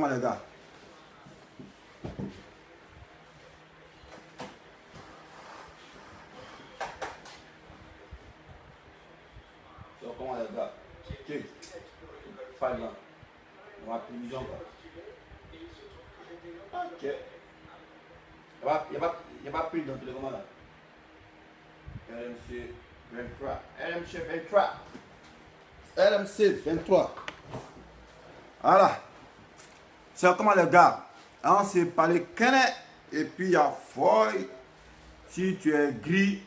comment les gars? C'est comment les gars? Ok. Pas là. On va plus quoi. Ok. Il n'y a pas plus dans tous les moments là. LMC 23. LMC 23. LMC 23. Voilà. C'est comment les gars? On s'est parlé Kenneth et puis il y a Foy. Si tu es gris,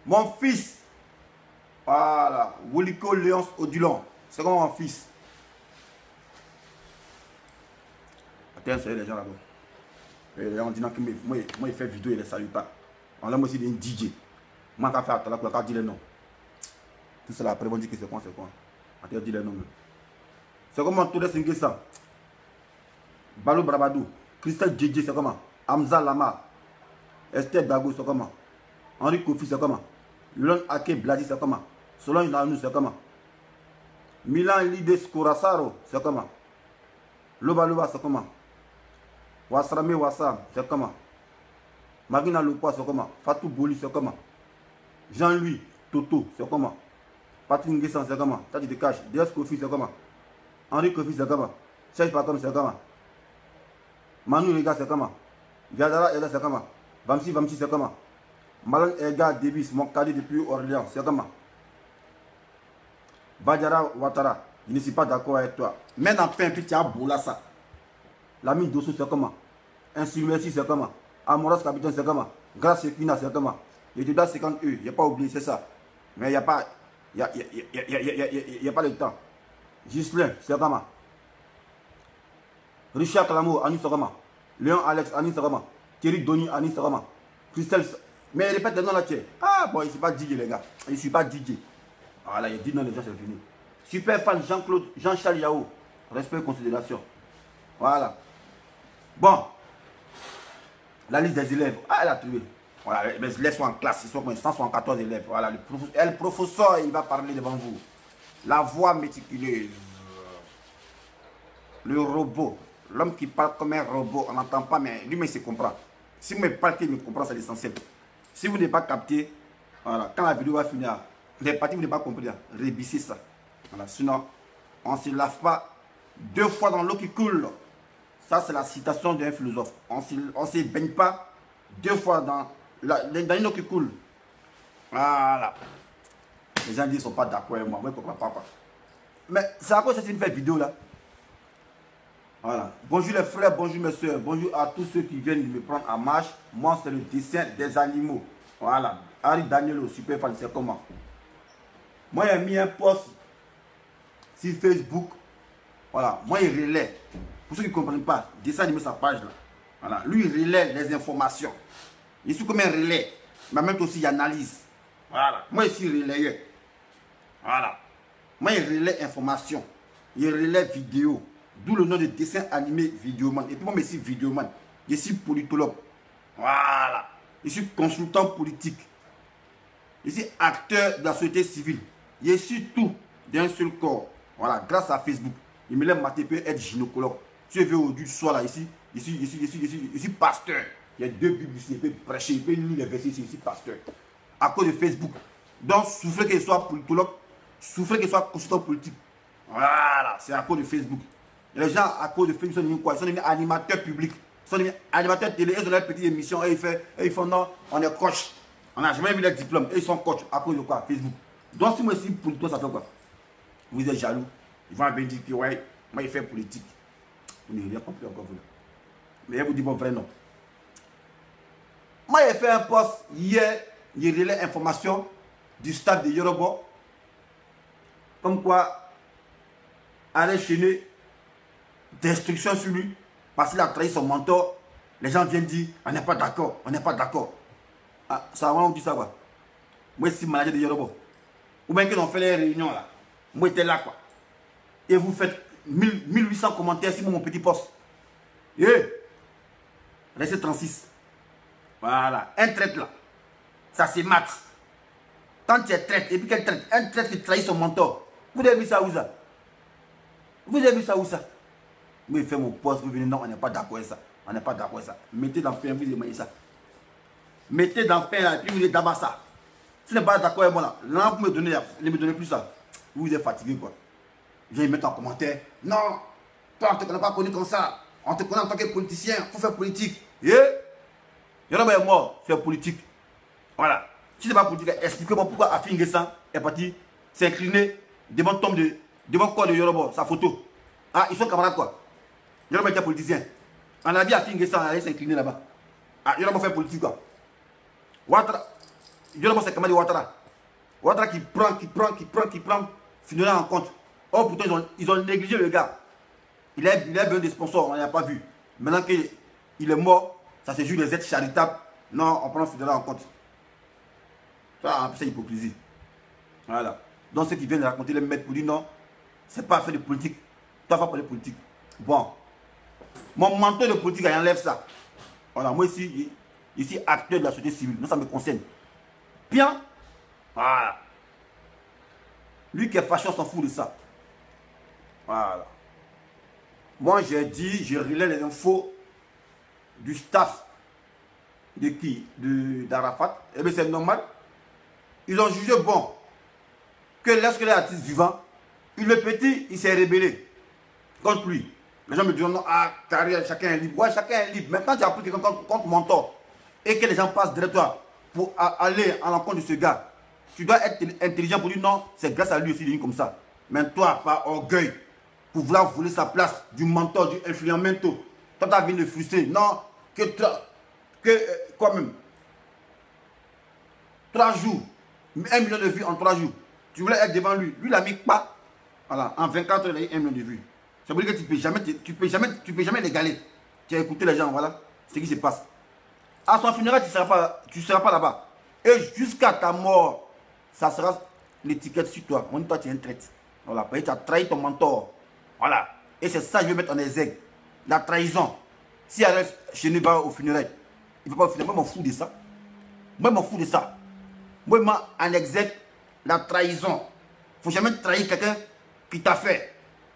mon fils. Voilà. Wuliko Léonce Odilon. C'est comme mon fils. Attends, c'est les gens là-bas. Les gens disent que moi, il fait vidéo, il ne les salue pas. On l'a aussi dit un DJ. Moi, quand je fais à la quand je dis les noms. Tout ça là, après, on dit que c'est quoi, c'est quoi. Attends, dis les noms. C'est comment tout le monde ça. Balou Brabadou. Christelle Djedje, c'est comment. Hamza Lama. Esther Dago, c'est comment. Henri Kofi, c'est comment. Lon Ake Bladi, c'est comment. Solange Nanou, c'est comment. Milan Lides Kourasaro, c'est comment. Loba Loba, c'est comment. Wasrame Wassam, c'est comment. Marina Lopa, c'est comment. Fatou Boli, c'est comment. Jean-Louis Toto, c'est comment. Patrick Nguessan, c'est comment. Tati de Cash. DS Kofi, c'est comment. Henri Kofi, c'est comment. Serge Patom, c'est comment. Manu Lega, c'est comment. Viadara Ella, c'est comment. Vamsi, c'est comment. Malon Ega Davis, mon cadet depuis Orléans, c'est comment. Badjara Ouattara, je ne suis pas d'accord avec toi. Maintenant, un petit aboula ça. L'ami Dosso, c'est comment. Insulmerci, c'est comment. Amoros Capitaine, c'est comment. Grâce Sekina, c'est comment. Je te dois 50 euros, il n'y a pas oublié, c'est ça. Mais il n'y a pas. Il n'y a pas le temps. Gislain, c'est comment. Richard Calamo, Anis, c'est comment. Léon Alex, Anis, c'est comment. Thierry Doni, Anis, c'est comment. Christelle. Mais répète le nom là, tiens. Ah bon, il ne suis pas DJ, les gars. Je ne suis pas DJ. Voilà, il dit non, les gens, c'est fini. Super fan Jean-Claude, Jean-Charles Yao. Respect et considération. Voilà. Bon. La liste des élèves. Ah, elle a trouvé. Voilà, les élèves sont en classe. Ils sont 174 élèves. Voilà, le professeur, il va parler devant vous. La voix méticuleuse. Le robot. L'homme qui parle comme un robot. On n'entend pas, mais lui-même, il se comprend. Si vous me parlez, il me comprend, c'est l'essentiel. Si vous n'avez pas capté, voilà, quand la vidéo va finir, les parties, vous n'avez pas compris, rébissez ça. Voilà, sinon, on ne se lave pas 2 fois dans l'eau qui coule. Ça, c'est la citation d'un philosophe. On ne se baigne pas 2 fois dans une eau qui coule. Voilà. Les gens disent qu'ils ne sont pas d'accord avec moi. Moi, je ne comprends pas. Mais c'est à quoi cette vidéo là? Voilà. Bonjour les frères, bonjour mes soeurs, bonjour à tous ceux qui viennent me prendre en marche. Moi, c'est le dessin des animaux. Voilà. Harry Danielo, super fan, c'est comment? Moi, j'ai mis un post sur Facebook. Voilà. Moi, il relaie. Pour ceux qui ne comprennent pas, dessin animé sa page là. Voilà. Lui, il relaie les informations. Il est comme un relais. Mais même aussi, il analyse. Voilà. Moi, ici, il relaye. Voilà. Moi, il relaie information. Il relaie vidéo. D'où le nom de dessin animé Vidéoman. Et puis moi, je suis Vidéoman. Je suis politologue. Voilà. Je suis consultant politique. Je suis acteur de la société civile. Je suis tout d'un seul corps. Voilà, grâce à Facebook. Il me lève ma TP être gynécologue. Si je veux au du soir là, ici, je suis pasteur. Il y a 2 bibles ici, il peut prêcher, il peut lire les versets ici, je suis pasteur. À cause de Facebook. Donc, souffrez qu'il soit politologue, souffrez qu'il soit consultant politique. Voilà, c'est à cause de Facebook. Et les gens, à cause de Facebook, sont devenus quoi? Ils sont devenus animateurs publics. Ils sont devenus animateurs télé. Ils ont leur petite émission et ils font non, on est coach. On n'a jamais vu leur diplôme. Et ils sont coach à cause de quoi? Facebook. Donc, si moi, si politique, ça fait quoi? Vous êtes jaloux. Ils vont venir dire que ouais, moi, il fait politique. Vous n'avez rien compris encore, vous. Mais je vous dis mon vrai nom. Moi, j'ai fait un post hier, il relaie information du stade de Yoruba. Comme quoi, Alain Chené, destruction sur lui, parce qu'il a trahi son mentor. Les gens viennent dire, on n'est pas d'accord, on n'est pas d'accord. Ah, ça va, on dit ça quoi. Moi, je suis manager de Yoruba. Ou bien qu'ils ont fait les réunions là. Moi, j'étais là quoi. Et vous faites 1800 commentaires sur mon petit poste. Yeah. Restez 36. Voilà. Un traite là. Ça c'est mat. Quand tu es traite, et puis quel traite? Un traite qui trahit son mentor. Vous avez vu ça où ça? Vous avez vu ça où ça? Moi, je fais mon poste, vous venez, non, on n'est pas d'accord avec ça. On n'est pas d'accord avec ça. Mettez dans le pain, vous demandez ça. Mettez dans le pain, là, et puis vous dites d'abord ça. Si vous n'êtes pas d'accord avec moi, là, vous me donnez plus ça. Vous êtes fatigué, quoi. Viens mettre en commentaire. Non, toi, on ne te connaît pas connu comme ça. On te connaît en tant que politicien. Il faut faire politique. Et il y en a moi, faire politique. Voilà. Si ce n'est pas politique, expliquez-moi pourquoi Afin N'Guessan est parti s'incliner devant corps de Yoruba, sa photo. Ah, ils sont camarades, quoi. Yoruba était politicien. On a vu Afin N'Guessan aller s'incliner là-bas. Ah, Yoruba fait politique, quoi. Ouattara. Yoruba, c'est camarade de Ouattara. Ouattara qui prend, finalement en compte. Oh, pourtant, ils ont négligé le gars. Il a besoin des sponsors, on n'a pas vu. Maintenant qu'il est mort, ça se joue des aides charitables. Non, on prend finalement en compte. Ça, c'est hypocrisie. Voilà. Donc, ceux qui viennent raconter les maîtres pour dire non, c'est pas faire de politique. Toi, pas parler de politique. Bon. Mon mentor de politique, il enlève ça. Voilà, moi ici, acteur de la société civile. Non, ça me concerne. Bien. Voilà. Lui qui est fâché, on s'en fout de ça. Voilà. Moi, j'ai dit, je relais les infos du staff de qui? D'Arafat. Eh bien, c'est normal. Ils ont jugé bon que lorsque les artistes vivants, le petit, il s'est rébellé contre lui. Les gens me disent non, ah, carrière, chacun est libre. Ouais, chacun est libre. Maintenant, tu as pris quelqu'un contre mentor et que les gens passent derrière toi pour aller à l'encontre de ce gars. Tu dois être intelligent pour dire non, c'est grâce à lui aussi, il est comme ça. Mais toi, par orgueil, pour vouloir voler sa place du mentor, du influencer, toi, tu as envie de frustrer. Non, quoi même 3 jours, 1 million de vues en 3 jours. Tu voulais être devant lui. Lui, il a mis pas. Voilà, en 24 heures, il a eu 1 million de vues. Ça veut dire que tu ne peux jamais l'égaler. Tu as écouté les gens, voilà ce qui se passe. À son funérail, tu ne seras pas là-bas. Et jusqu'à ta mort, ça sera l'étiquette sur toi. On dit toi, tu es un traître. Voilà, parce que tu as trahi ton mentor. Voilà. Et c'est ça que je veux mettre en exergue. La trahison. Si elle reste chez nous au funérail, il ne peut pas au funérail. Moi, je m'en fous de ça. Moi, je m'en fous de ça. Moi, je mets en exergue la trahison. Il ne faut jamais trahir quelqu'un qui t'a fait.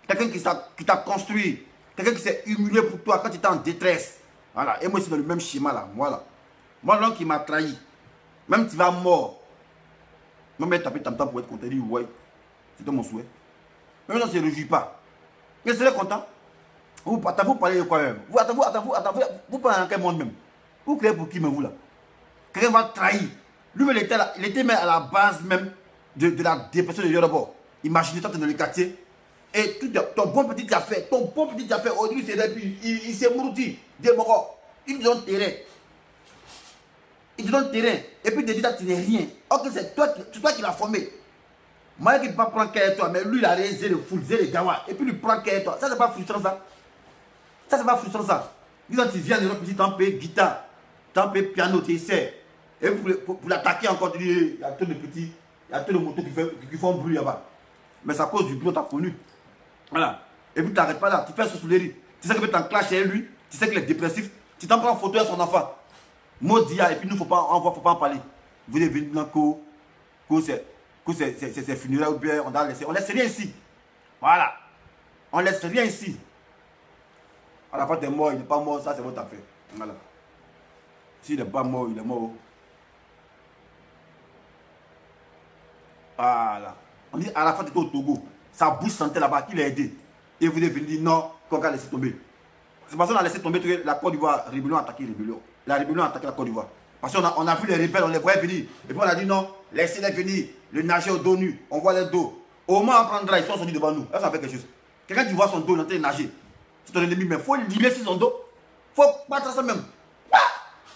Quelqu'un qui t'a construit. Quelqu'un qui s'est humilié pour toi quand tu étais en détresse. Voilà. Et moi, c'est dans le même schéma là. Voilà. Moi, l'homme qui m'a trahi, même si tu vas mort, moi, je taper tam-tam pour être content. Il dit, ouais, c'était mon souhait. Mais non, ça ne se réjouit pas. Mais c'est content. Vous parlez de quoi même? Vous parlez dans quel monde même? Vous créez pour qui même vous là? Quelqu'un va trahir. Lui, il était même à la base même de la dépression de Yoruba. Imaginez, toi, tu es dans le quartier. Et tout, ton bon petit affaire, aujourd'hui, il s'est mourouti. Il te donne terrain. Il te donne terrain. Et puis, il te dit, tu n'es rien. Ok, c'est toi qui l'as formé. Moi, il ne peut pas prendre qu'à toi, mais lui, il a réalisé le full, le gawa. Et puis, il prend qu'à toi. Ça, c'est pas frustrant, ça. Ça, c'est pas frustrant, ça. Disons, tu viens de l'autre petit, tu en payes guitare, tu en payes piano, tu essaies. Et pour l'attaquer encore, tu dis, il y a tout de petits, il y a tout de motos qui font bruit là-bas. Mais c'est à cause du bruit, tu as connu. Voilà. Et puis tu n'arrêtes pas là, tu fais ce soulerie. Tu sais que tu en clash chez lui, tu sais qu'il est dépressif, tu t'en prends en photo à son enfant. Maudia, et puis nous, faut pas en parler. Vous devez venir dans le c'est funérailles ou bien on doit laisser. On laisse rien ici. Voilà. On laisse rien ici. À la fin, tu es mort, il n'est pas mort, ça c'est votre affaire. Voilà. S'il n'est pas mort, il est mort. Voilà. On dit à la fin, tu es au Togo. Sa bouche sentait là-bas qu'il a aidé. Et vous devez dire non, qu'on a laissé tomber. C'est parce qu'on a laissé tomber que la Côte d'Ivoire, rébellion a attaqué rébellion. La rébellion a attaqué la Côte d'Ivoire. Parce qu'on a vu les rebelles, on les voyait venir. Et puis on a dit non, laissez-les venir. Le nager au dos nu, on voit les dos. Au moins on prendra, ils sont sortis devant nous. Là, ça fait quelque chose. Quelqu'un qui voit son dos, il est en train de nager. C'est ton ennemi, mais il faut limer sur son dos. Il faut battre ça même.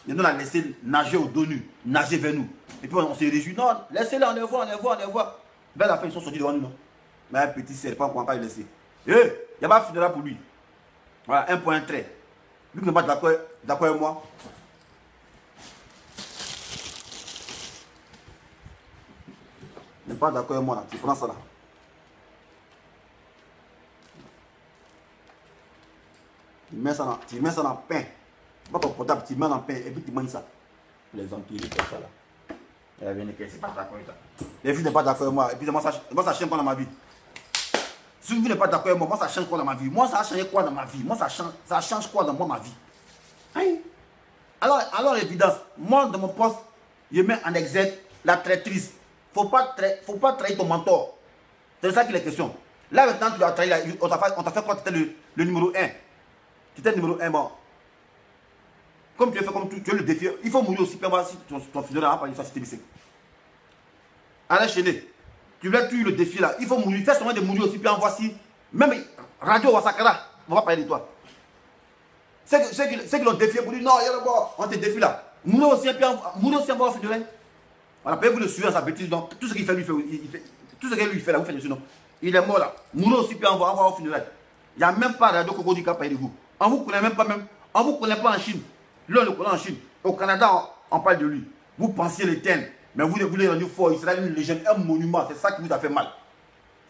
Et nous, on a laissé nager au dos nu, nager vers nous. Et puis on s'est réjoui. Non, laissez-les, on les voit. Vers la fin, ils sont sortis devant nous. Non? Mais un petit serpent, on ne va pas le laisser. Il n'y a pas de funérailles pour lui. Voilà, un point trait. Lui qui n'est pas d'accord avec moi. Il n'est pas d'accord avec moi là. Tu prends ça là. Tu mets ça dans le pain. Pas ton portable, tu mets dans le pain et puis tu manges ça. Les Antilles, ils font ça là. C'est pas d'accord avec ça. Les filles n'est pas d'accord avec moi. Et puis moi ça change pas dans ma vie. Si vous n'êtes pas d'accord avec moi, moi ça change quoi dans ma vie? Moi ça a changé quoi dans ma vie? Moi ça change quoi dans moi, ma vie? Hein? Alors l'évidence, moi dans mon poste, je mets en exergue la traîtrise. Faut pas trahir ton mentor. C'est ça qu'il est question. Là maintenant tu as trahi, on t'a fait quoi? Tu étais le numéro 1. Tu étais le numéro 1, bon. Comme tu as fait comme tu es le défi, il faut mourir aussi pour voir si ton funéraire n'a pas une société BC. Alain Chéné, tu voulais tuer le défi là, il faut mourir, fais seulement de mourir aussi, puis en voici. Même Radio Wasakara, on va parler de toi. C'est qu'ils l'ont défié pour dire non, il y a d'abord, on te défie là. Mourir aussi, puis mourir aussi en voir au funéraire. Voilà, peut-être vous le suivez à sa bêtise, donc tout ce qu'il fait, lui, il fait. Tout ce qu'il lui fait là, vous faites dessus, non. Il est mort là. Mourir aussi, puis en voir au funéraire. Il n'y a même pas Radio Coco du Cap de vous. On vous connaît même pas même. On vous connaît pas en Chine. Là, on le connaît en Chine. Au Canada, on parle de lui. Vous pensiez l'éteindre. Mais vous voulez rendu fort. Il sera une légende, un monument. C'est ça qui vous a fait mal.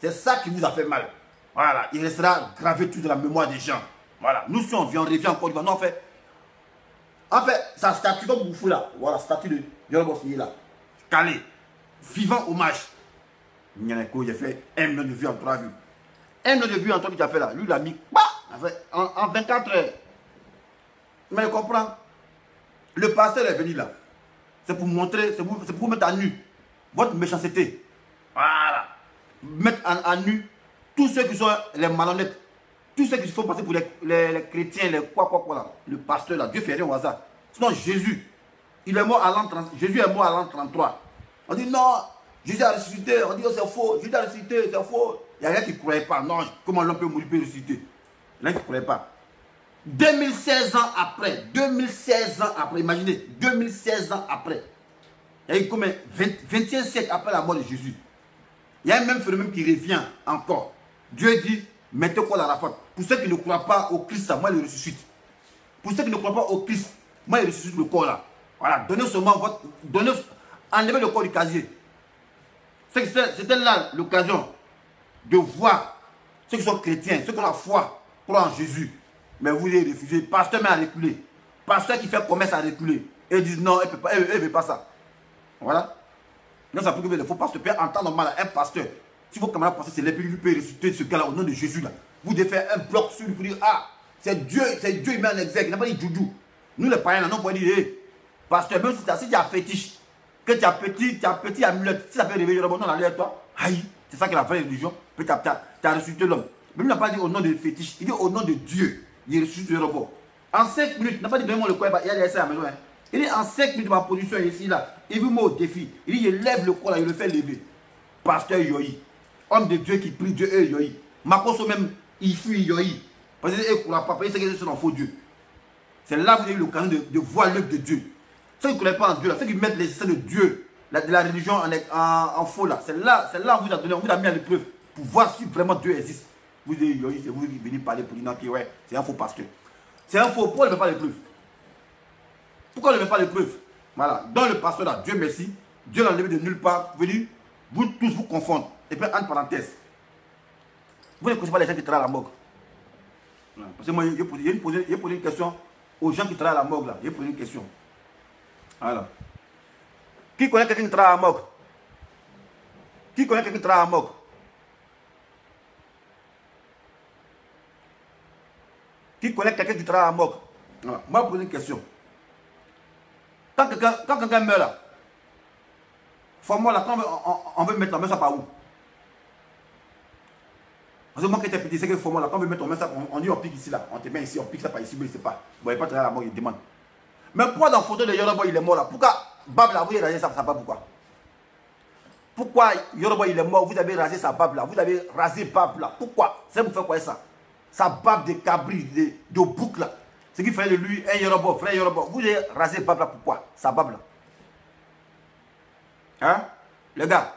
C'est ça qui vous a fait mal. Voilà. Il restera gravé tout dans la mémoire des gens. Voilà. Nous, si on vient, on revient encore. Non, en fait, sa statue comme vous faites là. Voilà, statue de Yorobo Signé là. Calé. Vivant hommage. Nyaneko, j'ai fait 1 million de vues en 3 vues. 1 million de vues en 3 vues qu'il a fait là. Lui, il a mis en 24 heures. Mais il comprend. Le pasteur est venu là. C'est pour montrer, c'est pour mettre à nu votre méchanceté. Voilà. Mettre à nu tous ceux qui sont les malhonnêtes. Tous ceux qui se font passer pour les chrétiens, les quoi là. Le pasteur là, Dieu fait rien au hasard. Sinon Jésus, il est mort à l'an 30. Jésus est mort à l'an 33. On dit non, Jésus a ressuscité. On dit oh, c'est faux. Jésus a ressuscité, c'est faux. Il n'y a rien qui ne croyait pas. Non, comment l'homme peut mourir, peut ressusciter? Il n'y a rien qui ne croyait pas. 2016 ans après, imaginez, 2016 ans après, il y a eu combien? 20e siècle après la mort de Jésus. Il y a un même phénomène qui revient encore. Dieu dit, mettez quoi dans la faute. Pour ceux qui ne croient pas au Christ, moi je le ressuscite. Pour ceux qui ne croient pas au Christ, moi je ressuscite le corps là. Voilà, donnez seulement votre, enlevez le corps du casier. C'était là l'occasion de voir ceux qui sont chrétiens, ceux qui ont la foi, croient en Jésus. Mais vous les refusez. Pasteur met à reculer. Pasteur qui fait commerce à reculer. Et disent non, elle ne veut pas ça. Voilà. Non, ça peut que les faux pasteurs. En temps normal, un pasteur, si vos camarades pensent que c'est l'épée, lui peut ressusciter ce gars-là au nom de Jésus. Là. Vous devez faire un bloc sur lui pour dire ah, c'est Dieu, il met en exergue. Il n'a pas dit Doudou. Nous les païens, non, on peut dire hey, pasteur, même si tu as fétiche, que tu as petit amulette, si ça peut réveiller le bon nom dans l'air, toi, aïe, c'est ça qui est la vraie religion. Puis tu as ressuscité l'homme. Mais il n'a pas dit au nom de fétiche, il dit au nom de Dieu. Il ressuscite le robot. En 5 minutes, il n'a pas dit donnez-moi le corps, il y a des essais à la maison. Hein. Il dit en 5 minutes de ma position ici, là, il vous met au défi. Il dit, je lève le corps là, il le fait lever. Pasteur Yoyi, homme de Dieu qui prie Dieu et Yoyi. Makoso même, il fuit Yoyi. Parce qu'il ne croit pas, il sait que c'est un faux Dieu. C'est là que vous avez eu l'occasion de voir l'œuvre de Dieu. Ceux qui ne connaissent pas en Dieu, là, ceux qui mettent les essais de Dieu, de la religion en faux, là, c'est là où vous a donné, on vous a mis à l'épreuve pour voir si vraiment Dieu existe. Vous dites, Yoyi, c'est vous qui venez parler pour dire non, ouais, c'est un faux pasteur. C'est un faux, pourquoi il ne met pas l'épreuve? Pourquoi il ne met pas l'épreuve? Voilà, dans le pasteur là, Dieu merci, Dieu l'a enlevé de nulle part, venu, vous tous vous confondre. Et puis, entre parenthèses, vous ne connaissez pas les gens qui travaillent à la morgue. Parce que moi, j'ai posé une question aux gens qui travaillent à la morgue là, j'ai posé une question. Voilà. Qui connaît quelqu'un qui travaille à la morgue? Qui connaît quelqu'un qui travaille à la morgue? Qui connaît quelqu'un qui travaille à la morgue? Voilà. Moi, je pose une question. Quand quelqu'un meurt là, forme-moi là, quand on veut mettre la main, ça par où? Parce que moi qui étais petit, c'est que forme-moi là, quand on veut mettre la main, ça, on dit on pique ici là, on te met ici, on pique ça par ici, mais il ne sait pas. Bon, il n'est pas travailler à la morgue, il demande. Mais pourquoi dans la photo de Yorobo il est mort là? Pourquoi Bab là, vous avez rasé sa barbe, pourquoi? Pourquoi Yorobo il est mort, vous avez rasé sa barbe là, vous avez rasé Bab là, pourquoi? C'est pour faire quoi ça? Sa barbe de cabri, de boucle là. Ce qui fait de lui un Yorobo, frère Yorobo. Vous avez rasé Bab là, pourquoi? Sa barbe là. Hein? Les gars,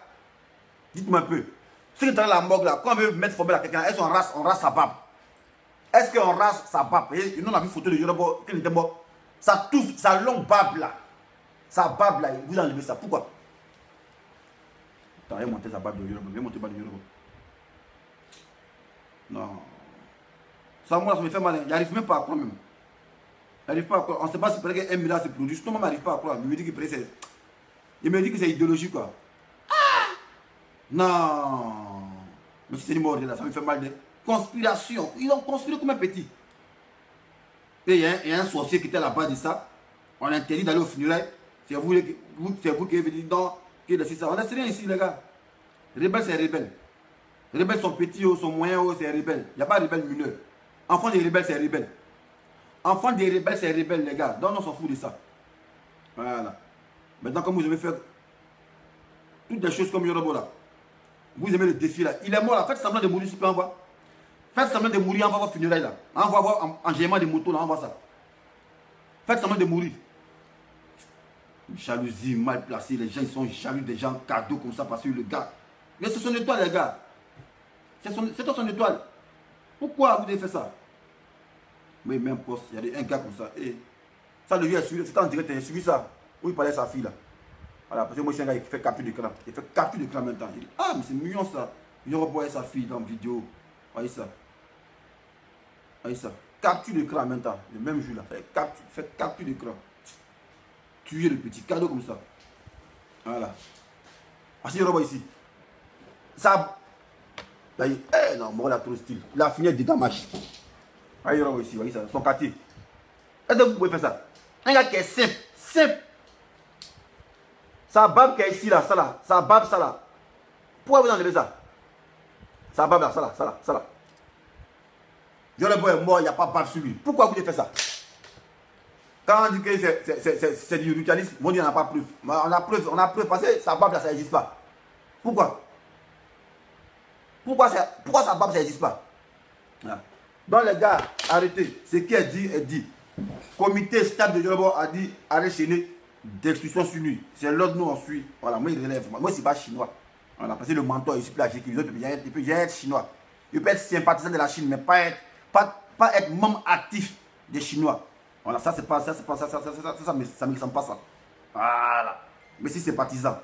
dites-moi un peu. Ceux qui travaillent à la morgue là, quand on veut mettre formel à quelqu'un, est-ce qu'on rase sa barbe? Est-ce qu'on rase sa barbe? Et nous on a vu une photo de Yorobo, quand il était mort. Ça touffe, sa longue barbe là. Sa barbe là, vous enlevez ça. Pourquoi? T'as monté sa barbe de Yorobo, viens monter la barbe de Yorobo. Non. Ça, moi, ça me fait mal. Il n'arrive même pas à croire même. Il n'arrive pas à croire. On ne sait pas si peut-être qu'un milliard se produit. Sinon, moi, n'arrive pas à croire. Il me dit que c'est idéologique, quoi. Ah! Non. Mais si c'est mort là, ça me fait mal de conspiration. Ils ont conspiré comme un petit. Et il y a un sorcier qui était à la base de ça. On a interdit d'aller au funérailles. C'est vous qui avez dit non, qui est ça. On n'a rien ici, les gars. Rebelle, c'est rebelle. Les rebelles sont petits, sont moyens, c'est rebelle. Il n'y a pas de rebelle mineur. Enfant des rebelles, c'est rebelle. Enfant des rebelles, c'est rebelle, les gars. Donc on s'en fout de ça. Voilà. Maintenant, comme vous avez fait toutes des choses comme Yorobo là, vous aimez le défi là. Il est mort là. Faites semblant de mourir, si vous pouvez en voir. Faites semblant de mourir, on va voir funérailles là. On va voir en géant des motos là, on va voir ça. Faites semblant de mourir. Une jalousie mal placée, les gens ils sont jaloux des gens cadeaux comme ça parce que le gars. Mais c'est son étoile, les gars. C'est son étoile. Pourquoi vous avez fait ça? Oui, même poste, il y a un gars comme ça. Et ça, le vieux, c'est en direct, il a suivi ça. Où il parlait à sa fille là. Voilà, parce que moi, c'est un gars qui fait capture d'écran. Il fait capture d'écran maintenant. Il dit, ah, mais c'est mignon ça. Il revoit sa fille dans la vidéo. Voyez ça. Voyez ça. Capture d'écran maintenant. Le même jour là. Fait capture d'écran. Tuer le petit cadeau comme ça. Voilà. Parce qu'il revoit ici. Ça. Non, moi, il a trop de style. Il a fini avec des gamaches. Voyez, revoit ici. Voyez ça. Son quartier. Est-ce que vous pouvez faire ça? Un gars qui est simple. Simple. Sa barbe qui est ici là, ça là. Sa barbe, ça là. Pourquoi vous enlevez ça? Sa barbe là, ça là, ça là, ça là. Yorobo est mort, il n'y a pas de barbe sur lui. Pourquoi vous avez fait ça? Quand on dit que c'est du ritualisme, on dit qu'on n'a pas preuve. On a preuve parce que sa barbe là, ça n'existe pas. Pourquoi? Pourquoi sa barbe, ça n'existe pas? Voilà. Donc les gars, arrêtez. Ce qui est dit. Comité stable de Yorobo a dit arrêt chaîné d'exclusion sur lui. C'est l'ordre nous on suit. Voilà, moi il relève. Moi c'est pas chinois. Voilà, parce que le mentor ici peut agir. Il peut être chinois. Il peut être sympathisant de la Chine, mais pas être membre actif des Chinois. Voilà, ça c'est pas ça me ressemble pas ça. Voilà. Mais si sympathisant.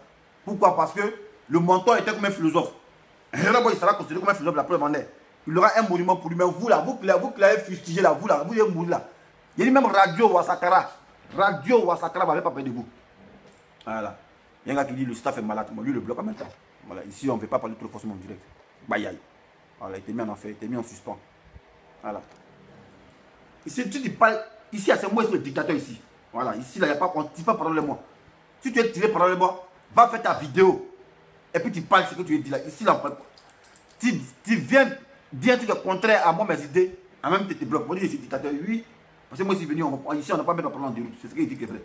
Pourquoi? Parce que le mentor était comme un philosophe. Yorobo il sera considéré comme un philosophe, la preuve en est. Il aura un monument pour lui, mais vous là, vous qui l'avez fustigé là, vous là, vous allez mourir là. Il y a même Radio Wasakara. Radio Wasakara va pas parler de vous. Voilà. Il y a un gars qui dit le staff est malade. Moi, lui, le bloque en même temps. Voilà. Ici, on ne peut pas parler trop forcément en direct. Bayaï. Voilà, il était mis en enfer, il était mis en suspens. Voilà. Ici, tu dis pas. Ici, c'est moi le dictateur ici. Voilà. Ici, là, il n'y a pas. On ne dit pas parole-moi. Si tu es tiré parole-moi, va faire ta vidéo. Et puis tu parles ce que tu veux dire là. Ici, là, tu viens dire tout le contraire à moi, mes idées. En même temps, tu te bloques. Moi, je suis dictateur, oui. Parce que moi, je suis venu, ici, on n'a pas mettre en parlant de route. C'est ce qu'il dit qui est vrai.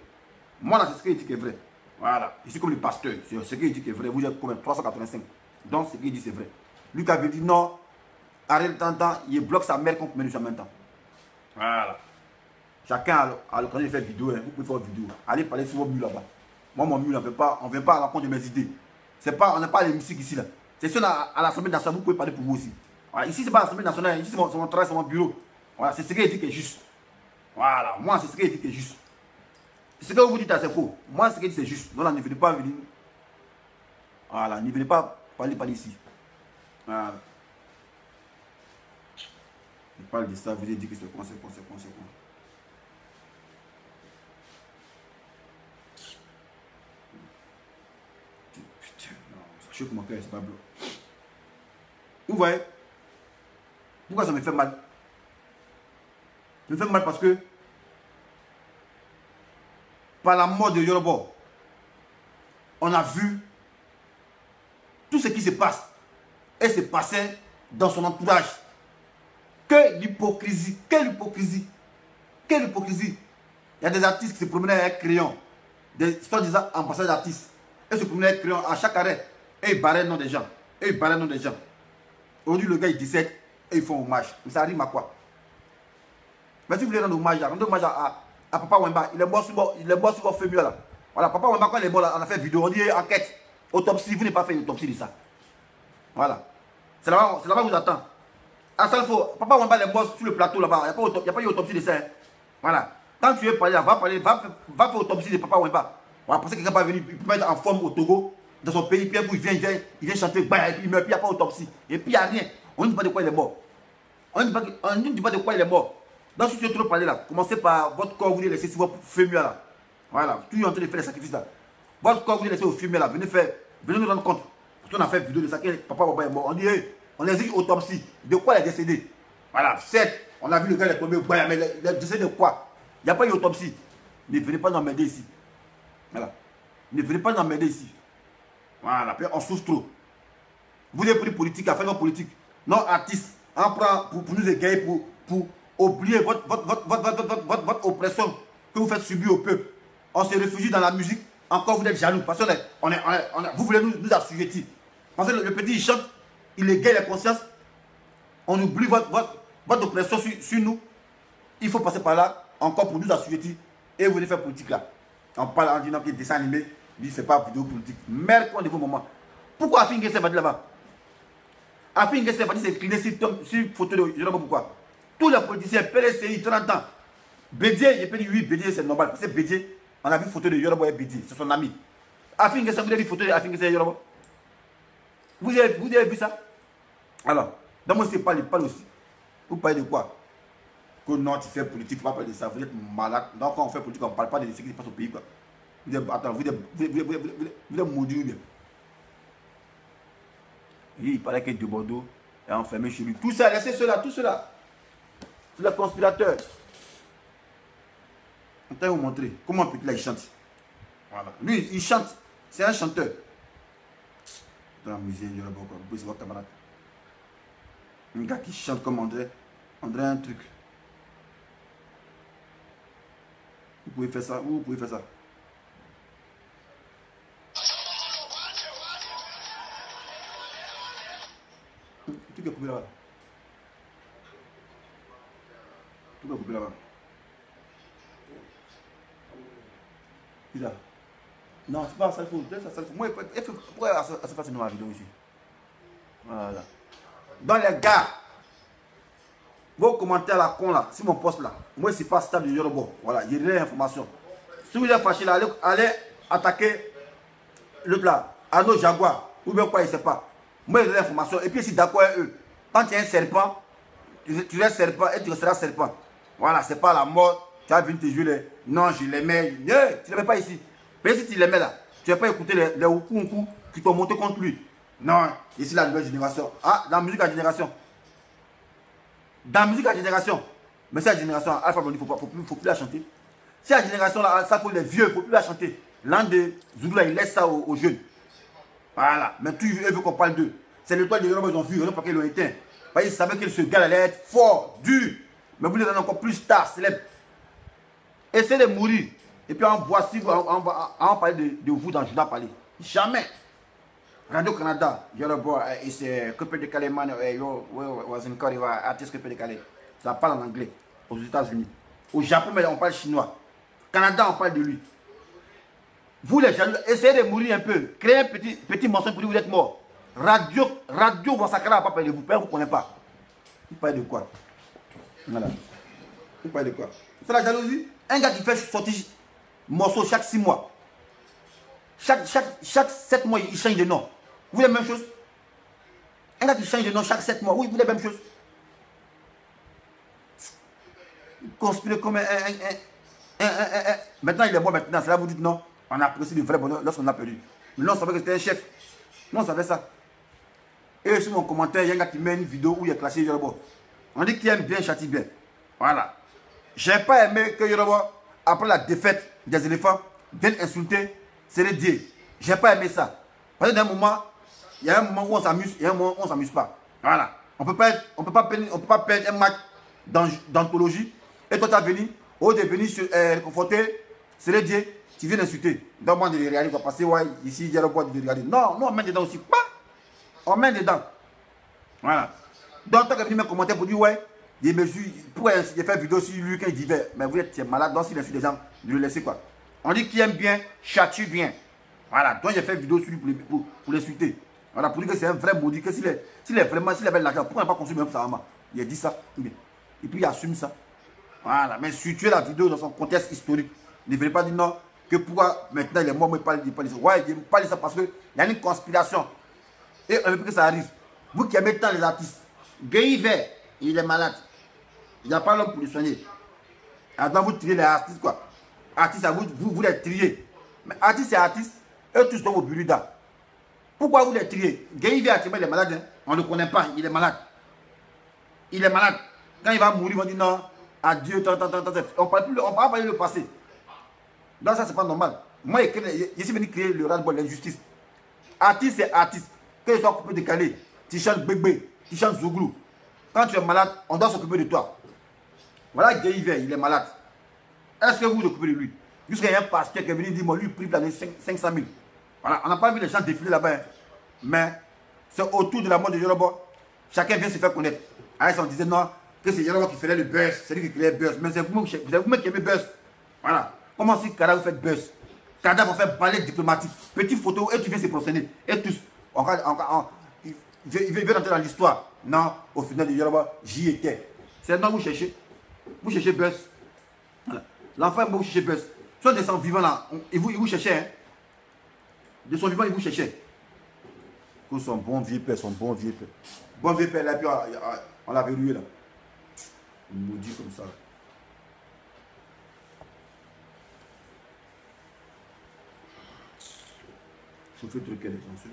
Moi, là, c'est ce qu'il dit qui est vrai. Voilà. Ici, comme le pasteur, c'est ce qu'il dit qui est vrai. Vous êtes combien? 385. Donc, ce qu'il dit, c'est vrai. Lui qui avait dit non, arrête le temps, il bloque sa mère contre Ménus en même temps. Voilà. Chacun a l'occasion de faire vidéo. Hein. Vous pouvez faire vidéo. Allez parler sur vos murs là-bas. Moi, mon mur, on ne vient pas à la compte de mes idées. On n'a pas l'hémicycle ici. Là. C'est sûr, à l'Assemblée nationale, vous pouvez parler pour vous aussi. Voilà. Ici, ce n'est pas l'Assemblée nationale. Ici, c'est mon travail, c'est mon bureau. Voilà. C'est ce qu'il dit qui est juste. Voilà, moi c'est ce qu'il dit qui est juste. Ce que vous dites c'est faux. Moi ce qu'il dit c'est juste. Donc là, ne venez pas venir. Voilà, ne venez pas parler ici. Voilà. Je parle de ça, vous avez dit que c'est quoi. Putain, non, ça choque mon cœur, c'est pas bleu. Vous voyez? Pourquoi ça me fait mal? Ça me fait mal parce que par la mort de Yorobo, on a vu tout ce qui se passe et se passait dans son entourage. Que l'hypocrisie, quelle hypocrisie, quelle hypocrisie. Il y a des artistes qui se promenaient avec crayon, des soi-disant ambassadeurs d'artistes, et se promenaient avec crayon à chaque arrêt, et ils barraient le nom des gens, Aujourd'hui, le gars il décède et ils font hommage. Mais ça rime à quoi? Mais si vous voulez rendre hommage à Papa Wemba, il est mort sur votre fémur là. Voilà, Papa Wemba, quand il est mort là, on a fait vidéo, on dit enquête, autopsie, vous n'avez pas fait une autopsie de ça. Voilà. C'est là-bas que vous attend. À Salfo, Papa Wemba est mort sur le plateau là-bas, il n'y a pas eu autopsie de ça. Hein. Voilà. Quand tu veux parler là, va faire autopsie de Papa Wemba. Voilà, parce que quelqu'un va venir, il peut être en forme au Togo, dans son pays, puis il vient chanter, bah, et puis il meurt, puis il n'y a pas d'autopsie. Et puis il n'y a rien. On ne dit pas de quoi il est mort. On ne dit pas de quoi il est mort. Donc si tu veux trop parler là, commencez par votre corps, vous voulez laisser sur votre fémur là. Voilà, tu es en train de faire les sacrifices là. Votre corps, vous voulez laisser au fémur là, venez nous rendre compte. Parce qu'on a fait une vidéo de ça, que Papa Wemba est mort. On dit, hey, On exige autopsie. De quoi il est décédé? Voilà, certes, on a vu le gars est tombé, mais il est décédé de quoi? Il n'y a pas eu d'autopsie. Ne venez pas nous emmerder ici. Voilà. Ne venez pas nous emmerder ici. Voilà, on souffre trop. Vous avez pris politique, à faire nos politiques, non artistes, on prend pour nous égayer, pour oublier votre oppression que vous faites subir au peuple. On se réfugie dans la musique, encore vous êtes jaloux, parce que vous voulez nous assujettir. Parce que le petit il chante, il égaye les consciences, on oublie votre oppression sur nous. Il faut passer par là, encore pour nous assujettir, et vous voulez faire politique là. On parle en disant qu'il est dessin animé, il dit c'est pas vidéo politique. Merde, qu'on est vos moments. Pourquoi Afin Guessé va dire là-bas? Afin Guessé va dire c'est cliné sur photo de je ne sais pas pourquoi. Tous les politiciens, PLCI, 30 ans. Bédier, il peut dire oui, Bédier c'est normal. Parce que Bédier, on a vu photo de Yoruba et Bédier, c'est son ami. Afin Guessé, vous avez vu photo de Afin Guessé et Yoruba? Vous avez vu ça? Alors, dans moi, c'est pas les parle aussi. Vous parlez de quoi? Que non, tu fais politique, tu ne vas pas parler de ça, vous êtes malade. Donc, quand on fait politique, on ne parle pas de ce qui se passe au pays. Quoi. Attends, vous êtes maudit ou bien? Il paraît que De Bordeaux est enfermé chez lui. Tout ça, laissez cela, tout cela. C'est le conspirateur. On va vous montrer comment petit là il chante. Voilà. Lui, il chante. C'est un chanteur. Dans la musique, il y a beaucoup. Vous pouvez voir camarade. Un gars qui chante comme André. André un truc. Vous pouvez faire ça. Vous pouvez faire ça. Tout est coupé là-bas. Tout est coupé là-bas. Qui ça? Non, c'est pas ça, il faut. Moi, pourquoi ça se passe dans ma vidéo ici? Voilà. Dans les gars, vos commentaires là, con là, si mon poste là, moi c'est pas stable de Yoruba. Voilà, il y a l'information. Si vous êtes fâché là, allez attaquer l'autre là, Arnaud Jaguar, ou bien quoi, il ne sait pas. Moi j'ai l'information. Et puis si d'accord avec eux, quand tu es un serpent, tu es serpent et tu resteras serpent. Voilà, c'est pas la mort, tu as vu te jouer. Non, je les mets. Tu ne les mets pas ici. Mais si tu les mets là, tu ne vas pas écouter les oukou qui t'ont monté contre lui. Non, ici la nouvelle génération. Ah, dans la musique à génération. Dans la musique à génération. Mais c'est la génération Alpha Blondy, il ne faut plus la chanter. C'est la génération là, ça pour les vieux, il ne faut plus la chanter. L'un des Zoulou là, il laisse ça aux jeunes. Voilà. Mais tu veux qu'on parle d'eux. C'est l'étoile de Yoruba, ils ont vu, parce qu'ils l'ont éteint. Parce qu'ils savaient que ce gars allait être fort, dur. Mais vous les donnez encore plus star, célèbre. Essayez de mourir. Et puis on voit si on va parler de vous dans le journal parler. Jamais. Radio-Canada, Yoruba, c'est Coupé de Calais, man, was in Côte d'Ivoire, artiste Coupé de Calais. Ça parle en anglais aux États-Unis. Au Japon, on parle chinois. Canada, on parle de lui. Vous les jaloux, essayez de mourir un peu. Créez un petit mensonge pour dire que vous êtes mort. Radio Vassakara n'a pas parlé de vous. Vous ne connaissez pas. Vous parlez de quoi? Voilà. Vous parlez de quoi? C'est la jalousie. Un gars qui fait sortir morceau chaque 6 mois. Chaque 7 mois, il change de nom. Vous voulez la même chose? Un gars qui change de nom chaque 7 mois. Oui, vous voulez la même chose. Conspirer comme un. Maintenant, il est bon maintenant. C'est là que vous dites non. On apprécie le vrai bonheur lorsqu'on a perdu. Mais non, on savait que c'était un chef. Non, on savait ça. Et sur mon commentaire, il y a un gars qui met une vidéo où il est classé Yoruba. On dit qu'il aime bien, châtie bien. Voilà. J'ai pas aimé que Yoruba, après la défaite des éléphants, vienne insulter Sérédié. J'ai pas aimé ça. Parce que d'un moment, il y a un moment où on s'amuse, il y a un moment où on s'amuse pas. Voilà. On peut pas perdre un match d'anthologie. Et toi, tu as venu, au lieu de venir réconforter Sérédié, tu viens d'insulter. Donc, moi, de les regarder, parce que ouais, ici, il y a le bois de les regarder. Non, on met dedans aussi. Pas. On met dedans. Voilà. Donc, tu as venu me commenter pour dire, ouais, pourquoi il fait vidéo sur lui quand il dit, mais vous êtes malade, donc s'il insulte des gens, de le laisser quoi. On dit qu'il aime bien, châtie bien. Voilà. Donc, j'ai fait vidéo sur lui pour l'insulter. Voilà, pour dire que c'est un vrai maudit, que s'il avait l'argent, pourquoi il n'a pas construit même ça? Il a dit ça. Et puis, il assume ça. Voilà. Mais situer la vidéo dans son contexte historique. Ne venez pas dire non, que pourquoi maintenant il est mort, moi il parle de ça. Ouais, il parle de ça parce qu'il y a une conspiration. Et on veut que ça arrive. Vous qui aimez tant les artistes, Guy Vert, il est malade. Il n'y a pas l'homme pour le soigner. Maintenant vous triez les artistes quoi. Artistes, vous les triez. Mais artistes et artistes, eux tous sont au burida. Pourquoi vous les triez? Guy Vert, il est malade. Hein? On ne le connaît pas, il est malade. Il est malade. Quand il va mourir, on dit non, adieu, on ne parle pas parler le passé. Donc ça, c'est pas normal. Moi, je suis venu créer le ras-le-bol de l'injustice. Artiste, c'est artiste. Que tu sois coupé décalé, tu chantes bébé, tu chantes zouglou. Quand tu es malade, on doit s'occuper de toi. Voilà, Guéhiver, il est malade. Est-ce que vous vous occupez de lui? Jusqu'à un pasteur qui est venu dire, moi, lui, prie pour l'année 500 000. Voilà, on n'a pas vu les gens défiler là-bas. Hein. Mais c'est autour de la mort de Yoruba. Chacun vient se faire connaître. Alors, on disait non, que c'est Yoruba qui faisait le buzz, c'est lui qui créait le buzz. Mais c'est vous-même qui aimez le buzz. Voilà. Comment si Kada vous fait buzz? Kada vous fait balai diplomatique. Petite photo et tu viens se procéder. Et tous. Il veut rentrer dans l'histoire. Non, au final de Yoruba, j'y étais. C'est non, vous cherchez. Vous cherchez buzz. Voilà. L'enfant, vous cherchez buzz. Soit des sang vivants là, ils vous cherchaient. Hein. De son vivant, ils vous cherchaient. Pour son bon vieux père, son bon vieux père. Bon vieux père, là, puis on l'a verrouillé là. Il maudit comme ça. Je fais truquer les gens.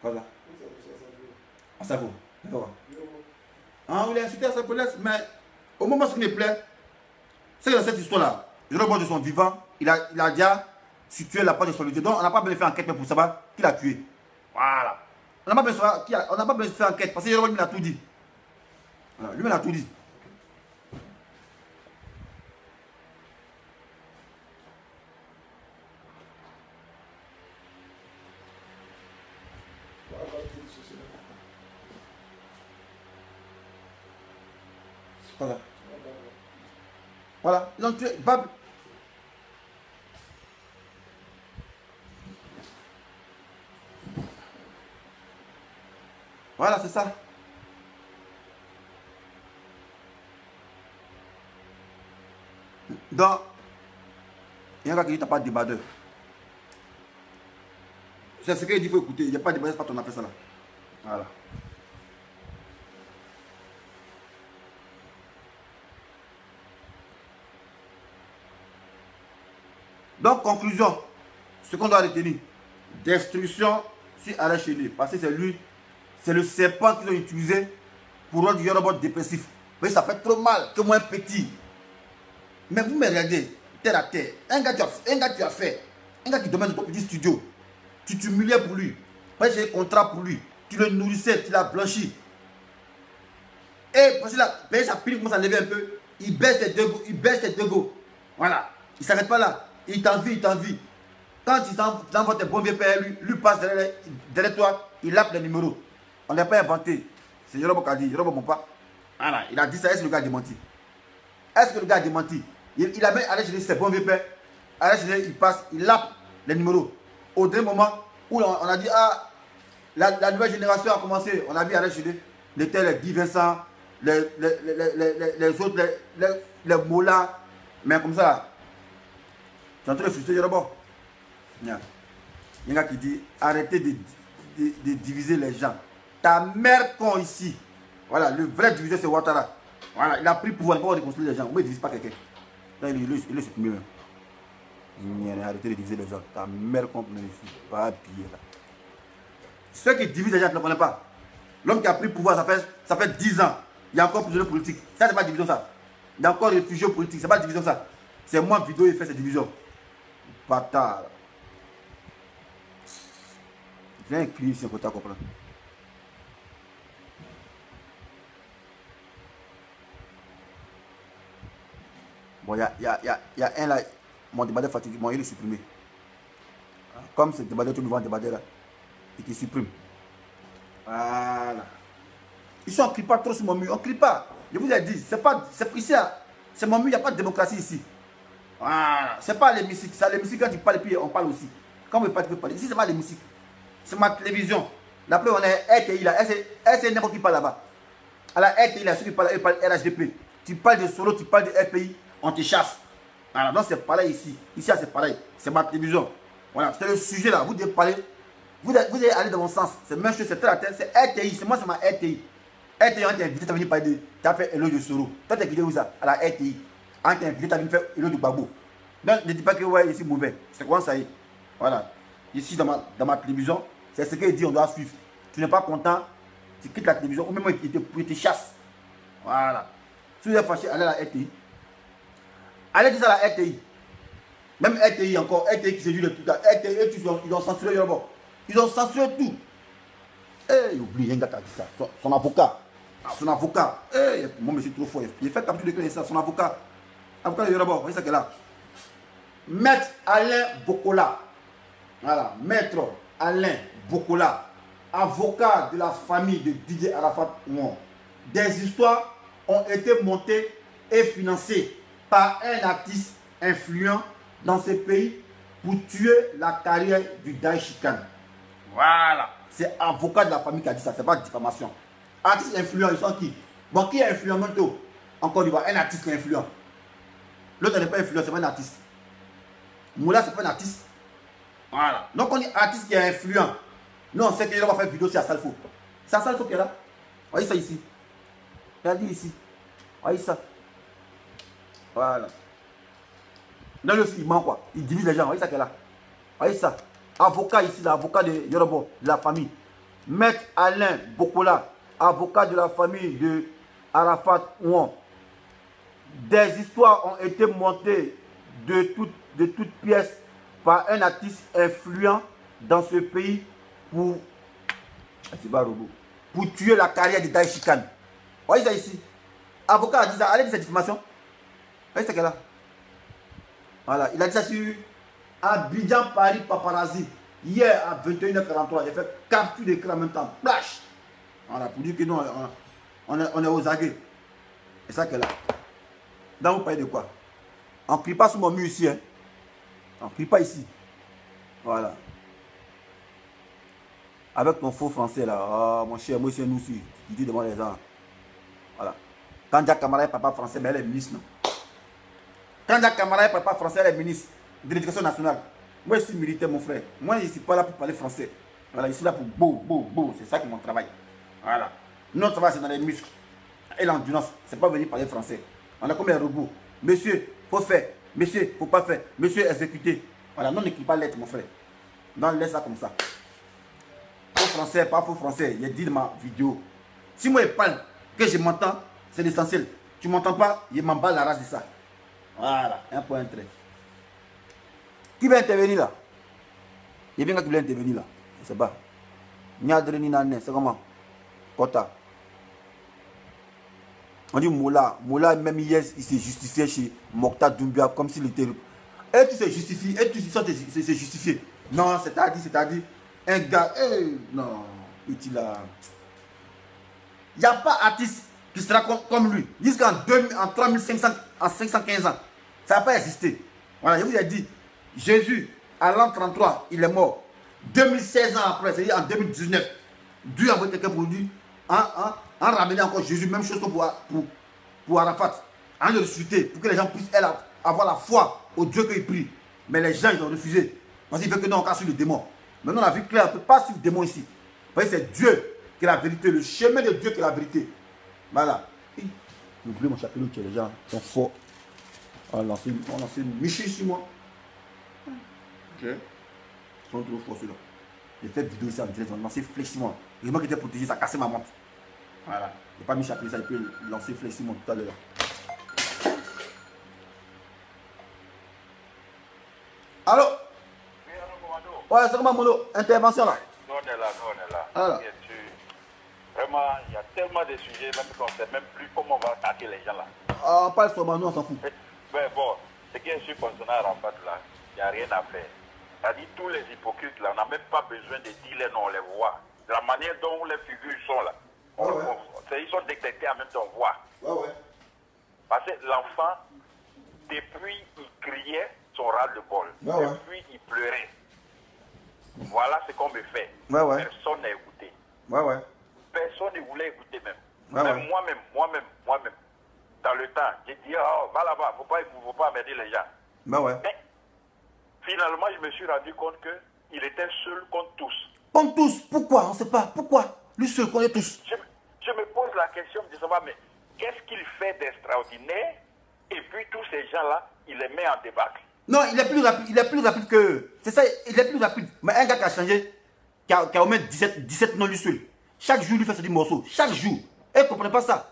Quoi là? À sa faute. Ah, il a incité à sa police, mais au moment où il me plaît, c'est dans cette histoire-là, je rebond de son vivant, il a déjà situé la part de son vie. Donc, on n'a pas besoin de faire enquête pour savoir qui l'a tué. Voilà. On n'a pas besoin de faire enquête parce que Yoruba lui l'a tout dit. Voilà, lui l'a tout dit. Voilà. Voilà. Ils ont tué Bab. Voilà, c'est ça. Donc, il y a un gars qui dit que tu n'as pas de débardeur. C'est ce qu'il dit, il faut écouter. Il n'y a pas de débardeur, c'est pas ton affaire ça là. Voilà. Donc, conclusion, ce qu'on doit retenir, destruction sur Alain Chéné, parce que c'est lui, c'est le serpent qu'ils ont utilisé pour rendre du Yoruba dépressif. Mais ça fait trop mal que moi petit. Mais vous me regardez, terre à terre, un gars tu as fait, un gars qui demande de ton petit studio, tu t'humiliais pour lui, j'ai un contrat pour lui, tu le nourrissais, tu l'as blanchi. Et parce que là, sa pile commence à lever un peu, il baisse ses deux go, voilà, il ne s'arrête pas là. Il t'envie. Quand tu envoies tes bons vieux pères, lui passe derrière toi, il appelle les numéros. On ne l'a pas inventé. C'est Yoruba qui a dit, Yoruba mon pas. Voilà, il a dit ça, est-ce que le gars a démenti? Est-ce que le gars a démenti? Il a même allé chez ses bons vieux pères. Il passe, il appelle les numéros. Au dernier moment où on a dit, ah, la nouvelle génération a commencé, on a vu aller chez les tels, les Guy Vincent, les autres, les Mola, mais comme ça. Tu es en train de frustrer Yoruba. Il y a un gars qui dit arrêtez de diviser les gens. Ta mère con ici. Voilà, le vrai diviseur c'est Ouattara. Voilà, il a pris pouvoir pour reconstruire les gens. Moi, il ne divise pas quelqu'un. Il le supprime même. Arrêtez de diviser les gens. Ta mère con ici. Pas pire. Ceux qui divisent les gens, tu ne le connais pas. L'homme qui a pris pouvoir, ça fait 10 ans. Il y a encore prisonnier politique. Ça, c'est pas division ça. Il y a encore réfugié politique. C'est pas division ça. C'est moi, vidéo, il fait cette division. Bâtard. Viens écrire ici pour t'en comprendre. Bon, il y a un là, mon débardeur fatigué, il est supprimé. Comme ce débardeur, tu me vois un débardeur là, il te supprime. Voilà. Ils sont en crie pas trop sur mon mur, on crie pas. Je vous ai dit, c'est ici, c'est mon mur, il n'y a pas de démocratie ici. Voilà. C'est pas l'hémicycle. C'est l'hémicycle quand tu parles, puis on parle aussi. Quand on parle, tu peux parler. Ici, c'est pas l'hémicycle. C'est ma télévision. Là, on est RTI là. C'est n'importe qui parle là-bas. À la RTI là, ceux qui parlent RHDP. Tu parles de Solo, tu parles de RPI, on te chasse. Alors, donc c'est pareil ici. Ici, c'est pareil. C'est ma télévision. Voilà, c'est le sujet là. Vous devez parler. Vous devez aller dans mon sens. C'est même chose, c'est très la tête. C'est RTI. C'est moi, c'est ma RTI. RTI, on t'a invité, tu as venu parler de. Tu as fait Hello de Solo. Toi, tu as quitté où ça? À la RTI. On t'a invité, tu as venu faire Hello de Babou. Donc, ne dis pas que ouais, je suis mauvais. C'est quoi ça y est? Voilà. Ici, dans ma télévision, c'est ce qu'il dit, on doit suivre. Tu n'es pas content, tu quittes la télévision, ou même il te chasse. Voilà. Si vous êtes fâché, allez à la RTI. Allez dire ça à la RTI. Même RTI encore, RTI qui se joue de tout. RTI, ils ont censuré Yoruba. Ils ont censuré tout. Il oublie, un gars qui a dit ça. Son avocat. Son avocat. Mon monsieur trop fort. Il fait capture de clé ça. Son avocat. Avocat de Yoruba. Vous voyez ça qu'elle a. Maître Alain Bokola. Voilà. Maître Alain Bokola. Avocat de la famille de Didier Arafat Ouan. Des histoires ont été montées et financées par un artiste influent dans ce pays pour tuer la carrière du Daïchikan. Voilà. C'est avocat de la famille qui a dit ça, c'est pas diffamation. Artiste influent, ils sont qui? Bon, qui est influent maintenant? Encore une fois, un artiste influent. L'autre n'est pas influent, c'est pas un artiste. Moula, c'est pas un artiste. Voilà. Donc on dit artiste qui est influent. Nous, on sait qu'il va faire une vidéo sur Salfo. C'est Salfo qui est là. Voyez ça ici. Regardez ici. Voyez ça. Voilà. Là, il ment quoi. Il divise les gens. Voyez ça qui est là. Voyez ça. Avocat ici, l'avocat de Yoruba, de la famille. Maître Alain Bokola, avocat de la famille de Arafat Ouan. Des histoires ont été montées de toutes pièces par un artiste influent dans ce pays pour tuer la carrière de Daïchikan. Voyez ça ici. Avocat a dit ça. Allez dire cette diffamation. Voyez ça qu'elle a. Voilà. Il a dit ça sur Abidjan Paris Paparazzi. Hier à 21h43. Il a fait capture d'écran en même temps. Flash. Voilà. Pour dire que nous, on est aux aguets. C'est ça qu'elle a. Donc vous parlez de quoi? On ne crie pas sur mon mur ici. Hein. On ne crie pas ici. Voilà. Avec ton faux français là. Oh, mon cher, moi c'est nous aussi. Tu dis devant les gens. Voilà. Quand Jack Camara est papa français, mais elle est ministre. Non? Quand Jack Camara est papa français, elle est ministre de l'éducation nationale. Moi je suis militaire, mon frère. Moi je ne suis pas là pour parler français. Voilà, je suis là pour beau. C'est ça qui est mon travail. Voilà. Notre travail c'est dans les muscles et l'endurance. C'est pas venir parler français. On a comme un robot. Monsieur, faut faire. Monsieur, faut pas faire. Monsieur, exécuter. Voilà, non, n'écris pas lettre, mon frère. Non, laisse ça comme ça. Faux français, pas faux français. Il a dit dans ma vidéo. Si moi je parle, que je m'entends, c'est l'essentiel. Tu m'entends pas, je m'emballe la race de ça. Voilà, un point, un trait. Qui va intervenir là? Il vient quand tu veux intervenir là. Je ne sais pas. Nyadreni Nane, c'est comment? Kota. On dit Moula. Moula, même hier, il s'est justifié chez Mokhtar Doumbia comme s'il était. Et tu se justifies, et tu s'est justifié. Non, c'est-à-dire, un gars, non, il a. Il n'y a pas artiste qui sera comme lui. Jusqu'en 3500, en 515 ans. Ça n'a pas existé. Voilà, je vous ai dit, Jésus, à l'an 33, il est mort. 2016 ans après, c'est-à-dire en 2019, Dieu a envoyé quelqu'un pour lui, en ramener encore Jésus, même chose que pour Arafat, en le ressusciter, pour que les gens puissent avoir la foi au Dieu qu'ils prient. Mais les gens, ils ont refusé. Parce qu'ils veulent que nous, on casse sur le démon. Maintenant, la vie claire, on ne peut pas suivre le démon ici. Vous voyez, c'est Dieu qui est la vérité, le chemin de Dieu qui est la vérité. Voilà. Vous voulez mon chapeau que les gens sont forts. On a lancé une michée sur moi. Ok. Ils sont trop forts ceux-là. J'ai fait vidéo ici en direct, on a lancé flèche sur moi. Le moment qui était protégé, ça a cassé ma montre. Voilà. Il n'a pas mis chapeau, ça, il peut lancer flèche sur moi tout à l'heure. Allô? Oui, allô, commando. Ouais, c'est comment, Mono? Intervention là. Nous, on est là. Voilà. Bien sûr. Vraiment, il y a tellement de sujets, même qu'on ne sait même plus comment on va attaquer les gens là. Ah, pas le soir, nous, on s'en fout. Mais bon, ce qui est sûr concernant Arafat là, il n'y a rien à faire. C'est-à-dire, tous les hypocrites là, on n'a même pas besoin de dire les noms, on les voit. De la manière dont les figures sont là. Ils sont détectés en même temps, on voit. Ouais. Parce que l'enfant, depuis, il criait son ras-le-bol. Depuis, il pleurait. Voilà ce qu'on me fait. Ouais. Personne n'a écouté. Ouais. Personne ne voulait écouter même. Ouais. Moi-même, dans le temps, j'ai dit, oh, va là-bas, faut pas emmerder les gens. Ouais. Mais, finalement, je me suis rendu compte qu'il était seul contre tous. Contre tous? Pourquoi? On ne sait pas. Pourquoi? Lui seul contre tous. Je me pose la question de savoir, mais qu'est-ce qu'il fait d'extraordinaire? Et puis tous ces gens-là, il les met en débâcle. Non, il est plus rapide que... C'est ça, il est plus rapide. Mais un gars qui a changé, qui a au moins 17 noms lui seul. Chaque jour, lui fait 10 morceaux. Chaque jour. Et vous ne comprenez pas ça.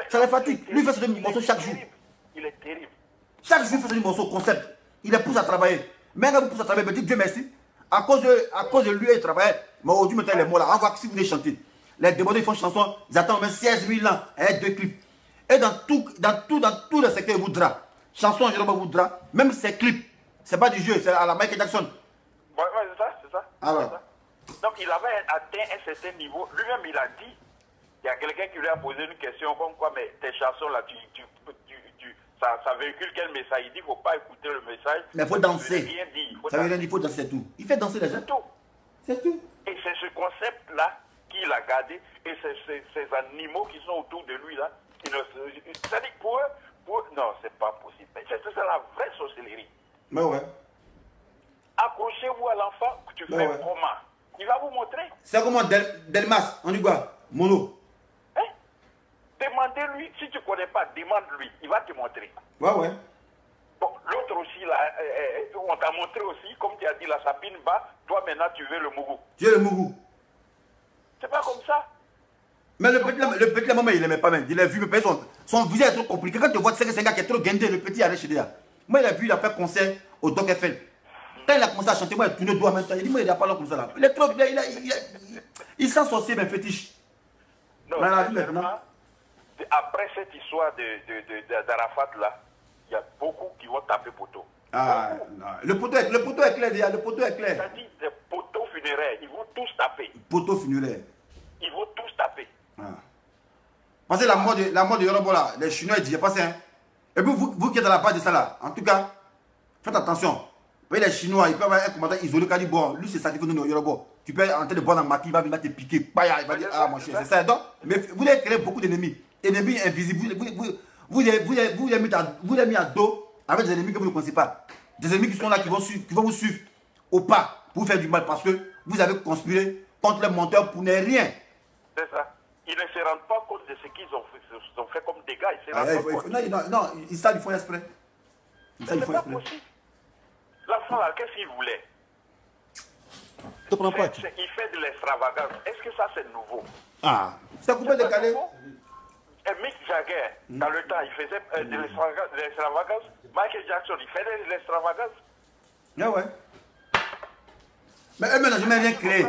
Ça les fatigue. Lui fait 10 morceaux chaque jour. Il est terrible. Chaque jour, il fait 10 morceaux, concept. Il les pousse à travailler. Mais un gars vous pousse à travailler, me dit Dieu merci. À cause de lui, il travaille. Mais aujourd'hui, maintenant, les mots là, on voit que si vous voulez chanter. Les demandeurs, ils font chanson, ils attendent même 16 000 ans avec 2 clips. Et dans tout le secteur Woodra, chanson Jérôme Woodra, même ses clips, c'est pas du jeu, c'est à la Michael Jackson. Ouais, c'est ça. Alors. Donc il avait atteint un certain niveau. Lui-même, il a dit, il y a quelqu'un qui lui a posé une question comme quoi, mais tes chansons là, ça véhicule quel message? Il dit, il ne faut pas écouter le message. Mais il faut danser. Rien dit, ça veut dire qu'il faut danser tout. Il fait danser les gens. C'est tout. C'est tout. Et c'est ce concept-là qu'il a gardé. Et ces animaux qui sont autour de lui là, c'est-à-dire pour eux, non, c'est pas possible. C'est la vraie sorcellerie. Mais ouais. Accrochez-vous à l'enfant, tu fais comment? Il va vous montrer. C'est comment Delmas, on dit quoi? Mono. Hein? Demandez-lui, si tu ne connais pas, demande-lui, il va te montrer. Ouais. Bon, l'autre aussi, là, on t'a montré aussi, comme tu as dit, la sapine bas, toi maintenant tu veux le mougou. Tu veux le mougou. C'est pas comme ça. Mais le petit, la maman, il n'aimait pas même. Il a vu, mais son visage est trop compliqué. Quand tu vois que c'est un gars qui est trop guindé, le petit, il allait chez lui. Moi, il a vu, il a fait concert au Doc FM. Quand il a commencé à chanter, moi, il a tourné le doigt en même temps. Il dit, moi, il n'a pas l'air comme ça là. Il est trop, il sent sorcier, mais fétiche. Non, maintenant, après cette histoire d'Arafat là, il y a beaucoup qui vont taper poteau. Ah, non. Le poteau est clair, déjà. Le poteau est clair. C'est-à-dire des poteaux funéraires, ils vont tous taper. Poteau funéraire. Ils vont tous taper. Ah. Parce que la mort de Yorobo là, les Chinois, ils disent pas ça. Hein. Et puis vous qui êtes à la base de ça là, en tout cas, faites attention. Vous les Chinois, ils peuvent avoir un commandant isolé qui dit bon, lui c'est sacrifié de Yorobo. Tu peux entrer de boire dans le maquis, il va venir te piquer. Il va dire ah mon cher, c'est ça. Donc, mais vous avez créé beaucoup d'ennemis. Ennemis invisibles. Vous les mis à dos avec des ennemis que vous ne connaissez pas. Des ennemis qui sont là, qui vont vous suivre au pas pour vous faire du mal parce que vous avez conspiré contre les menteurs pour ne rien. C'est ça. Ils ne se rendent pas compte de ce qu'ils ont fait comme dégâts. Ils se rendent pas compte. Non, ils savent, ils font exprès. C'est pas possible. L'enfant là, qu'est-ce qu'il voulait? Il fait de l'extravagance. Est-ce que ça c'est nouveau? Ah, c'est complètement décalé. Et Mick Jagger, dans le temps, il faisait de l'extravagance. Michael Jackson, il faisait de l'extravagance. Ah ouais. Mais eux, ils n'ont jamais rien créé.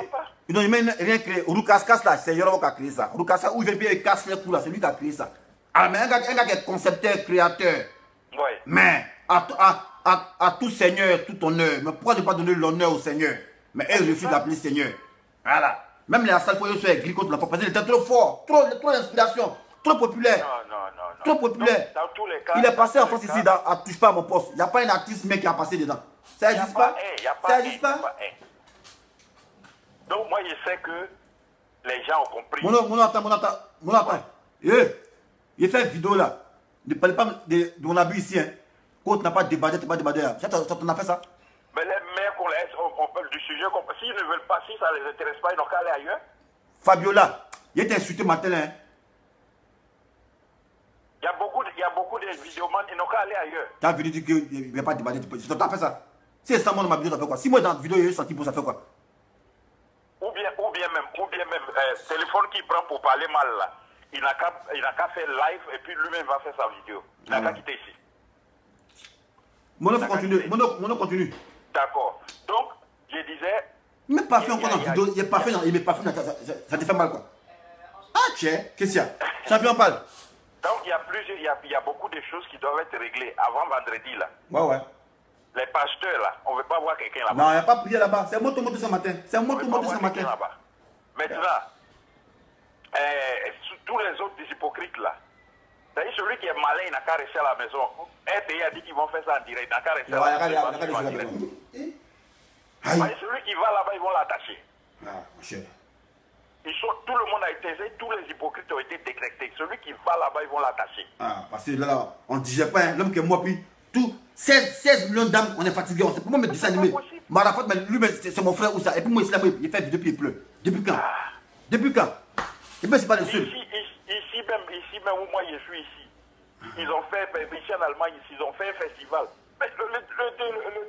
Ils n'ont jamais rien créé. Rukaskas, là, c'est Yorobo qui a créé ça. Rukaskas, où il vient et casse les coups, là, c'est lui qui a créé ça. Ah, mais un gars qui est concepteur, créateur. Ouais. Mais, à tout Seigneur, tout honneur. Mais pourquoi ne pas donner l'honneur au Seigneur? Mais elles refusent d'appeler Seigneur. Voilà. Même les Assal Foyo sont aigris contre la propagande. Il était trop fort, trop d'inspiration, trop populaire. Non. Trop populaire. Dans tous les cas, il est passé en France ici, à Touche pas à mon poste. Il n'y a pas un artiste mec qui a passé dedans. Ça n'existe pas. Ça n'existe pas. Donc moi je sais que les gens ont compris. Mon attends. Il fait une vidéo là. Ne parlez pas de mon abus ici. Hein. Quand tu n'as pas débattu, tu n'as pas débattu. Ça t'en a fait ça? Mais les maires qu'on laisse, on parle du sujet. S'ils ne veulent pas, si ça ne les intéresse pas, ils n'ont qu'à aller ailleurs. Fabiola, il était insulté matin. Hein. Il y a beaucoup de vidéomans, ils n'ont qu'à aller ailleurs. Tu as vu dire qu'il n'y a pas débattu. Tu t'as fait ça? Si c'est 100 mois dans ma vidéo, ça fait quoi? Si moi dans la vidéo, il y a eu 100 pour ça fait quoi? Ou bien même, téléphone qui prend pour parler mal là. Il n'a qu'à faire live et puis lui-même va faire sa vidéo. Il n'a qu'à quitter ici. Mono continue. D'accord. Donc, je disais. Mais pas fait encore dans la vidéo, il n'est pas fait, ça te fait mal quoi. Ah tiens, qu'est-ce qu'il y a? Champion parle. Donc il y a beaucoup de choses qui doivent être réglées avant vendredi là. Ouais. Les pasteurs là, on ne veut pas voir quelqu'un là-bas. Non, il n'y a pas prié là-bas. C'est moi monté ce matin. Maintenant, tous les autres des hypocrites là. C'est-à-dire celui qui est malin, il n'a qu'à rester à la maison. RTI a dit qu'ils vont faire ça en direct. Il n'a qu'à rester à la maison. Celui qui va là-bas, ils vont l'attacher. Ah, mon cher. Tout le monde a été taisé, tous les hypocrites ont été décrétés. Celui qui va là-bas, ils vont l'attacher. Ah, parce que là, on ne digère pas. L'homme qui est moi, puis tout. 16 millions d'âmes, on est fatigué, on sait pas mettre du dessin animé. Marafat, lui, c'est mon frère ou ça. Et puis moi, ici, là, il fait depuis il pleut. Depuis quand? Depuis quand? Et puis c'est pas le seul. Ici même où moi je suis ici, ils ont fait, ici en Allemagne, ils ont fait un festival. Mais le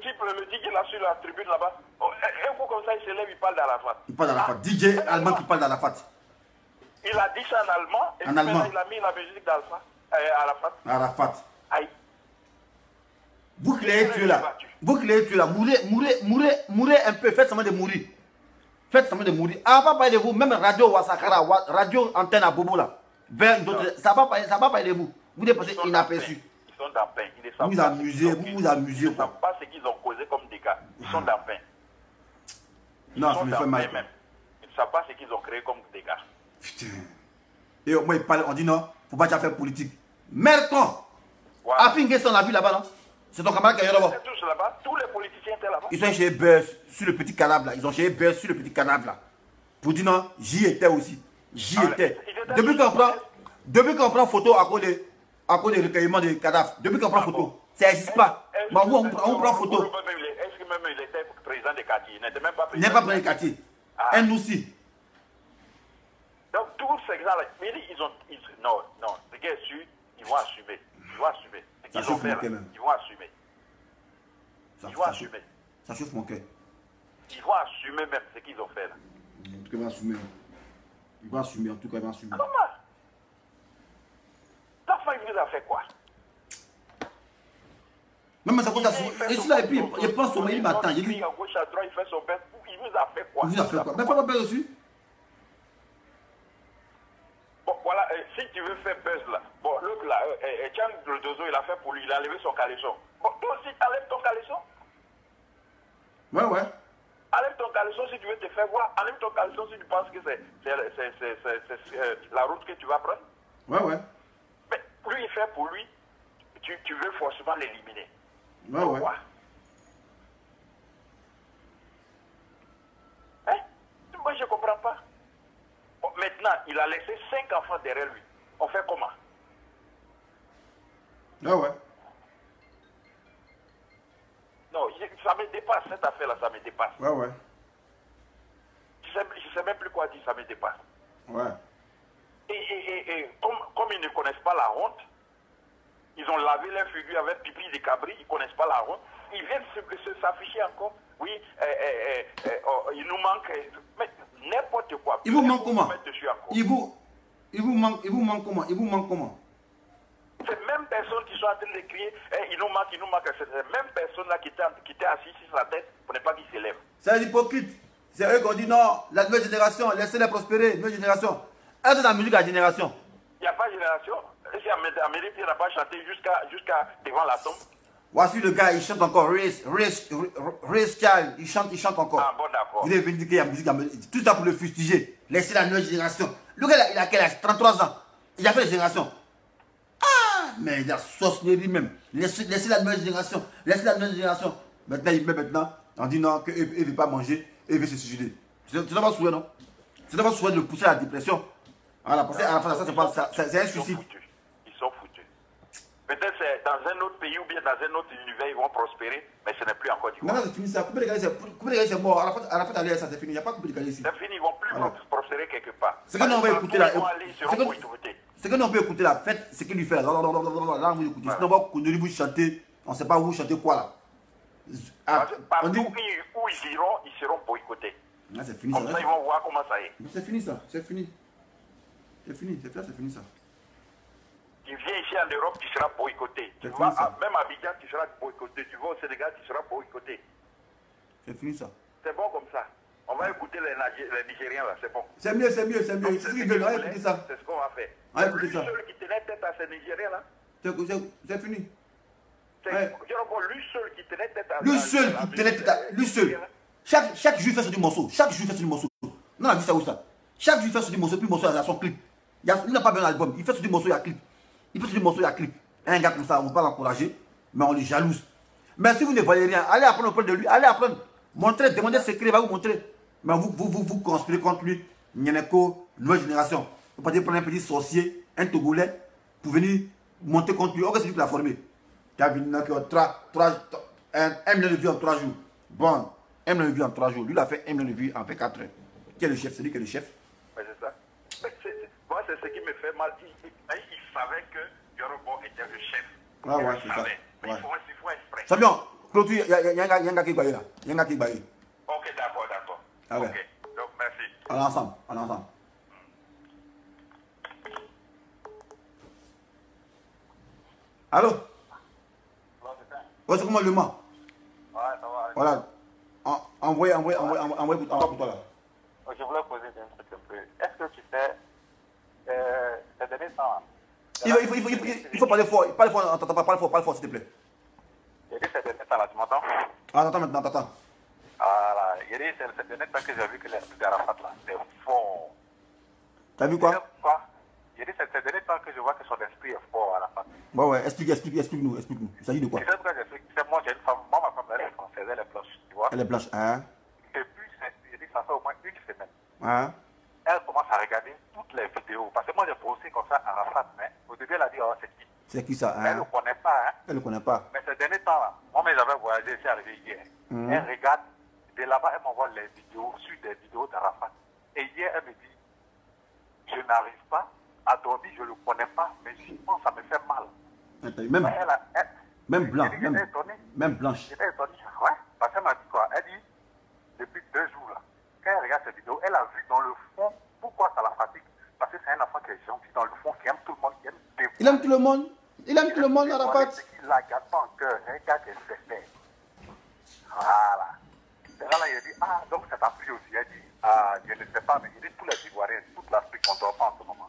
type qu'il a sur la tribune là-bas, un coup comme ça, il se lève, il parle d'Arafat. Il parle d'Arafat. DJ allemand qui parle d'Arafat. Il a dit ça en allemand, et en puis allemand. Il a mis la musique d'Arafat. Arafat. Aïe. Vous qui l'avez tué là, mourrez un peu, faites seulement de mourir. Faites seulement de mourir. Ah, pas parler de vous, même Radio Wasakara, Radio Antenne à Bobo là. Ça va pas parler de vous. Vous dépassez inaperçu. Ils sont dans pain. Vous vous amusez, vous vous amusez. Ils ne savent pas ce qu'ils ont causé comme dégâts. Ils sont dans pain. Non, ça me fait mal. Ils ne savent pas ce qu'ils ont créé comme dégâts. Putain. Et moi, il parle, on dit non, faut pas déjà faire politique. Merde, con. Voilà. Afin Guesson l'a vu là-bas, non? C'est ton camarade qui est là-bas. Tous là-bas, tous les politiciens étaient là-bas. Ils sont chez Buzz sur le petit canable là. Ils ont chez Buzz sur le petit canable là. Pour dire non, j'y étais aussi. J'y étais. Depuis qu'on prend photo à cause de recueillement de cadavres. Depuis qu'on prend photo, ça n'existe pas. Mais on prend photo. Est-ce que même il était président des quartiers? Il n'était même pas président. Il n'est pas président des quartiers. Un aussi. Donc tous ces gens-là, non, ce qui est sûr, ils vont assumer. Ils vont assumer. Ça chauffe mon cœur même. Ils vont assumer. Ils vont assumer. Ça chauffe mon cœur. Ils vont assumer même ce qu'ils ont fait là. En tout cas, ils vont assumer. Ils vont assumer, en tout cas, ils vont assumer. Comment? L'enfant, il vous a fait quoi? Non, mais ça compte à et celui-là, et puis, il prend son mail, il m'attend. Il dit. À gauche, à droite, il fait son père. Il vous a fait quoi? Il vous a fait quoi? Mais il faut pas peur dessus. Bon, voilà, si tu veux faire buzz là, bon, l'autre là, Tian le Dozo, il a fait pour lui, il a enlevé son caleçon. Bon, toi aussi, enlève ton caleçon. Ouais. Enlève ton caleçon si tu veux te faire voir. Enlève ton caleçon si tu penses que c'est la route que tu vas prendre. Ouais. Mais lui, il fait pour lui, tu veux forcément l'éliminer. Ouais. Pourquoi? Hein? Moi, je ne comprends pas. Bon, maintenant, il a laissé 5 enfants derrière lui. On fait comment? Ouais. Non, ça me dépasse, cette affaire-là, ça me dépasse. Ouais. Je ne sais même plus quoi dire, ça me dépasse. Ouais. Et comme ils ne connaissent pas la honte, ils ont lavé leur figure avec pipi de cabri, ils ne connaissent pas la honte, ils viennent s'afficher encore. Oui, il nous manque, mais n'importe quoi. Il vous manque comment? Il vous manque comment? Ces mêmes personnes qui sont en train de crier, il nous manque, c'est ces mêmes personnes-là qui étaient assises sur sa tête pour ne pas qu'ils s'élèvent. C'est hypocrite. C'est eux qui ont dit non, la nouvelle génération, laissez-les prospérer, nouvelle génération. Elle est dans la musique à la génération. Il n'y a pas de génération. Si Amérique n'a pas chanté jusqu'à devant la tombe. Voici le gars, il chante encore, Race Child, il chante encore. Ah bon, d'accord. Il est venu dire qu'il y a musique à musique. Tout ça pour le fustiger. Laissez la nouvelle génération. Le gars, il a quel âge? 33 ans. Il a fait la génération. Ah, mais il a sorcellerie même. Laissez la nouvelle génération. Laissez la nouvelle génération. Maintenant, on dit non, qu'il ne veut pas manger, et il veut se suicider. Tu ne dois pas souhaiter, non? Tu ne dois pas souhaiter de le pousser à la dépression. Voilà, parce qu'à la fin de ça, c'est un suicide. Ils sont foutus. Peut-être c'est dans un autre pays ou bien dans un autre univers, ils vont prospérer, mais ce n'est plus encore du tout. Non, c'est fini ça. Couper les gars, c'est mort. À la fin, ça, c'est fini. Il n'y a pas de couper les gars ici. C'est fini, ils ne vont plus prospérer quelque part. Ce que nous on va écouter là. Ce que nous on peut écouter là, faites ce qu'il lui fait là. Là, vous écoutez. Sinon, on va vous chanter. On ne sait pas où chanter quoi là. Partout où ils iront, ils seront boycottés. C'est fini ça. Comme ça, ils vont voir comment ça est. C'est fini ça. C'est fini. C'est fini ça. Tu viens ici en Europe, tu seras boycotté. Tu vas même à Abidjan, tu seras boycotté. Tu vas au Sénégal, tu seras boycotté. C'est fini ça. C'est bon comme ça. On va écouter les Nigériens là, c'est bon. C'est mieux. C'est ce qu'ils veulent. On va écouter ça. C'est ce qu'on va faire. On va écouter ça. Lui seul qui tenait tête à ces Nigériens là. C'est fini. Lui seul qui tenait tête à lui seul. Chaque juif fait sur du morceau. Non, on a vu ça où ça. Chaque juif fait sur du morceau, puis le morceau a son clip. Il n'a pas besoin d'album. Il fait sur du morceau, il y a clip. Un gars comme ça, on ne va pas l'encourager, mais on le jalouse. Mais si vous ne voyez rien, allez apprendre auprès de lui, allez apprendre. Montrez, demandez secret, il va vous montrer. Mais vous conspirez contre lui. Nyeneko, nouvelle génération. Vous pouvez prendre un petit sorcier, un Togolais, pour venir monter contre lui. Ok, c'est lui qui l'a formé. Tu as vu, un million de vues en 3 jours. Bon, 1 million de vues en 3 jours. Lui, il a fait 1 million de vues en 24 heures. Qui est le chef? C'est lui qui est le chef. Mais c'est ça. Moi, c'est ce qui me fait mal. Il savait que Yorobo était le chef. Ouais, c'est ça. Mais il faut exprès. Champion, clôture, il y a un gars qui baille là. Il y a un gars qui baille. Ok, d'accord, d'accord. Ok. Donc, merci. On est ensemble, on est ensemble. Allô? Ouais, c'est comment le mot? Ouais, ça va. Voilà. Envoie pour toi là. Je voulais poser un truc un peu. Est-ce que tu sais, ces derniers temps, Il faut parler fort. Parle fort, s'il te plaît. j'ai dit ces derniers temps là, tu m'entends? Ah, attends maintenant, attends. Voilà, j'ai dit ces derniers temps que j'ai vu que l'esprit d'Arafat là, c'est fort. T'as vu quoi? J'ai dit ces derniers temps que je vois que son esprit est fort, Arafat. Ouais, explique-nous. Il s'agit de quoi? Tu sais pourquoi j'explique? C'est moi, j'ai une femme, moi ma femme, elle est française, elle est blanche, tu vois? Elle est blanche, hein? Depuis, j'ai dit ça fait au moins une semaine. Hein? Elle commence à regarder toutes les vidéos. Parce que moi, j'ai posté comme ça à Arafat, mais au début, elle a dit, oh, c'est qui? C'est qui ça, Mais elle ne hein? le connaît pas, hein? Elle ne connaît pas. Mais ces derniers temps-là, moi-même, j'avais voyagé, je suis arrivé hier. Elle regarde, de là-bas, elle m'envoie les vidéos, sur des vidéos d'Arafat. Et hier, elle me dit, je n'arrive pas à dormir, je ne le connais pas, mais j'y pense, ça me fait mal. Même blanc, même blanche. J'étais étonné, ouais, parce qu'elle m'a dit quoi? Elle dit, depuis 2 jours là, quand elle regarde cette vidéo, elle a vu dans le fond pourquoi ça la fatigue. Parce que c'est un enfant qui est gentil dans le fond, qui aime tout le monde, qui aime dévoiler. Il aime tout le monde. Il aime tout le monde, Arafat. Ce qui la garde pas en cœur, c'est un gars qui est sincère. Voilà. C'est là, il a dit, ah, donc ça t'a pris aussi. Elle dit, ah, je ne sais pas, mais il dit tous les Ivoiriens, toute l'Afrique, on ne dort pas en ce moment.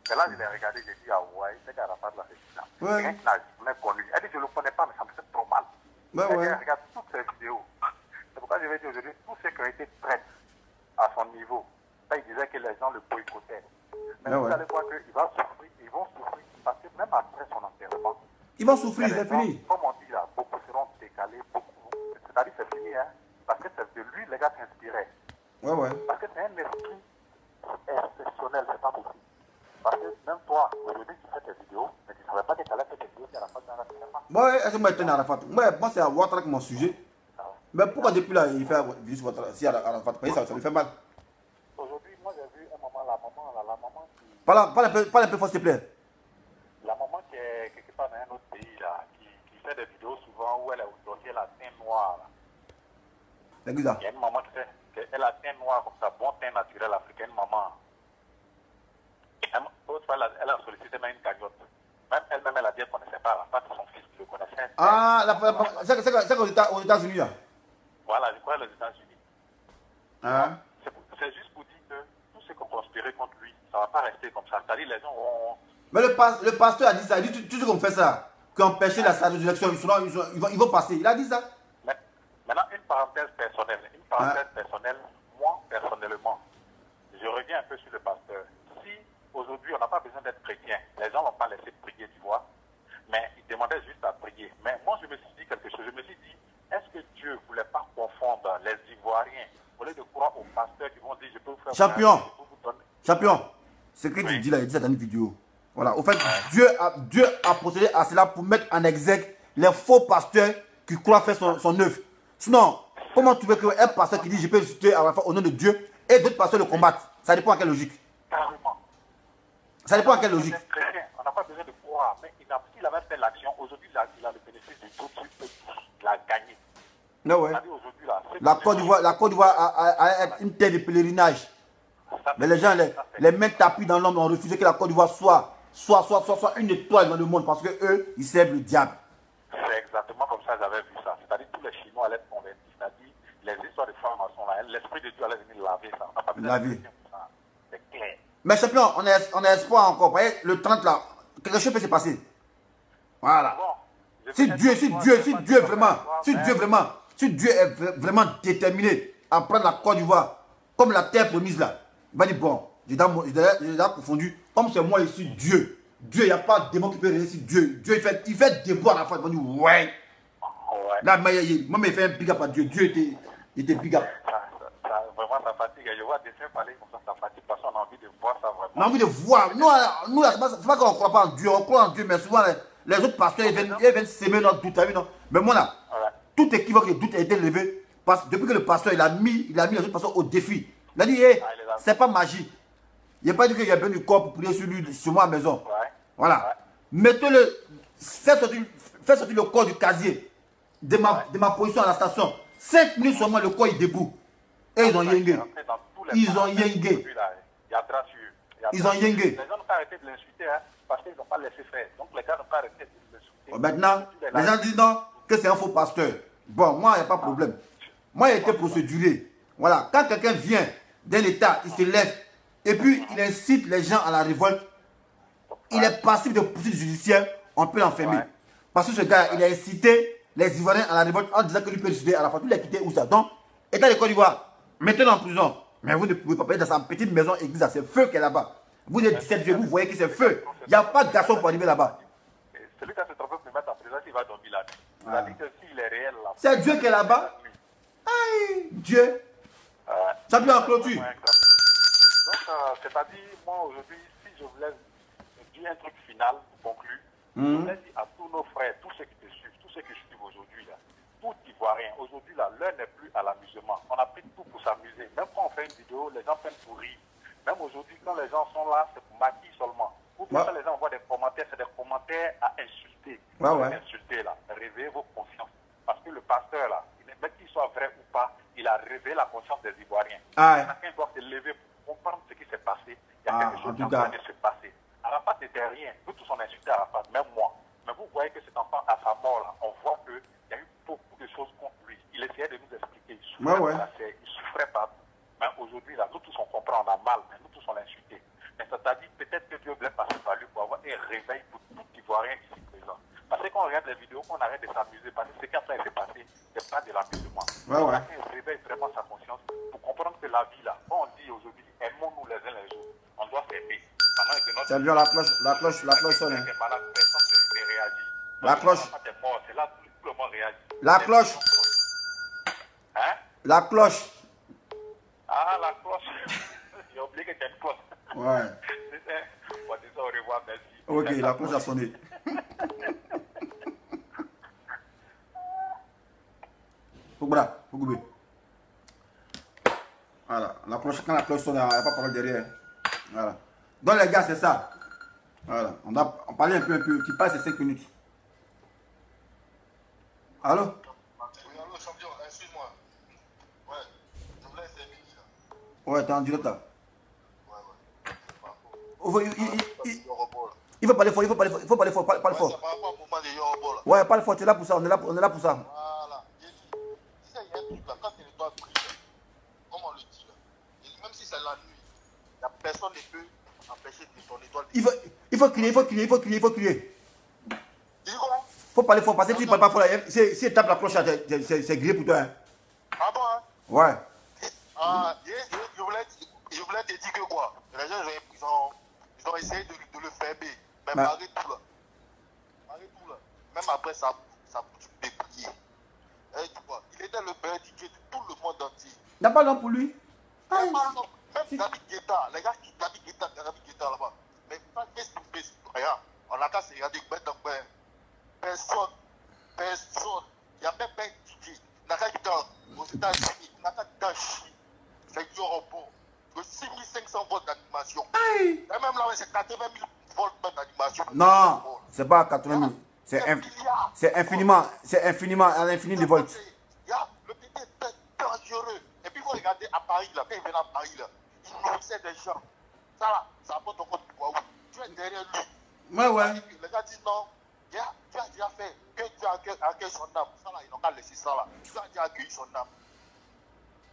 C'est là, je l'ai regardé, j'ai dit, ah ouais, c'est qu'Arafat là, c'est ça. Ouais. Quelqu'un qui n'a jamais connu. Elle dit, je ne le connais pas, mais ça me fait trop mal. Elle dit, elle regarde toutes ces vidéos. C'est pourquoi je vais dire aujourd'hui, tous ceux qui ont été prêts à son niveau, là, il disait que les gens le boycottaient. Mais vous allez voir qu'ils vont souffrir, parce que même après son enterrement, ils vont souffrir, c'est fini. Comme on dit là, beaucoup seront décalés, beaucoup. C'est-à-dire c'est fini, hein, parce que c'est de lui les gars s'inspiraient. Ouais. Parce que c'est un esprit exceptionnel, c'est pas possible. Parce que même toi, aujourd'hui, tu fais tes vidéos, mais tu ne savais pas que tu allais faire tes vidéos à la fin de la cinéma. Moi, est-ce que moi, je Arafat? Moi, c'est à Ouattara qui mon sujet. Mais pourquoi depuis là, il fait vidéo sur Ouattara? Si Arafat, ça lui fait mal. Aujourd'hui, moi, j'ai vu un moment, la maman qui... Parle un peu fort, s'il te plaît. La maman qui est quelque part dans un autre pays, là, qui fait des vidéos souvent où elle est aujourd'hui, elle a teint noir. C'est qui ça? Il y a une maman qui fait, elle a teint noir comme ça, bon teint naturel africain, maman. Elle a sollicité même une cagnotte. Même elle-même, elle a dit qu'elle ne connaissait pas, pas que son fils le connaissait. Ah, c'est aux États-Unis là. Voilà, je crois aux États-Unis. Hein? C'est juste pour dire que tous ceux qui ont conspiré contre lui, ça ne va pas rester comme ça. C'est-à-dire les gens vont... Mais le pasteur a dit ça. Il dit tout ce qu'on fait ça, qu'on empêche la salutation, ils vont passer. Il a dit ça. Maintenant, une parenthèse personnelle. Moi, personnellement, je reviens un peu sur le pasteur. Si aujourd'hui, on n'a pas besoin d'être chrétien, les gens ne vont pas laisser prier, tu vois. Mais ils demandaient juste à prier. Mais moi, je me suis dit quelque chose. Je me suis dit, est-ce que Dieu ne voulait pas confondre les Ivoiriens au lieu de croire aux pasteurs qui vont dire, je peux vous faire... Champion, ce que tu dis là, il dit ça dans une vidéo. Voilà, au fait, Dieu a procédé à cela pour mettre en exergue les faux pasteurs qui croient faire son œuvre. Sinon, comment tu veux qu'un pasteur qui dit je peux ressusciter au nom de Dieu et d'autres pasteurs le combattent? Ça dépend à quelle logique. Carrément. Ça dépend à quelle logique. On n'a pas besoin de croire, mais s'il avait fait l'action, aujourd'hui, il a le bénéfice du tout, il a gagné. Non, ouais. La Côte d'Ivoire a une terre de pèlerinage. Mais les gens, les mains tapis dans l'ombre, ont refusé que la Côte d'Ivoire soit une étoile dans le monde parce que eux, ils servent le diable. C'est exactement comme ça que j'avais vu ça. C'est-à-dire que tous les Chinois allaient être convertis. C'est-à-dire les histoires de francs-maçons là, l'esprit de Dieu allait venir laver ça. Laver. C'est clair. Mais champion, on a espoir encore. Vous voyez, le 30 là, quelque chose peut se passer. Voilà. Bon, si Dieu est vraiment déterminé à prendre la Côte d'Ivoire comme la terre promise là, il va dire bon, j'ai déjà confondu. Comme c'est moi ici, Dieu, il n'y a pas de démon qui peut réussir Dieu. Dieu, il fait des bois à la fois. Il va dire ouais. Là, moi, il fait un big up à Dieu. Dieu était big up. Vraiment, ça fatigue. Je vois des gens parler comme ça fatigue parce qu'on a envie de voir ça vraiment. On a envie de voir. Nous c'est pas qu'on ne croit pas en Dieu. On croit en Dieu, mais souvent, les autres pasteurs, ils viennent s'aimer notre doute. Mais moi, là, tout équivoque, le doute a été levé. Depuis que le pasteur, il a mis les autres pasteurs au défi. Il a dit, c'est pas magie. Il n'a pas dit qu'il y a besoin du corps pour prier sur moi à la maison. Voilà. Mettez-le, fait sortir le corps du casier de ma position à la station. 5 minutes seulement, le corps est debout. Et ils ont yengué. Ils ont yengué. Ils ont yengué. Les gens n'ont pas arrêté de l'insulter parce qu'ils n'ont pas laissé faire. Donc les gars n'ont pas arrêté de l'insulter. Maintenant, les gens disent non, que c'est un faux pasteur. Bon, moi, il n'y a pas de problème. Moi, il a été procéduré. Voilà, quand quelqu'un vient d'un état, il se lève et puis il incite les gens à la révolte, il est passif de poursuite judiciaire, on peut l'enfermer. Parce que ce gars, il a incité les Ivoiriens à la révolte en disant que lui peut décider à la fois. Il a quitté où ça? Donc, État de Côte d'Ivoire, mettez-le en prison. Mais vous ne pouvez pas payer dans sa petite maison église, c'est feu qui est là-bas. Vous êtes 17 vieux, vous voyez que c'est feu. Il n'y a pas de garçon pour arriver là-bas. Celui qui a se trompé pour mettre en prison, il va dormir là. C'est-à-dire que s'il est réel là. C'est Dieu qui est là-bas. Aïe, Dieu. Ça peut en clôture. Donc, c'est-à-dire, moi aujourd'hui, si je voulais dire un truc final pour conclure, je voulais dire à tous nos frères, tous ceux qui te suivent, tous ceux qui suivent aujourd'hui, là, tout Ivoirien, aujourd'hui, là, l'heure n'est plus à l'amusement. On a pris tout pour s'amuser. Même quand on fait une vidéo, les gens prennent pour rire. Même aujourd'hui, quand les gens sont là, c'est pour maquiller seulement. Ou bien quand les gens voient des commentaires, c'est des commentaires à insulter. Insulter, là. Réveillez vos consciences. Parce que le pasteur, là, même qu'il soit vrai ou pas, il a réveillé la conscience des Ivoiriens. Chacun doit se lever pour comprendre ce qui s'est passé. Il y a quelque chose qui est en train de se passer. Arafat n'était rien. Nous tous on a insulté Arafat, même moi. Mais vous voyez que cet enfant, à sa mort, là, on voit qu'il y a eu beaucoup de choses contre lui. Il essayait de nous expliquer. Il souffrait pas. Mais aujourd'hui, là, nous tous on comprend, on a mal, mais nous tous on l'a insulté. Mais c'est-à-dire peut-être que Dieu voulait passer par lui pour avoir un réveil pour tout Ivoirien ici présent. Parce que quand on regarde les vidéos, qu'on arrête de s'amuser, parce que ce qui a s'est passé, c'est pas de l'amusement. Chacun réveille vraiment sa conscience pour comprendre que la vie là, quand on dit aujourd'hui, aimons-nous les uns les autres, on doit s'aimer. C'est bien la cloche sonne. Personne ne réagit. La cloche. C'est là tout le monde réagit. La cloche. Hein? La cloche. Ah, la cloche. J'ai oublié que c'était une cloche. Ouais. On dit ça, au revoir, merci. Ok, la cloche a sonné. Faut couper. Voilà, la cloche, quand la cloche sonne, il n'y a pas de parole derrière. Voilà. Donc les gars, c'est ça. Voilà, on parlait un peu, tu passes ces 5 minutes. Allô? Oui, allô, champion, excuse-moi. Ouais, je voulais essayer là. Ouais, t'es en direct là. Ouais. Il faut parler fort, il faut parler fort, parle fort. C'est par rapport au moment de Yorobo là. Ouais, parle fort, tu es là pour ça, on est là pour ça. Voilà, j'ai dit, tu sais, il y a un truc là, quand tu dois briller, comme on le dit là, et même si c'est la nuit, il n'y a personne ne peut empêcher de ton étoile. Il faut crier. Tu dis quoi? Faut parler fort, parce que tu ne parles pas fort là. Si tu tapes la cloche, c'est grillé pour toi. Hein. Ah bon, hein? Ouais. Ah, je voulais te dire que quoi? Les gens, ils ont essayé de le fermer. Mais malgré tout là. Même après ça boutique dépouillé. Et tu vois, il était le père du Dieu de tout le monde entier. Il n'y a pas d'homme pour lui. Même David Guetta, les gars qui David Guetta là-bas. Mais qu'est-ce que tu fais? Regarde, on attend c'est regarder personne. Il n'y a même pas un DJ. Aux États-Unis, dans Chine, c'est du robot. De 6500 volts d'animation. Et même là, c'est 80 000 volts d'animation. Non, c'est pas 80 000. C'est infiniment, à l'infini de volts. Le petit est dangereux. Et puis, vous regardez à Paris, là, quand il vient à Paris, là, il nourrissait des gens. Ça, là, ça apporte encore du poids. Tu es derrière lui. Ouais. Les gars disent non. Tu as déjà fait. Que tu as accueilli son âme. Ça, là, ils n'ont qu'à laisser ça, là. Tu as déjà accueilli son âme.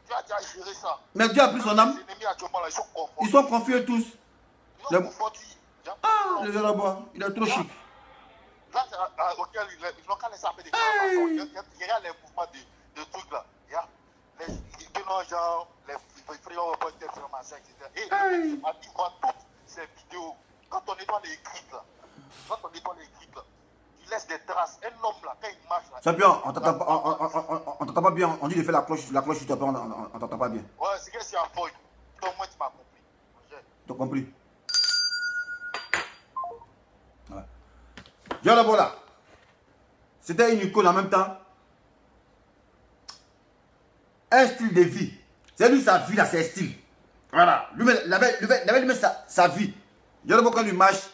Tu as déjà géré ça. Mais Dieu a pris son âme. Les ennemis actuellement, là, ils sont confus tous. Ils sont confondus. Le gars là-bas, il est trop chic. Là, auquel ils n'ont qu'à laisser appeler des collaborations. Il y a les mouvements de trucs là. Il y a les gens, les frères reporters, etc. Et ils voient toutes ces vidéos. Quand on est dans les écrites là, il laisse des traces. Un homme là, quand il marche là. Champion, on t'entend pas bien. On dit de faire la cloche juste après, on t'entend pas bien. Ouais, c'est que c'est un feuille. Donc moi, tu m'as compris. Tu as compris? Ouais. Yorobo là, c'était une icône en même temps. Un style de vie. C'est lui sa vie là, c'est un style. Voilà. Lui-même, il avait lui-même sa vie. Yorobo quand il marche,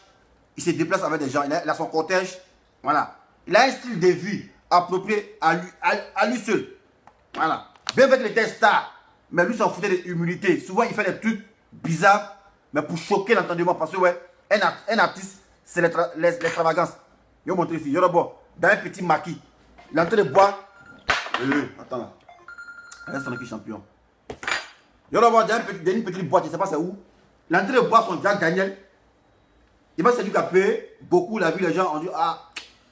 il se déplace avec des gens. Il a son cortège. Voilà. Il a un style de vie approprié à lui seul. Voilà. Bien vrai qu'il était star, mais lui s'en foutait de l'humilité. Souvent, il fait des trucs bizarres, mais pour choquer l'entendement. Parce que, ouais, un artiste, c'est l'extravagance. Je vais vous montrer ici. Yorobo, dans un petit maquis. Il est en train de boire. Attends là. Reste son équipe champion. Yorobo, dans une petite boîte, je ne sais pas c'est où. Il est en train de boire son Jack Daniel. Il m'a séduit qu'à payer. Beaucoup, la vie, les gens ont dit, ah,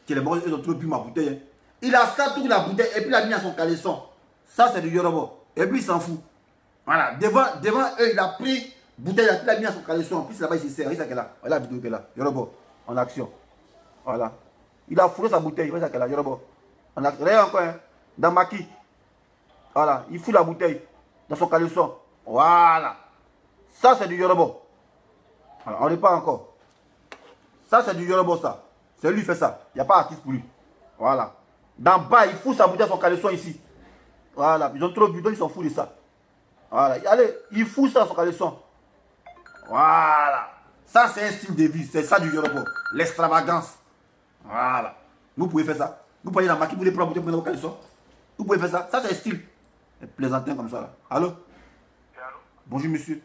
tu es bon, ils ont trop bu ma bouteille. Il a ça toute la bouteille et puis il a mis à son caleçon. Ça, c'est du Yorobo. Et puis il s'en fout. Voilà. Devant eux, il a pris bouteille, il a mis à son caleçon. Puis c'est là-bas, il s'est servi. Voilà la vidéo qu'elle a. Yorobo, en action. Voilà. Il a fourré sa bouteille. Voilà qu'elle a. Yorobo. En action. Regardez encore, hein. Dans Maki. Voilà. Il fout la bouteille dans son caleçon. Voilà. Ça, c'est du Yorobo. Voilà. On n'est pas encore. Ça, c'est du Yorobo, ça. C'est lui qui fait ça. Il n'y a pas d'artiste pour lui. Voilà. D'en bas, il fout sa bouteille à son caleçon ici. Voilà. Ils ont trop bu, donc ils s'en foutent de ça. Voilà. Allez, il fout ça à son caleçon. Voilà. Ça, c'est un style de vie. C'est ça du Yorobo. L'extravagance. Voilà. Vous pouvez faire ça. Vous pouvez aller dans la maquille, vous voulez prendre la bouteille pour vos caleçons. Vous pouvez faire ça. Ça, c'est un style. Et plaisantin comme ça. Là. Allô? Allô? Bonjour, monsieur.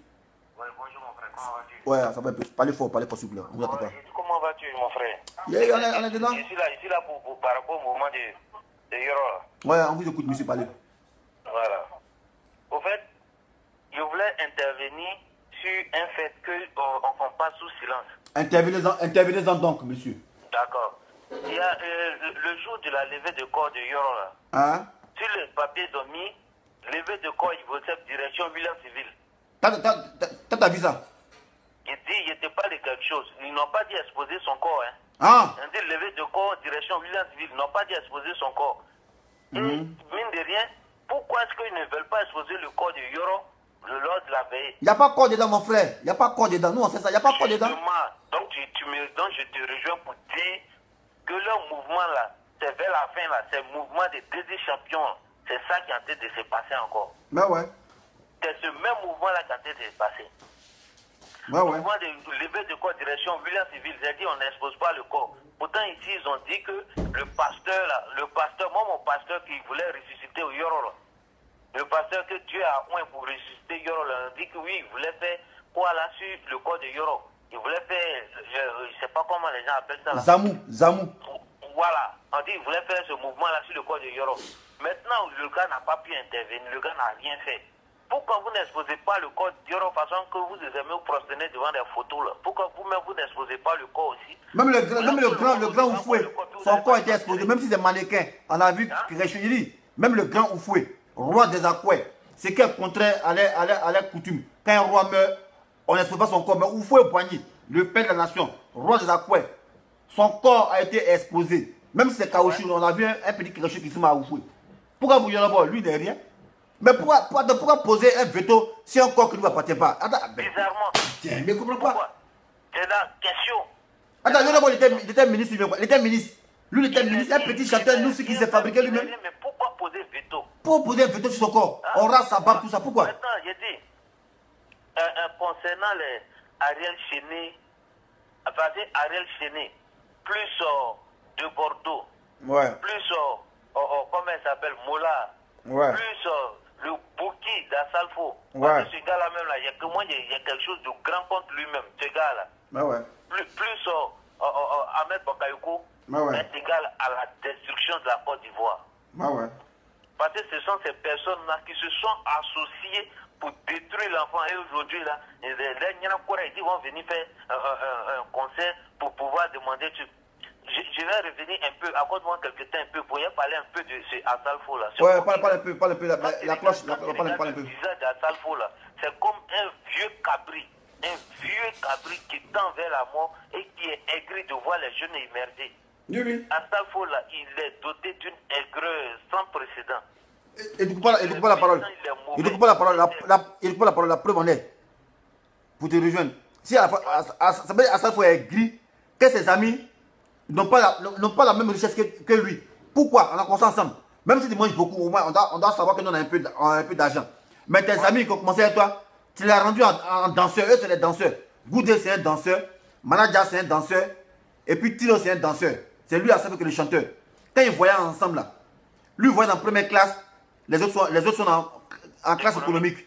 Ouais, bonjour mon frère, comment vas-tu? Ouais, ça va un peu. Parlez fort, s'il vous plaît. On vous attend pas. Comment vas-tu mon frère? On est dedans? Je suis là pour par rapport au mouvement de Yoro. Ouais, on vous écoute, monsieur, parlez. Voilà. Au fait, je voulais intervenir sur un fait qu'on passe sous silence. Intervenez-en donc, monsieur. D'accord. Il y a le jour de la levée de corps de Yoro là. Hein? Sur le papier d'ont mis levée de corps Ivosep direction William Civil. T'as vu ça? Il dit il n'était pas de quelque chose. Ils n'ont pas dit exposer son corps. Hein. Ah! Ils ont dit levée de corps direction William Civil. Ils n'ont pas dit exposer son corps. Et mine de rien, pourquoi est-ce qu'ils ne veulent pas exposer le corps de Yoro lors de la veille? Il n'y a pas corps dedans, mon frère. Il n'y a pas corps dedans. Nous, on sait ça. Il n'y a pas corps dedans. Donc, je te rejoins pour dire que leur mouvement là, c'est vers la fin là, c'est le mouvement des deux champions. C'est ça qui est en train de se passer encore. Ben ouais. C'est ce même mouvement là qui est en train de se passer. Ben ouais. Le mouvement de levée de corps direction William Civil, j'ai dit on n'expose pas le corps. Pourtant ici ils ont dit que le pasteur là, moi mon pasteur qui voulait ressusciter au Yoro là, le pasteur que Dieu a oint pour ressusciter Yoro là, on dit que oui, il voulait faire quoi là sur le corps de Yoro. Il voulait faire, je ne sais pas comment les gens appellent ça là. Zamou. Voilà, on dit qu'il voulait faire ce mouvement là sur le corps de Yoro. Maintenant, le gars n'a pas pu intervenir, le gars n'a rien fait. Pourquoi vous n'exposez pas le corps de Yoro façon que vous aimez vous prosterner devant des photos là? Pourquoi vous-même vous n'exposez pas le corps aussi? Même le grand Oufoué, son corps était exposé, même si c'est mannequin. On a vu que même le grand Oufoué, roi des Akoué, c'est qui est contraire à la coutume. Quand un roi meurt, on n'expose pas son corps. Mais Oufoué au poignet, le père de la nation, roi des Akoué, son corps a été exposé. Même si c'est caoutchouc, on a vu un petit caoutchouc qui se met à Oufoué. Pourquoi vous Yorobo, lui n'est rien? Mais pourquoi poser un veto si un corps qui ne lui appartient pas? Attends, bizarrement. Tiens, mais comprends pas. C'est la question. Attends, Yorobo, il était ministre. Il était ministre. Lui, il était ministre. Un petit chanteur, nous, qui s'est fabriqué lui-même. Mais pourquoi poser veto? Pour poser un veto sur son corps. On rase sa barbe, tout ça. Pourquoi? Maintenant, j'ai dit, concernant les Ariel Chéné, Ariel Chéné, plus de Bordeaux, ouais. Plus, comment elle s'appelle, Mola, ouais. Plus le Bouki d'Assalfo. Ouais. Ce gars-là même, là, il y a quelque chose de grand contre lui-même, ce gars-là. Bah ouais. Plus Ahmed Bakayoko bah ouais. est égal à la destruction de la Côte d'Ivoire. Bah ouais. Parce que ce sont ces personnes-là qui se sont associées pour détruire l'enfant. Et aujourd'hui, là, les ils vont venir faire un concert pour pouvoir demander. Je vais revenir un peu, accorde-moi quelques temps un peu, pour y parler un peu de ce Assalfo là. Ouais, parle un peu, la cloche, parle un peu. Le visage d'Assalfo là, c'est comme un vieux cabri qui tend vers la mort et qui est aigri de voir les jeunes émerger. Oui. Assalfo là, il est doté d'une aigreur sans précédent. Et du coup, pas la parole. Il ne coupe pas la parole, la preuve en est. Pour te rejoindre. Si Assalfo est aigri, que ses amis n'ont pas la même richesse que lui. Pourquoi? On a commencé ensemble. Même si tu manges beaucoup, au moins, on doit savoir que nous on a un peu d'argent. Mais tes amis qui ont commencé avec toi, tu les as rendus en danseurs. Eux, c'est les danseurs. Goudé, c'est un danseur. Manaja, c'est un danseur. Et puis Tilo, c'est un danseur. C'est lui à savoir que le chanteur. Quand ils voyaient ensemble là, lui voyait en première classe, les autres sont en classe économique.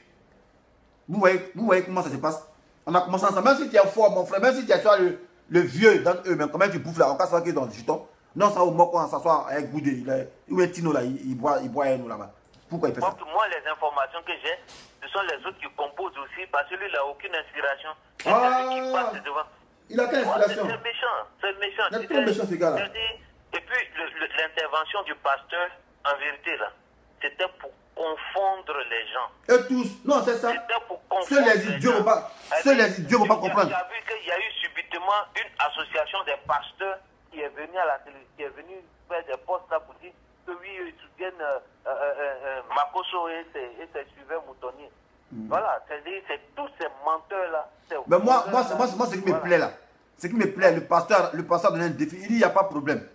Vous voyez comment ça se passe? On a commencé ensemble. Même si tu es fort, mon frère, même si tu as le vieux dans eux, mais comment tu bouffes là, on casse qu'il est dans le jeton. Non, ça au moins quand on s'assoit avec Goudé, où est Tino là, il boit un nous là-bas. Pourquoi il fait ça? Moi, les informations que j'ai, ce sont les autres qui composent aussi, parce que lui, il n'a aucune inspiration. Qui passe devant. Il a quelle inspiration? C'est méchant, c'est méchant. Il est trop méchant ce gars là. Et puis, l'intervention du pasteur, en vérité là, c'était pour confondre les gens. Et tous, non, c'est ça. C'était pour confondre Ceux les idiots ne vont pas comprendre. Tu as vu qu'il y a eu subitement une association des pasteurs qui est venue à la télé, qui est venue faire des postes là pour dire que oui, ils soutiennent Makoso et ses suiveurs moutonniers. Voilà, c'est tous ces menteurs-là. Mais moi, ce qui me plaît là, ce qui me plaît, le pasteur donne un défi, il dit il n'y a pas de problème.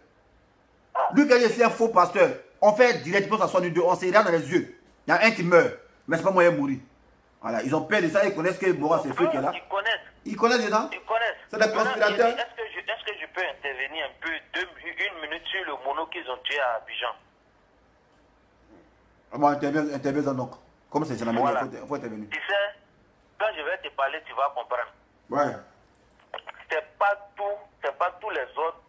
Lui, quand il est un faux pasteur, on fait directement s'asseoir nous deux, on se regarde dans les yeux. Il y a un qui meurt, mais c'est pas moyen de mourir. Voilà, ils ont peur de ça, ils connaissent que Bora c'est feu qui est là. Ils connaissent dedans. Ils connaissent. C'est des conspirateurs. Est-ce que je peux intervenir un peu, une minute sur le mono qu'ils ont tué à Abidjan? Moi, interviens donc. Comme c'est jamais voilà. Il faut intervenir. Tu sais, quand je vais te parler, tu vas comprendre. Ouais. C'est pas tous les autres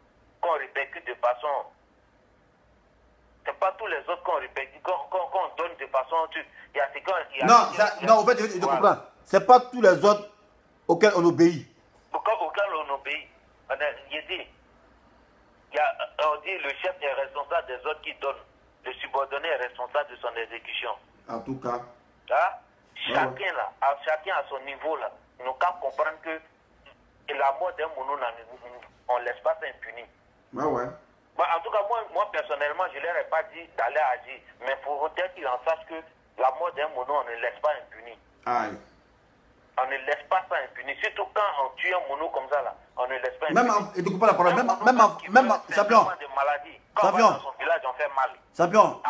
qu'on répercute de façon. C'est pas tous les autres qu'on répercute, qu'on donne de façon. Il y a non, en fait, je comprends. C'est pas tous les autres auxquels on obéit. Auxquels on obéit. On dit le chef est responsable des autres qui donnent. Le subordonné est responsable de son exécution. En tout cas. Hein? Chacun là, chacun à son niveau là, nous qu'à comprendre que la mort d'un mono, on ne laisse pas ça impuni. Ouais. Bah, en tout cas, moi personnellement, je ne leur ai pas dit d'aller agir. Mais il faut qu'ils en sachent que la mort d'un mono, on ne laisse pas impuni. Aïe. On ne laisse pas ça impuni. Surtout quand on tue un mono comme ça là, on ne laisse pas impuni. Et tu comprends la parole, même champion. De maladie. Quand on va dans son village, on fait mal. Champion,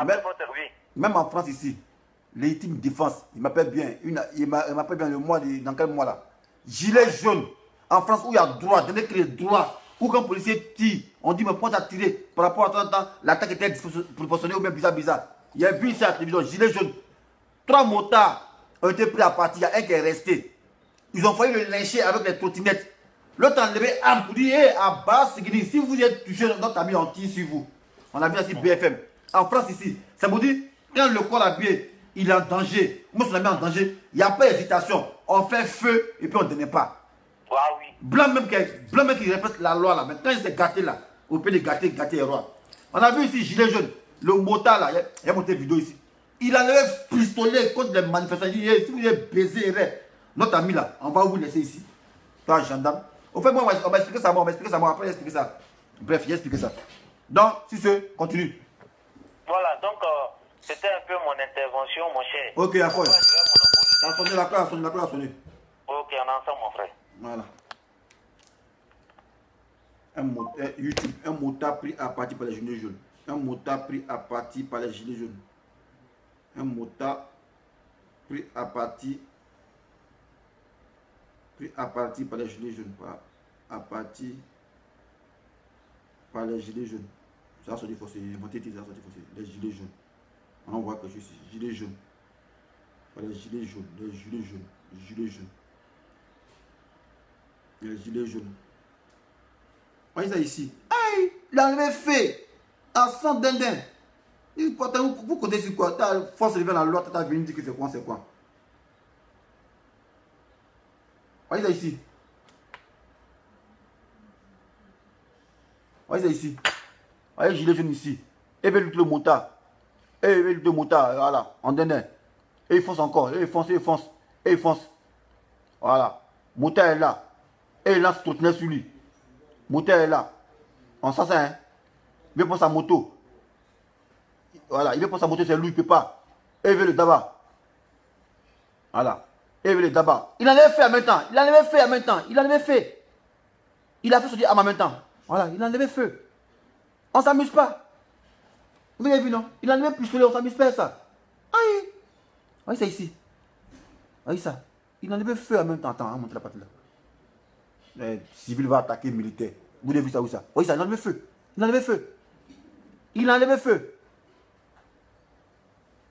même en France ici, légitime défense, il m'appelle bien, il m'appelle bien le mois, dans quel mois là? Gilet jaune, en France où il y a droit, donner que les droits, où quand un policier tire, on dit mais pourquoi t'as tiré? Par rapport à temps, l'attaque était proportionnée ou même bizarre. Il y a vu ici à la télévision, gilet jaune, 3 motards ont été pris à partie, il y a un qui est resté. Ils ont failli le lyncher avec les trottinettes. L'autre a enlevé arme pour dire, à base, si vous êtes touché, notre ami, on tire sur vous. On a vu ici BFM. En France ici, ça vous dit, quand le corps habillé, il est en danger, moi je l'ai mis en danger, il n'y a pas d'hésitation. On fait feu et puis on ne donne pas. Ah oui. Blanc même qui répète la loi là, mais quand il s'est gâté là, on peut les gâter les rois. On a vu ici, gilet jaune, le motard là, il y a monté vidéo ici. Il a levé pistolet contre les manifestants. Il dit, si vous êtes baisé, notre ami là, on va vous laisser ici. Toi, gendarme. Au fait, moi, on va expliquer ça, après, on va expliquer ça. Bref, j'ai expliqué ça. Donc, si ce, continue. Voilà, donc, c'était un peu mon intervention, mon cher. Ok, d'accord. Ça a sonné, la clé a sonné. Ok, on est ensemble, mon frère. Voilà. YouTube, un motard pris à partie par les gilets jaunes. Un motard pris à partie par les gilets jaunes. Un motard pris à partie par les gilets jaunes. À partie par les gilets jaunes. Ça se dit faussé. Les gilets jaunes. On voit que je suis gilets jaunes. Par les gilets jaunes. Les gilets jaunes. Gilets jaunes. Les gilets jaunes. Voyez ça ici. Aïe, il a enlevé fait. À 100 dindins. Vous comptez sur quoi? Ta force revient dans l'autre, tu as venu dire que c'est quoi, c'est quoi. Voyez ça ici. Voyez ça ici. Voyez gilet jaune ici. Et puis le motard. Et le motard, voilà, en dindin. Et il fonce encore. Et il fonce. Voilà. Motard est là. Et il lance trottinette sur lui. Moteur est là. On sent ça, hein. Il veut prendre sa moto. Voilà, il veut prendre sa moto, c'est lui, il ne peut pas. Et il veut le daba. Voilà. Et il veut le daba. Il en avait fait en même temps. Il a fait sortir en même temps. Voilà, il en avait fait. On ne s'amuse pas. Vous avez vu, non? Il en avait pistolet, on ne s'amuse pas à ça. Aïe. Voyez ça ici. Voyez ça. Il en avait fait en même temps. Attends, on monte la partie là. Le civil va attaquer militaire. Vous avez vu ça où ça? Oui, ça, il en avait feu. Il a enlevé feu. Il a enlevé feu.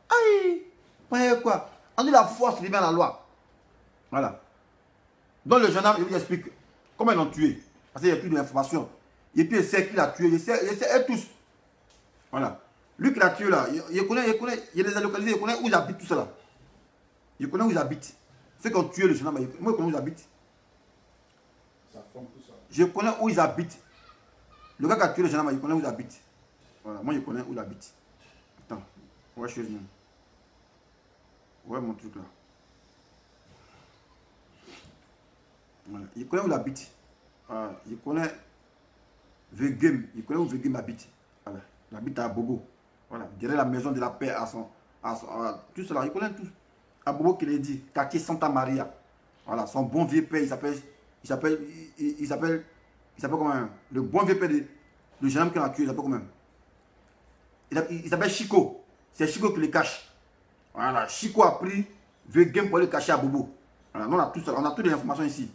Aïe. Ouais, quoi? On dit la force libère la loi. Voilà. Donc le gendarme, il vous explique comment ils l'ont tué. Parce qu'il n'y a plus d'informations. Et puis il sait qui l'a tué. Il sait eux tous. Voilà. Lui qui l'a tué là, il connaît, il y a des localités, il connaît où ils habitent tout ça là. Il connaît où ils habitent. Ceux qui ont tué le gendarme, moi je connais où ils habitent. Je connais où ils habitent. Le gars qui a tué le gendarme, il connaît où ils habitent. Voilà, moi je connais où il habite. Attends, ouais, je suis ouais, mon truc là. Voilà. Il connaît où il habite. Il connaît Vegem. Il connaît où Vegem habite. Voilà. Il habite à Bobo. Voilà. Derrière la maison de la paix à tout cela. Il connaît tout. À Bobo qui l'a dit. Quartier Santa Maria. Voilà. Son bon vieux père, il s'appelle comment? Le bon vieux père de gendarme qui l'a tué, il s'appelle comment? Il s'appelle Chico. C'est Chico qui le cache. Voilà. Chico a pris Vegem pour le cacher à Bobo. Voilà. Nous, on a toutes les informations ici.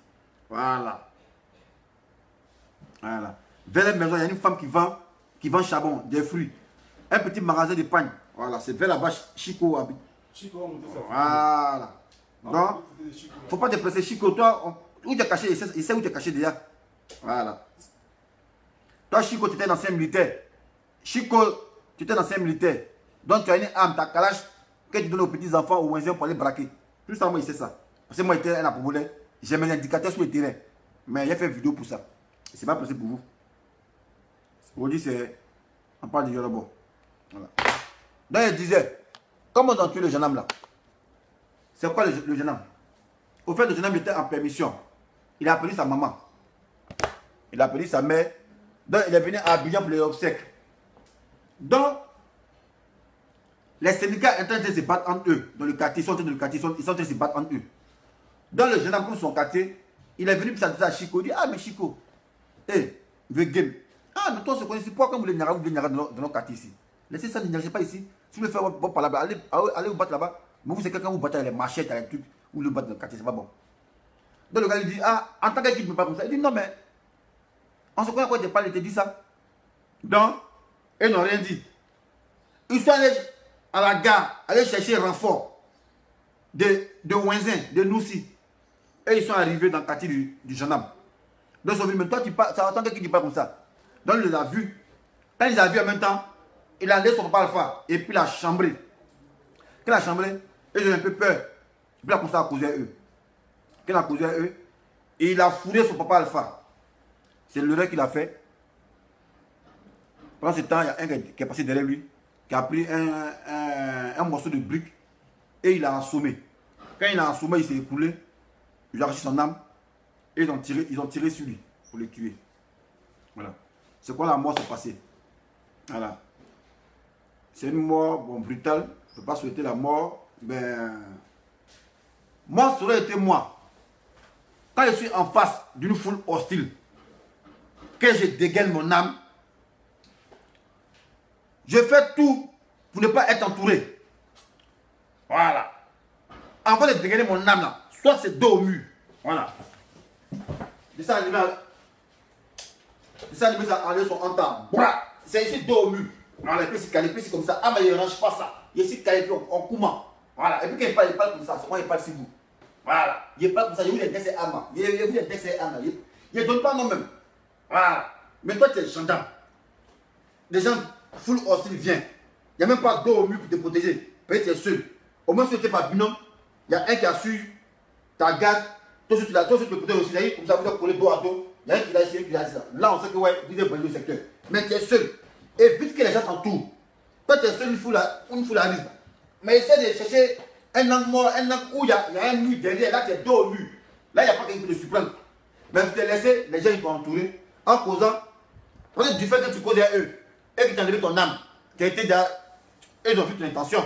Voilà. Voilà. Vers la maison, il y a une femme qui vend charbon, des fruits. Un petit magasin de pagne. Voilà, c'est vers là-bas, Chico habite. Chico, on monte ça. Voilà. Donc, il ne faut pas te presser. Chico, toi, où tu es caché, il sait où tu es caché déjà. Voilà. Toi, Chico, tu étais dans ancien militaire. Chico, tu étais dans ancien militaire. Donc, tu as une arme, ta calage, que tu donnes aux petits enfants, aux voisins pour aller braquer. Tout ça, moi, il sait ça. Parce que moi, j'étais un apobolé. J'ai mes indicateurs sur le terrain. Mais il a fait une vidéo pour ça. C'est pas possible pour vous. Aujourd'hui, c'est. On parle de Yoruba. Voilà. Donc, il disait, comment on a tué le jeune homme là? C'est quoi le jeune homme? Au fait, le jeune homme était en permission. Il a appelé sa maman. Il a appelé sa mère. Donc, il est venu à Abidjan pour les obsèques. Donc, les syndicats sont en train de se battre entre eux. Dans le quartier, ils sont en train de se battre entre eux. Donc, le jeune homme, comme son quartier, il est venu pour s'adresser à Chico. Il dit, ah, mais Chico, hé, Vegem. Ah, mais toi, on se connaît. Pourquoi vous voulez Niara dans notre quartier ici? Laissez ça, ne nagez pas ici. Si vous voulez faire bon par là-bas, allez vous battre là-bas. Mais vous, c'est quelqu'un vous battre avec les machettes, avec les trucs, ou le battre dans le quartier, c'est pas bon. Donc, le gars, il dit, ah, en tant qu'équipe, ne pas comme ça. Il dit, non, mais, on se connaît à quoi tu parles, il te dit ça. Donc, ils n'ont rien dit. Ils sont allés à la gare, aller chercher un renfort de Wenzin, de Noussi. Et ils sont arrivés dans le quartier du gendarme. Donc ils sont venus, mais toi tu parles, ça attend qu'il ne dit pas comme ça. Donc il les a vus. Quand il les a vus en même temps, il a laissé son papa Alpha et puis il a chambré. Quand il a chambré, ils ont un peu peur. Et puis il a commencé à causer à eux. Quand il a causé à eux, et il a fourré son papa Alpha. C'est l'erreur qu'il a fait. Pendant ce temps, il y a un qui est passé derrière lui, qui a pris un morceau de brique et il l'a assommé. Quand il l'a assommé, il s'est écoulé. Il a arraché son âme et ils ont tiré sur lui pour le tuer. Voilà. C'est quoi la mort s'est passée? Voilà. C'est une mort bon, brutale. Je ne peux pas souhaiter la mort. Mais moi, ça aurait été moi. Quand je suis en face d'une foule hostile, que je dégaine mon âme, je fais tout pour ne pas être entouré. Voilà. Avant de dégainer mon âme là, soit c'est dos au mur. Voilà. Dessin animé, ça enlève son entend. C'est ici dos au mur. Voilà, et puis c'est comme ça. Ah, mais il ne range pas ça. Il est ici calé en coumant. Voilà. Et puis quand il parle comme ça, c'est moi il parle sur vous. Voilà. Il parle comme ça. Il vous laisse ses armes. Il vous laisse ses armes. Il ne donne pas non même. Voilà. Mais toi, tu es gendarme. Les gens, full hostile, viennent. Il n'y a même pas dos au mur pour te protéger. Peut-être tu es seul. Au moins, si tu n'es pas binôme, il y a un qui a su ta garde. Toi, tu peux protéger aussi. Comme ça, vous avez collé dos à dos. Il y a un qui a essayé, qui a dit ça. Là, on sait que ouais, vous êtes le secteur. Mais tu es seul. Et vite que les gens t'entourent. Toi, tu es seul, une foule arrive. Mais essaie de chercher un angle mort, un angle où il y a un mur derrière. Là, tu es dos au mur. Là, il n'y a pas quelqu'un qui te surprendre. Mais vous te laissez, les gens ils t'ont entouré. En causant, peut-être du fait que tu causes à eux. Et qui t'ont enlevé ton âme. Qui a été derrière. Et ils ont vu ton intention.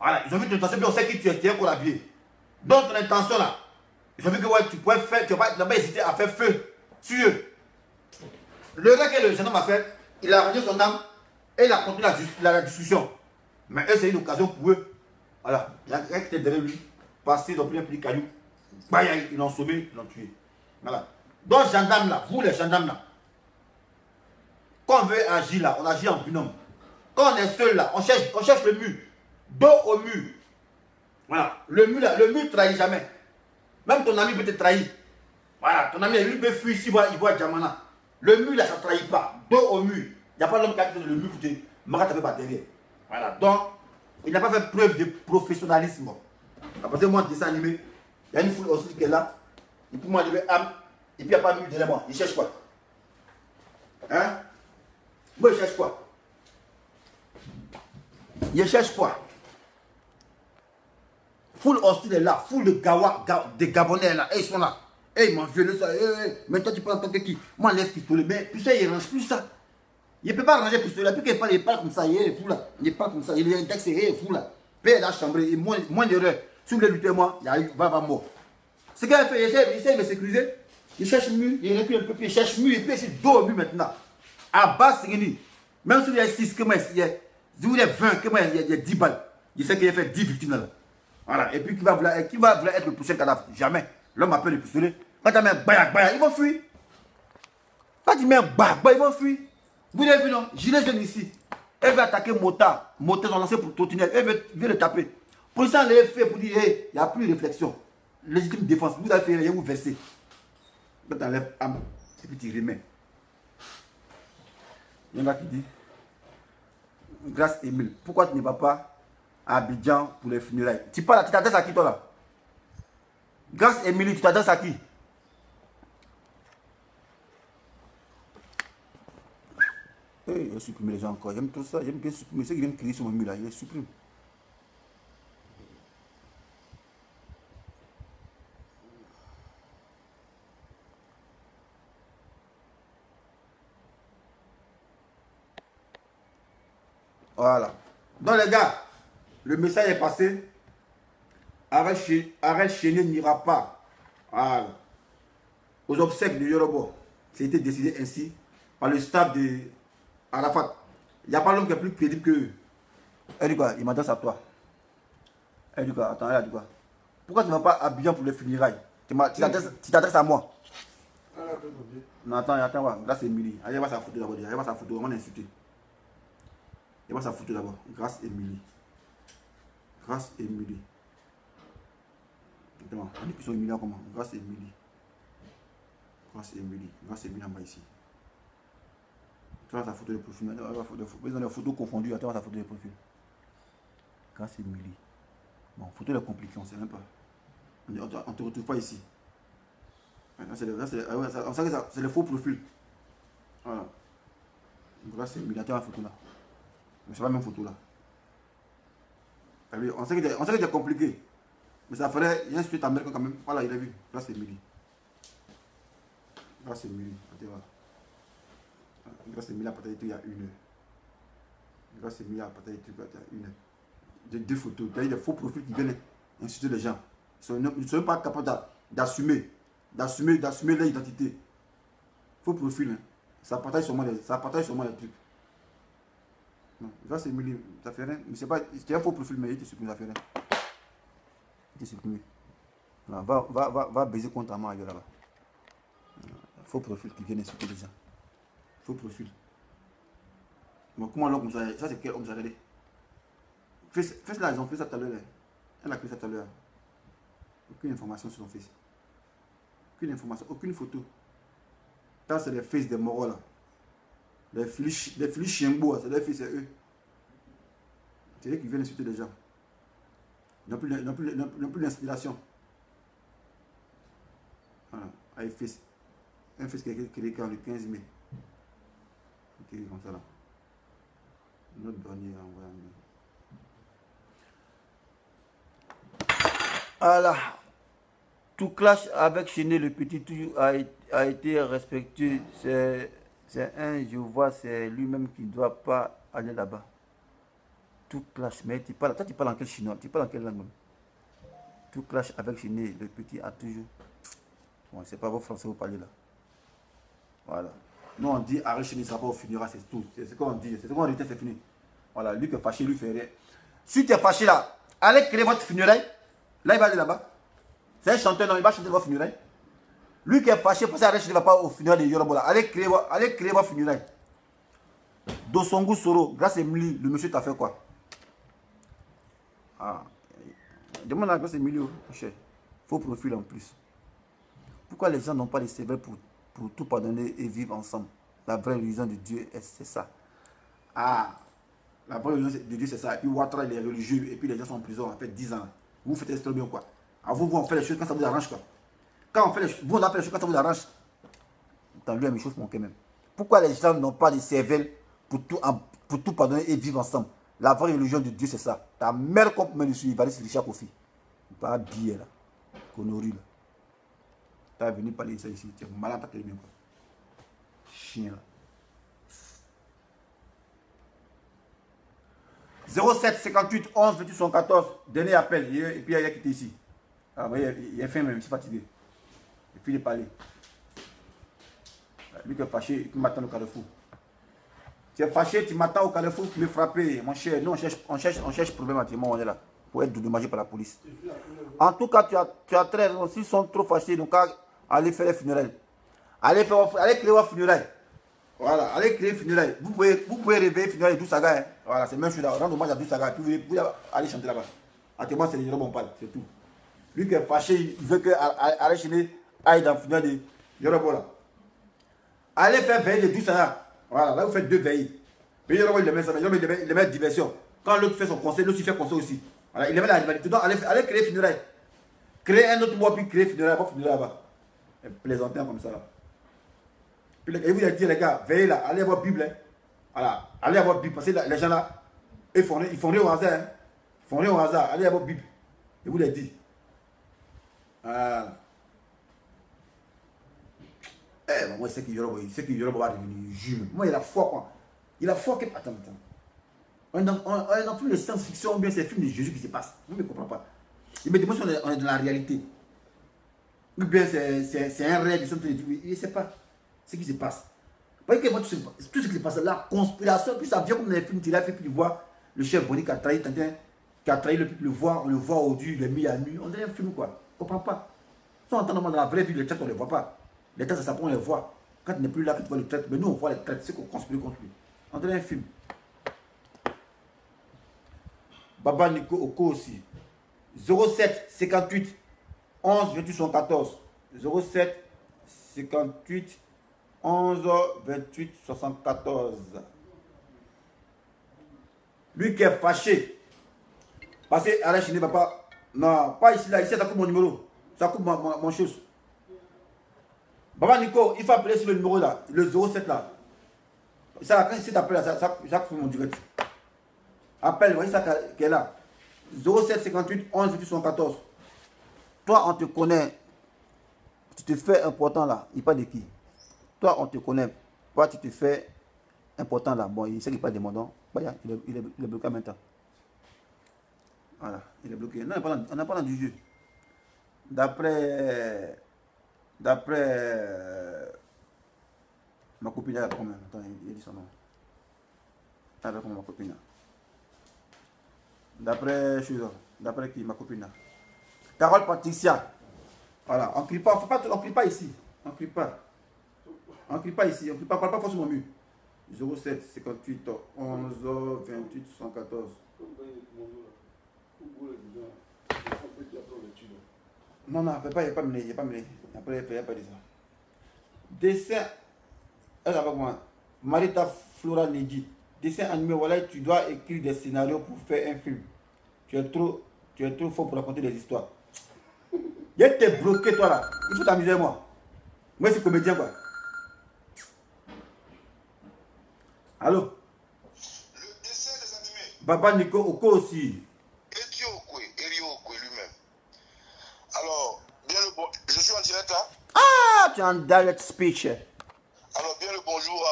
Voilà, ils ont vu ton intention, puis on sait que tu es encore habillé. Donc, ton intention là, ils ont vu que ouais, tu pourrais faire, tu n'as pas hésité à faire feu sur eux. Le gars que le jeune homme a fait, il a rangé son âme et il a continué la discussion. Mais eux, c'est une occasion pour eux. Voilà, il y a un qui était derrière lui, passé, ils ont pris un petit caillou. Ils l'ont sommé, ils l'ont tué. Voilà. Donc, gendarmes là, vous les gendarmes là, quand on veut agir là, on agit en binôme. Quand on est seul là, on cherche le mur. Dos au mur. Voilà. Le mur là, le mur ne trahit jamais. Même ton ami peut te trahir. Voilà, ton ami, lui peut fuir s'il voit Djamana. Le mur là, ça ne trahit pas. Dos au mur. Il n'y a pas l'homme qui a fait le mur pour te marrer par derrière. Voilà. Donc, il n'a pas fait preuve de professionnalisme. Après moi, dessin animé, il y a une foule aussi qui est là. Et puis moi, je vais âme. Et puis il n'y a pas de mur derrière moi. Il cherche quoi? Hein? Moi, il cherche quoi? Il cherche quoi? Foule hostile est là, foule de Gabonais là, et ils sont là. Et ils m'ont violé ça. Mais toi tu parles en tant que qui? Moi, laisse pistolet. Mais puisque il ne range plus ça. Il ne peut pas ranger pistolet. Puis qu'il parle comme ça, il est fou là. Il parle comme ça, il est indexé, il est fou là. Père la chambre, et moins d'erreur. Si vous voulez lutter moi, il va mort. Ce qu'il a fait, il essaie de me sécuriser. Il cherche mur, il recule un peu, puis il cherche mur, et puis il essaie dos au mur maintenant. À bas, c'est fini. Même si il y a 6, comment il y a 20, comment il y a 10 balles. Il sait qu'il a fait 10 victimes là. Voilà. Et puis qui va vouloir être le prochain cadavre? Jamais. L'homme appelle le pistolet. Quand tu mets un bayak, ils vont fuir. Quand tu mets un bayak, ils vont fuir. Vous avez vu non? Gilet jaune ici. Elle veut attaquer Mota. Mota sont lancés pour trottinette. Elle veut le taper. Pour ça, elle fait pour dire, hey, il n'y a plus de réflexion. Légitime défense. Vous avez fait rien, vous versez. Quand tu enlèves âme, et puis tu remets. Il y en a qui dit, grâce Emile, pourquoi tu ne vas pas à Abidjan pour les funérailles? Tu t'adresses à qui toi là? Grâce Emile, tu t'adresses à qui? Il a supprimé les gens encore. J'aime tout ça. J'aime bien supprimer. Ceux qui viennent crier sur mon mur là, il les supprime. Voilà. Donc les gars, le message est passé. Arrête Chénier n'ira pas aux obsèques de Yorobo. C'était décidé ainsi par le staff de Arafat. Il n'y a pas l'homme qui est plus crédible que eux. Elle dit quoi? Il m'adresse à toi. Elle dit quoi? Attends, elle a dit quoi? Pourquoi tu ne vas pas à Abidjan pour les funérailles? Tu t'adresses à moi. Non, attends, là c'est Émilie. Allez voir sa photo d'abord. Allez voir sa photo, on va l'insulter. Allez voir sa photo d'abord. Grâce Émilie. Grâce Émilie. Attends, on est plus sur Émilie comment? Grâce Émilie. Grâce Émilie. Grâce Émilie en bas ici. Tu vois sa photo de profil. Ils ont des photos confondues. Attends, sa photo de profil. Grâce Émilie. Bon, photo est compliquée, on ne sait même pas. On ne te retrouve pas ici. C'est le faux profil. Voilà. Grâce Émilie. Attends la photo là. Mais c'est pas la même photo là. On sait que c'est compliqué. Mais ça ferait. Il y a un suite américain quand même. Voilà, il a vu. Grâce Émilie. Grâce Émilie. Attends, voilà. Grâce Émilie a partagé tout il y a 1 heure. Grâce Émilie a partagé tout il y a 1 heure. Deux photos. Il y a des faux profils qui viennent insulter les gens. Ils ne sont pas capables d'assumer leur identité. Faux profil. Hein. Ça partage sûrement les trucs. Non, grâce Émilie, ça fait rien. Mais c'est pas. C'est un faux profil, mais il te supprime, ça fait rien. Il te supprime. Va baiser contre moi ailleurs là-bas. Faux profil qui viennent insulter les gens. Faux profil. Bon, comment l'homme comme ça? Ça c'est quel homme ça? Regardez. Fais là, ils ont fait ça tout à l'heure. Elle a fait ça tout à l'heure. Aucune information sur son fils. Aucune information, aucune photo. Ça c'est les fils des moraux là. Les flics chienbeaux, c'est les fils, c'est eux. C'est eux qui viennent insulter les gens. Ils n'ont plus l'inspiration. Voilà. Un fils qui est créé quand le 15 mai. C'est comme ça là. Notre dernier a envoyé un mail. Voilà. Tout clash avec Chénier, le petit tout a été respecté. C'est un, je vois, c'est lui-même qui ne doit pas aller là-bas. Tout clash. Mais tu parles en quel chinois? Tu parles en quelle langue même? Tout clash avec Chénier, le petit a toujours. Bon, c'est pas vos français vous parlez là. Voilà. Nous on dit arrête Chénier, ça va au funérailles, c'est tout. C'est ce qu'on dit. C'est ce qu'on dit, c'est fini. Voilà, lui qui est fâché, lui fait rien. Si tu es fâché là, allez créer votre funéraille. Là, il va aller là-bas. C'est un chanteur, non, il va chanter votre funéraille. Lui qui est fâché, parce qu'il ne va pas au funérailles de Yorobo là. Allez créer votre funéraille. Dosongo Soro, grâce à Emily, le monsieur t'a fait quoi? Ah, demande à grâce à Emily, mon cher. Faux profil en plus. Pourquoi les gens n'ont pas de cerveau pour tout pardonner et vivre ensemble? La vraie religion de Dieu, c'est ça. Ah, la vraie religion de Dieu, c'est ça. Et puis Ouattara, il est religieux, et puis les gens sont en prison, en fait 10 ans. Vous faites extrêmement bien, quoi. À vous, on fait les choses quand ça vous arrange, quoi. Quand on fait les choses, vous, on a fait les choses quand ça vous arrange. Tant lui, elle me chauffe mon cœur même. Pourquoi les gens n'ont pas de cervelle pour tout pardonner et vivre ensemble? La vraie religion de Dieu, c'est ça. Ta mère qu'on met dessus, il va aller se Richard Kofi. Pas billet là. Connerie là. T'as venu parler de ça ici. Tu es malade, t'as bien quoi. Chien là. 07 58 11 28 74. Dernier appel. Et puis il a quitté ici. Ah, oui, il est fait même, je suis fatigué. Il finit de parler. Lui qui est fâché, qui m'attend au carrefour. Tu es fâché, tu m'attends au carrefour, tu me frapper. Mon cher, nous on cherche problème entièrement, on est là. Pour être dédommagé par la police. En tout cas, tu as très raison. S'ils sont trop fâchés, donc allez faire les funérailles. Allez créer vos funérailles. Voilà, allez créer funérailles. Vous pouvez réveiller funérailles de Dousaga. Hein. Voilà, c'est même chose là. Rendre hommage à Dousaga. Puis vous allez chanter là-bas. À témoin, c'est les gens on parle, c'est tout. Lui qui est fâché, il veut que Arachine aille dans le funérailles de Yorobo là. Allez faire veiller de Dousaga. Voilà, là vous faites 2 veilles. Puis Yorobo il les met diversion. Quand l'autre fait son conseil, l'autre il fait conseil aussi. Voilà, il les met la rivalité. Donc allez créer funérailles. Créer un autre mois puis créer funérailles là-bas. Plaisanter comme ça là. Puis il vous a dit les gars, veillez là, allez avoir Bible. Hein. Voilà, allez avoir Bible. Parce que les gens là, ils font rien au hasard. Hein. Ils font rien au hasard, allez avoir Bible. Je vous l'ai dit. Moi c'est qu'il y aura va devenir jume. Moi il a foi quoi. Il a foi que. Attends. On est dans tous les science-fiction ou bien ces films de Jésus qui se passent. Vous ne comprenez pas. Il me demande si on est dans la réalité. Ou bien c'est un rêve, il ne sait pas ce qui se passe. Vous voyez que moi, tout ce qui se passe, la conspiration, puis ça vient comme dans les films, tu l'as fait, puis tu vois le chef Bonnie qui a trahi le peuple, on le voit aujourd'hui, il est mis à nu. On dirait un film quoi. On ne comprend pas. Si on entend dans la vraie vie, les traites, on ne les voit pas. Les traites, ça s'apprend, on les voit. Quand il n'est plus là, tu vois les traites, mais nous on voit les traites, c'est qu'on conspire contre lui. On dirait un film. Baba Nico Oko aussi. 07 58 11 28 74. 07 58 11 28 74. Lui qui est fâché. Parce que Alain Chine ne va pas. Non, pas ici là. Ici, ça coupe mon numéro. Ça coupe mon chose. Baba Nico, il faut appeler sur le numéro là. Le 07 là. Ça, quand il t'appelle là, ça coupe mon direct. Appelle, voyez ça qui est là. 07 58 11 28 74. Toi, on te connaît. Tu te fais important là. Il parle de qui? Toi, on te connaît. Toi, tu te fais important là. Bon, il sait qu'il parle de mon nom. Il est bloqué en même temps. Voilà, il est bloqué. Non, on n'a pas dans du jeu. D'après ma copine, elle a combien? Attends, il dit son nom. Elle a combien ma copine? D'après qui? Ma copine. Carole Patricia. Voilà, on ne crie pas, on crie pas ici. On ne crie pas. On ne crie pas ici, on ne crie pas, parle pas forcément mieux. 07 58 11 28 74. Non, il n'y a pas mené. Après, il n'y a pas de ça. Dessin. Elle avec moi. Marita Flora Negi. Dessin animé, voilà, tu dois écrire des scénarios pour faire un film. Tu es trop fort pour raconter des histoires. Il était bloqué, toi là. Il faut t'amuser, moi. Moi, c'est comédien, quoi. Allô? Le dessin des animés. Baba Nico Oko aussi. Erio Okwe lui-même. Alors, bien le bon. Je suis en direct là. Ah, tu es en direct speech. Alors, bien le bonjour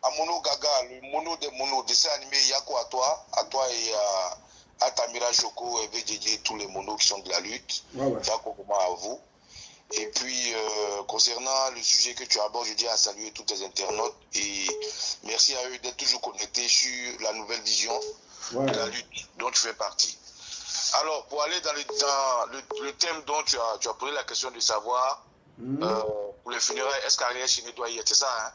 à Mono Gaga, le mono des monos, dessin animé Yako à toi et à Tamira Joko et VJJ, tous les monos qui sont de la lutte. Ouais. Yako, comment à vous? Et puis, concernant le sujet que tu abordes, je dis à saluer tous tes internautes et merci à eux d'être toujours connectés sur la nouvelle vision de la lutte dont tu fais partie. Alors, pour aller dans le thème dont tu as posé la question de savoir, pour les funérailles, est-ce qu'Ariel Chine doit y être, c'est ça, hein?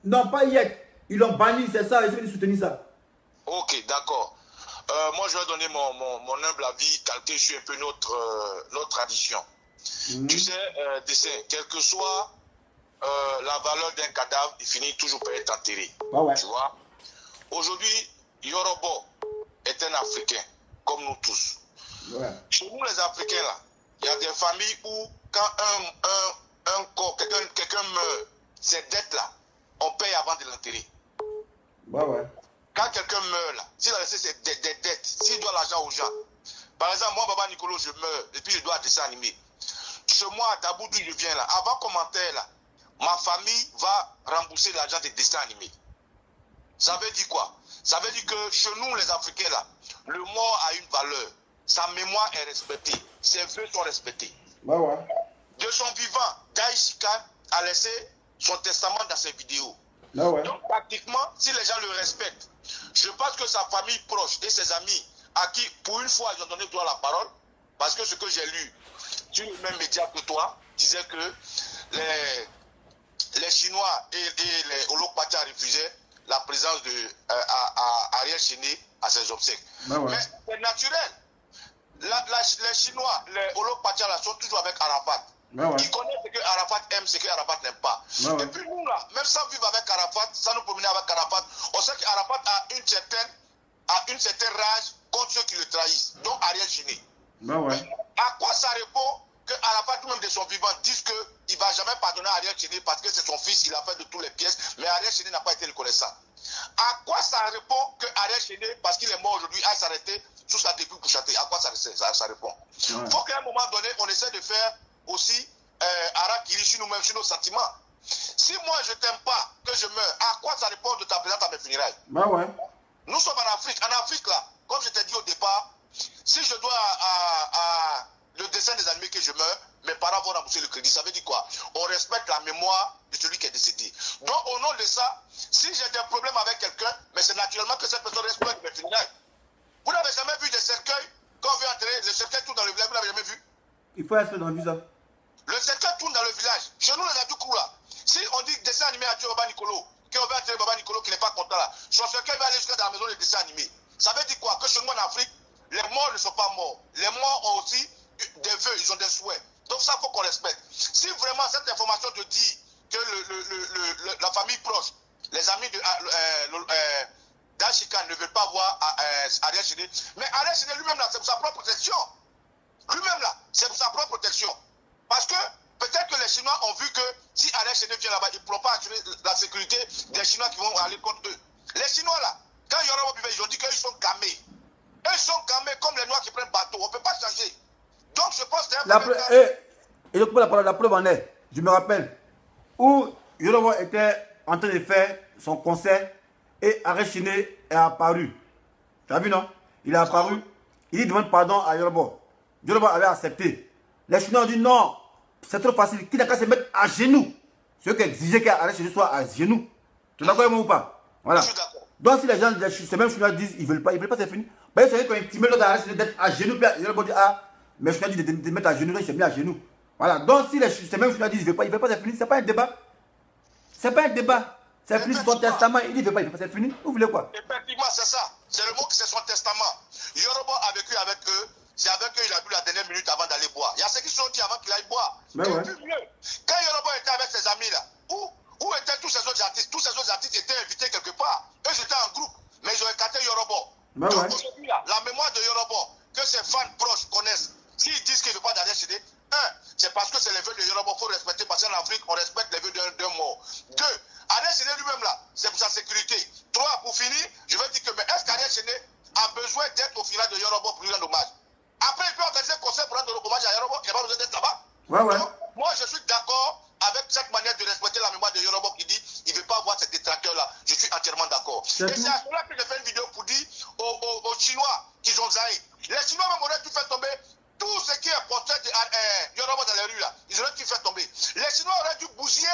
Non, pas y être. Ils l'ont banni, c'est ça, ils sont venus soutenir ça. Ok, d'accord. Moi, je vais donner mon humble avis calqué sur un peu notre tradition. Tu sais, Dessin, quelle que soit la valeur d'un cadavre, il finit toujours par être enterré. Tu vois? Aujourd'hui, Yorobo est un Africain, comme nous tous. Chez nous, les Africains, là, il y a des familles où, quand un corps, quelqu'un meurt, ces dettes-là, on paye avant de l'enterrer. Quand quelqu'un meurt, là, s'il a laissé des dettes, s'il doit l'argent aux gens, par exemple, moi, Baba Nicolo, je meurs, et puis je dois un dessin animé. Chez moi, à Tabou, d'où je viens, là, avant commentaire, là, ma famille va rembourser l'argent des dessins animés. Ça veut dire quoi? Ça veut dire que chez nous, les Africains, là, le mort a une valeur. Sa mémoire est respectée. Ses vœux sont respectés. De son vivant, Daïsika a laissé son testament dans ses vidéos. Donc, pratiquement, si les gens le respectent, je pense que sa famille proche et ses amis, à qui, pour une fois, ils ont donné toi la parole, parce que ce que j'ai lu sur le même média que toi, disait que les Chinois et les Olokpatia refusaient la présence de Ariel Chéné à ses obsèques. Mais c'est naturel. Les Chinois, les Olokpatia sont toujours avec Arafat. Ils connaissent ce que Arafat aime, ce que Arafat n'aime pas. Et puis nous là, même sans vivre avec Arafat, sans nous promener avec Arafat, on sait qu'Arafat a une certaine rage contre ceux qui le trahissent, donc Ariel Chéné. À quoi ça répond que Arafat, même de son vivant, disent qu'il ne va jamais pardonner à Ariel Chéné parce que c'est son fils, il a fait de toutes les pièces, mais Ariel Chéné n'a pas été reconnaissant. À quoi ça répond que Ariel Chéné, parce qu'il est mort aujourd'hui, a s'arrêté sous sa dépouille pour chanter? À quoi ça répond? Il faut qu'à un moment donné, on essaie de faire aussi Harakiri sur nous-mêmes, sur nos sentiments. Si moi je t'aime pas, que je meurs, à quoi ça répond de ta présence à mes funérailles? Nous sommes en Afrique. En Afrique, là, comme je t'ai dit au départ, si je dois à le dessin des animés que je meurs, mes parents vont rembourser le crédit. Ça veut dire quoi? On respecte la mémoire de celui qui est décédé. Donc, au nom de ça, si j'ai des problèmes avec quelqu'un, mais c'est naturellement que cette personne respecte mes funérailles. Vous n'avez jamais vu des cercueils? Quand on veut enterrer, le cercueil tourne dans le village, vous n'avez jamais vu? Il faut être dans le village. Le cercueil tourne dans le village. Chez nous, les Adoukou, là, si on dit dessin animé à tuer Baba Nicolo, qu'on veut enterrer Baba Nicolo qui n'est pas content là, son cercueil va aller jusqu'à dans la maison de dessin animé. Ça veut dire quoi? Que chez nous en Afrique, les morts ne sont pas morts. Les morts ont aussi des vœux, ils ont des souhaits. Donc ça, il faut qu'on respecte. Si vraiment cette information te dit que la famille proche, les amis d'Achika ne veulent pas voir Ariel Chéné, mais Ariel Chéné lui-même là, c'est pour sa propre protection. Lui-même là, c'est pour sa propre protection. Parce que peut-être que les Chinois ont vu que si Ariel Chéné vient là-bas, ils ne pourront pas assurer la sécurité des Chinois qui vont aller contre eux. Les Chinois là, quand Yorobo vivait, ils ont dit qu'ils sont camés. Eux, ils sont camés comme les Noirs qui prennent bateau. On ne peut pas changer. Donc je pense que la preuve en est, je me rappelle, où Yorobo était en train de faire son concert et Ariel Chéné est apparu. Tu as vu, non? Il est apparu, il demande pardon à Yorobo. Yorobo avait accepté. Les Chinois ont dit non, c'est trop facile, qu'il n'a qu'à se mettre à genoux. Ceux qui exigeaient qu'Ariel Chéné soit à genoux. Tu es d'accord avec moi ou pas? Voilà. Donc si les gens, ces mêmes Chinois disent ils ne veulent pas, c'est fini. Ben, c'est vrai qu'on intimait l'autre Ariel Chéné d'être à genoux, puis Yorobo dit ah, mais je suis dit de mettre à genoux, il s'est mis à genoux. Voilà. Donc si ces mêmes Chinois disent ils ne veulent pas, c'est fini, c'est pas un débat. C'est pas un débat. C'est fini, c'est son testament. Il dit il veut pas, c'est fini. Vous voulez quoi? Effectivement, c'est ça. C'est le mot que c'est son testament. Yorobo a vécu avec eux. C'est avec eux qu'il a bu la dernière minute avant d'aller boire. Il y a ceux qui sont dit avant qu'il aille boire. Mais ouais. Mieux. Quand Yorobo était avec ses amis là, où étaient tous ces autres artistes? Tous ces autres artistes étaient invités quelque part. Eux étaient en groupe, mais ils ont écarté Yorobo. Donc aujourd'hui là, la mémoire de Yorobo, que ses fans proches connaissent, s'ils disent qu'ils ne veulent pas d'aller chez eux, c'est parce que c'est les vœux de Yorobo, il faut respecter, parce qu'en Afrique, on respecte les vœux d'un mort. 2, Ariel Chéné lui-même là, c'est pour sa sécurité. 3, pour finir, je veux dire que, mais est-ce qu'Ariel Chéné a besoin d'être au final de Yorobo pour lui rendre hommage? Après, il peut organiser un concert pour rendre hommage à Yorobo, il n'a pas besoin d'être là-bas. Donc, moi, je suis d'accord avec cette manière de respecter la mémoire de Yorobo qui dit il ne veut pas voir ces détracteurs-là. Je suis entièrement d'accord. Et c'est à cela que j'ai fait une vidéo pour dire aux Chinois qu'ils ont zaï. Les Chinois même auraient tout fait tomber. Tout ce qui est portrait de Yorobo dans les rues, là, ils auraient tout fait tomber. Les Chinois auraient dû bousiller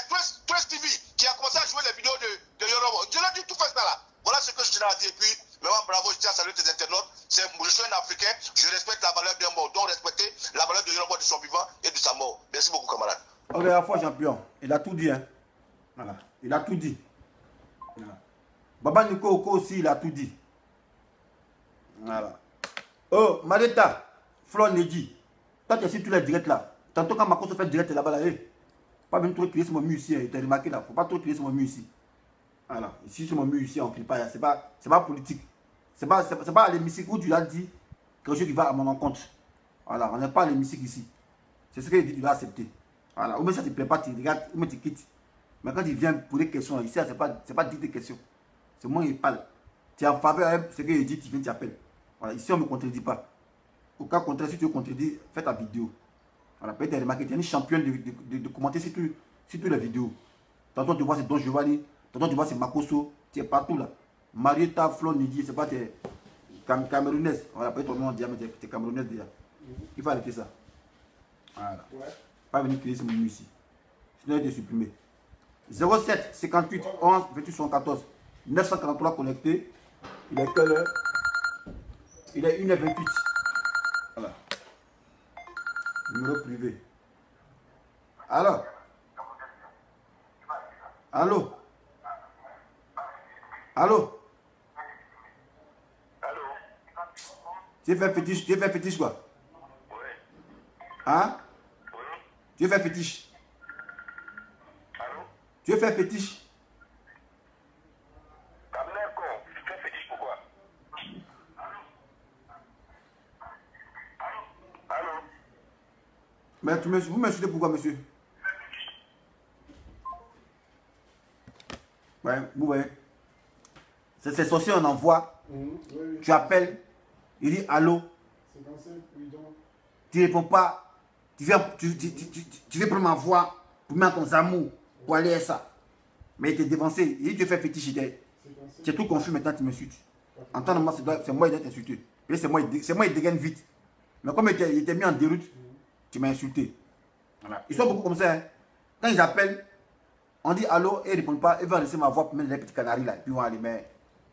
Twist TV qui a commencé à jouer les vidéos de Yorobo. Ils auraient dû tout faire ça là. Voilà ce que je tiens à dire. Et puis, vraiment, bravo, je tiens à saluer tes internautes. Je suis un Africain, je respecte la valeur d'un mort. Donc, respecter la valeur de Yorobo de son vivant et de sa mort. Merci beaucoup, camarade. Ok, la fois champion. Il a tout dit. Hein. Voilà. Il a tout dit. Voilà. Baba Nico Oko aussi, il a tout dit. Voilà. Oh, Marita, Flor Nedji. Toi, tu es sur tous les directs là. Tantôt, quand Makoso fait direct là-bas, là, pas venir trop crier sur mon mur ici. Tu as remarqué là. Faut pas trop crier sur mon mur ici. Voilà. Ici, sur mon mur ici, on ne crie pas. C'est pas politique. C'est pas à l'hémicycle où tu l'as dit quelque chose qui va à mon encontre. Voilà. On n'est pas à l'hémicycle ici. C'est ce qu'il dit, tu l'as accepté. Voilà. Ou même ça ne te plaît pas, tu regardes, ou même tu quittes. Mais quand il vient pour des questions, ici, c'est pas dire des questions. C'est moi qui parle. Tu es en faveur de ce qu'il dit, tu viens, tu appelles. Voilà. Ici, on ne me contredit pas. Au cas contraire, si tu veux contredire, fais ta vidéo. Voilà. Peut-être remarqué, tu es une championne de commenter sur toutes les vidéos. Tantôt, tu vois, c'est Don Giovanni. Tantôt, tu vois, c'est Makoso. Tu es partout là. Marietta, Flo, Nidi, c'est pas tes Camerounaise. Voilà, peut-être ton nom, mais tu es Camerounaise déjà. Il faut arrêter ça. Voilà. Ouais. Pas venir créer ce menu ici. Sinon, il est supprimé. 07 58 11 28 74 943 connectés. Il est quelle heure? Il est 1h28. Voilà. Numéro privé. Alors. Allô? Allô? Allô? Tu fais fétiche quoi? Oui. Hein? Oui. Tu fais fétiche? Allô? Tu fais fétiche? D'accord. Tu fais fétiche pourquoi? Allô? Allô? Mais vous m'insultez pourquoi, monsieur? Ouais, vous voyez. C'est sorcier, on envoie. Oui. Tu appelles. Il dit allô. Tu ne réponds pas. Tu viens prendre ma voix pour mettre ton amour pour aller à ça. Mais il t'est dévancé. Il dit tu fais fétiche. Tu es tout confus maintenant, tu m'insultes. En temps normal, c'est moi qui dois t'insulter. C'est moi qui dégaine vite. Mais comme il était mis en déroute, tu m'as insulté. Voilà. Ils sont beaucoup comme ça. Hein. Quand ils appellent, on dit allô et ils ne répondent pas. Ils vont laisser ma voix pour mettre les petits canaris là. Et puis ils vont aller, mais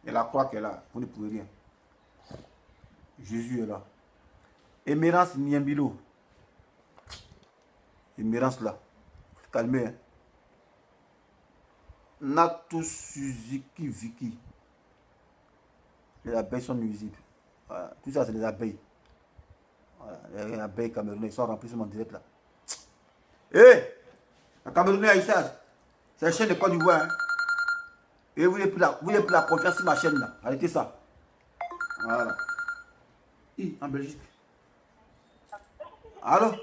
il la croix qu'elle est là. Vous ne pouvez rien. Jésus est là. Émérance Niambilo. Émérance là. Calmez. Hein. Nato Suzuki Viki. Les abeilles sont nuisibles. Voilà. Tout ça, c'est les abeilles. Voilà. Les abeilles camerounaises, ils sont remplis sur mon direct là. Hé! La Camerounais ici, c'est la chaîne de Côte d'Ivoire. Hein? Et vous n'avez plus la confiance sur ma chaîne là. Arrêtez ça. Voilà. En Belgique. Allô? Allô,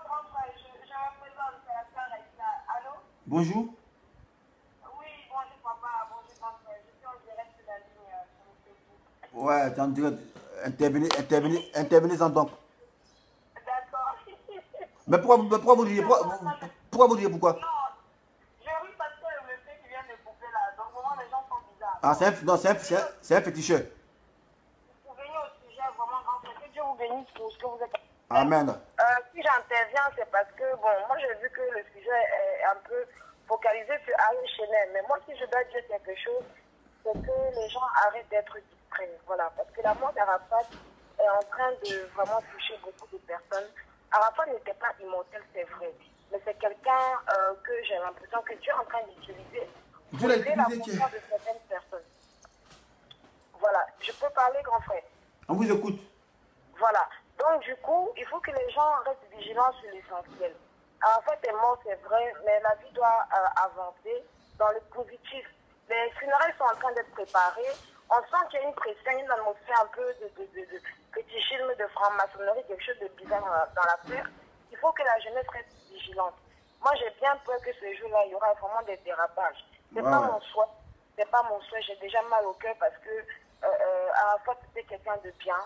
grand frère, je me présente, c'est la sœur Aïssa. Allô? Bonjour. Oui, bonjour papa, bonjour grand frère. Je suis en direct de la ligne sur Facebook. Ouais, tu es en direct. Intervenez-en donc. D'accord. Mais pourquoi vous diriez pourquoi? Non, je ris parce que le fait qui vient de couper là, donc vraiment les gens sont bizarres. Ah, c'est un féticheur. Pour venir au sujet, vraiment grand frère, que Dieu vous bénisse pour ce que vous êtes. Amen. Si j'interviens, c'est parce que, bon, moi j'ai vu que le sujet est un peu focalisé sur Harry Chenel. Mais moi, si je dois dire quelque chose, c'est que les gens arrêtent d'être distraits. Voilà, parce que la mort d'Arafat est en train de vraiment toucher beaucoup de personnes. Arafat n'était pas immortel, c'est vrai. Mais c'est quelqu'un que j'ai l'impression que Dieu est en train d'utiliser pour élever la conscience de certaines personnes. Voilà, je peux parler, grand frère. On vous écoute. Voilà. Donc, du coup, il faut que les gens restent vigilants sur l'essentiel. Arafat est mort, c'est vrai, mais la vie doit avancer dans le positif. Les funérailles sont en train d'être préparées. On sent qu'il y a une pression, une atmosphère un peu de fétichisme, de franc-maçonnerie, quelque chose de bizarre dans l'affaire. Il faut que la jeunesse reste vigilante. Moi, j'ai bien peur que ce jour-là, il y aura vraiment des dérapages. C'est pas mon souhait. C'est pas mon souhait. J'ai déjà mal au cœur parce que Arafat, c'était quelqu'un de bien.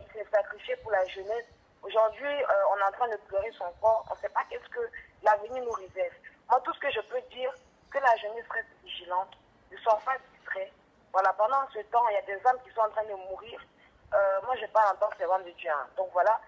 Il s'est sacrifié pour la jeunesse. Aujourd'hui, on est en train de pleurer son corps. On ne sait pas qu'est-ce que l'avenir nous réserve. Moi, tout ce que je peux dire, que la jeunesse reste vigilante, ne soit pas distrait. Voilà, pendant ce temps, il y a des âmes qui sont en train de mourir. Moi, je parle en tant que servante de Dieu. Hein. Donc voilà,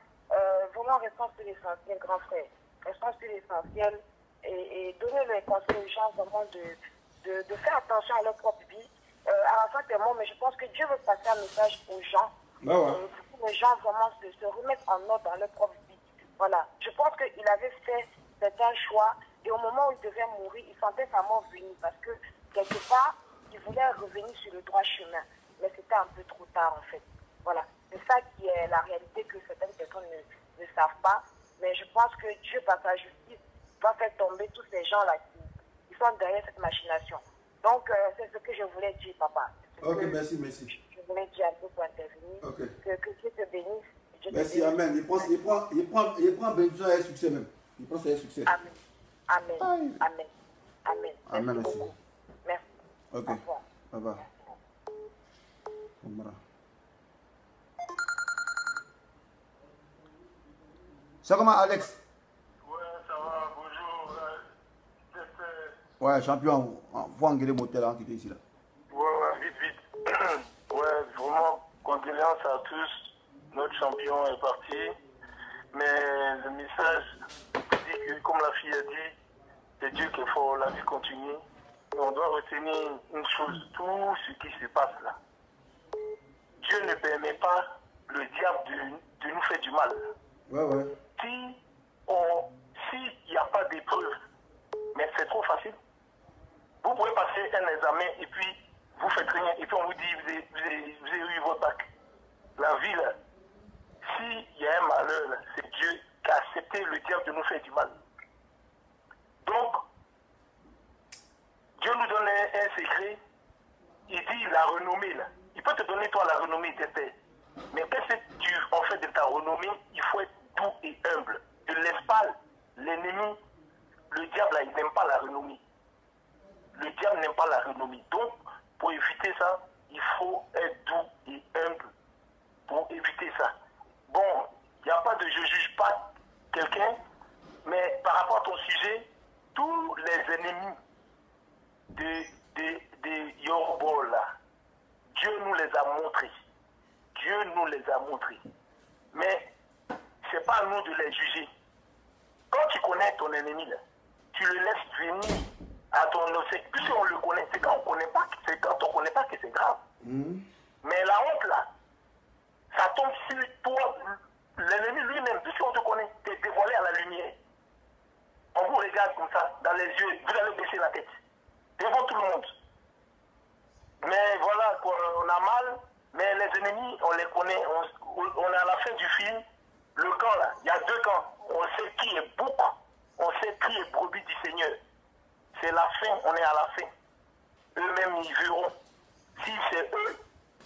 vraiment, restons sur l'essentiel, grand frère. Restons sur l'essentiel et donnez les conseils aux gens vraiment de faire attention à leur propre vie. Arafat est mort, mais je pense que Dieu veut passer un message aux gens. Pour que les gens vraiment se remettent en ordre dans leur propre vie. Voilà. Je pense qu'il avait fait certains choix Et au moment où il devait mourir, il sentait sa mort venir parce que quelque part, il voulait revenir sur le droit chemin. Mais c'était un peu trop tard en fait. Voilà. C'est ça qui est la réalité que certaines personnes ne savent pas. Mais je pense que Dieu, par sa justice, doit faire tomber tous ces gens-là qui sont derrière cette machination. Donc, c'est ce que je voulais dire, papa. Ok, merci. Je voulais dire un peu pour intervenir. Okay. Que Dieu te bénisse. Merci, amen. Il prend bénédiction et succès même. Il prend ses succès. Amen. Amen. Amen. Amen. Amen, merci beaucoup. Merci. Ok. Au revoir. Ça comment, Alex? Ouais, ça va, bonjour. Ouais, champion, faut engueuler mon tel qui était ici là. Ouais, vite. Ouais, vraiment, condoléances à tous. Notre champion est parti. Mais le message dit que, comme la fille a dit, c'est Dieu qui est fort, la vie continue. Et on doit retenir une chose, tout ce qui se passe là. Dieu ne permet pas le diable de nous faire du mal. Ouais. S'il n'y a pas d'épreuve, mais c'est trop facile. Vous pouvez passer un examen et puis vous faites rien et puis on vous dit vous avez eu votre bac. La vie là, s'il y a un malheur là, c'est Dieu qui a accepté le diable de nous faire du mal. Donc, Dieu nous donne un secret. Il dit la renommée là. Il peut te donner toi la renommée t'étais. Mais qu'est-ce que tu en fait de ta renommée? Il faut être doux et humble. Ne laisse pas l'ennemi, le diable là, il n'aime pas la renommée. Le diable n'aime pas la renommée. Donc, pour éviter ça, il faut être doux et humble pour éviter ça. Bon, il n'y a pas de je juge pas quelqu'un, mais par rapport à ton sujet, tous les ennemis de Yoruba là, Dieu nous les a montrés. Dieu nous les a montrés. Mais ce n'est pas à nous de les juger. Quand tu connais ton ennemi, là, tu le laisses venir à ton océan. Puisqu'on le connaît, c'est quand on ne connaît pas, c'est quand on connaît pas que c'est grave. Mais la honte là, ça tombe sur toi, l'ennemi lui-même, puisqu'on te connaît, tu es dévoilé à la lumière. On vous regarde comme ça, dans les yeux, vous allez baisser la tête. Devant tout le monde. Mais voilà, on a mal, mais les ennemis, on les connaît, on est à la fin du film. Le camp là, il y a deux camps. On sait qui est bouc, on sait qui est brebis du Seigneur. C'est la fin, on est à la fin. Eux-mêmes, ils verront si c'est eux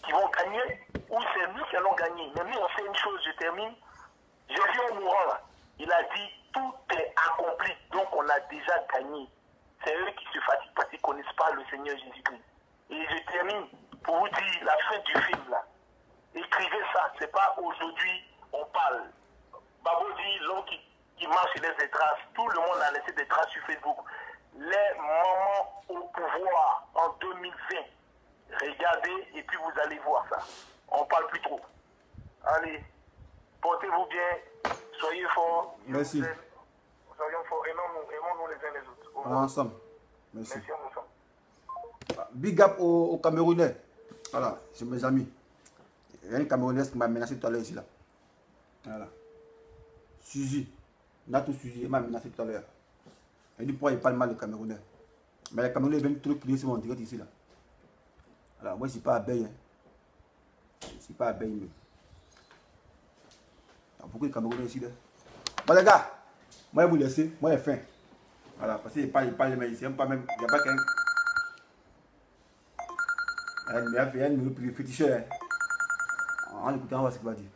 qui vont gagner ou c'est nous qui allons gagner. Mais nous, on sait une chose, je termine. Jésus en mourant là, il a dit tout est accompli, donc on a déjà gagné. C'est eux qui se fatiguent parce qu'ils ne connaissent pas le Seigneur Jésus-Christ. Et je termine pour vous dire la fin du film là. Écrivez ça, c'est pas aujourd'hui on parle. Babo dit l'homme qui marche et laisse des traces. Tout le monde a laissé des traces sur Facebook. Les moments au pouvoir en 2020. Regardez et puis vous allez voir ça. On parle plus trop. Allez, portez-vous bien, soyez forts. Merci. Soyons forts, aimons-nous les uns les autres. Ensemble. Merci. Merci ensemble. Big up aux Camerounais. Voilà, c'est mes amis. Il y a une Camerounaise qui m'a menacé tout à l'heure ici là. Voilà. Suzy. Nato Suzy, elle m'a menacé tout à l'heure. Elle dit pourquoi il parle mal de Camerounais. Mais les Camerounais viennent trop crier sur mon direct ici là. Alors moi je ne suis pas abeille. Hein. Je ne suis pas abeille. Mais... il y a beaucoup de Camerounais ici là. Bon les gars, moi je vous laisse, moi j'ai faim. Voilà, parce qu'il parle mais ici, pas même, il n'y a pas qu'un. Il y a une numéro féticheur. En écoutant, on va voir ce qu'il va dire.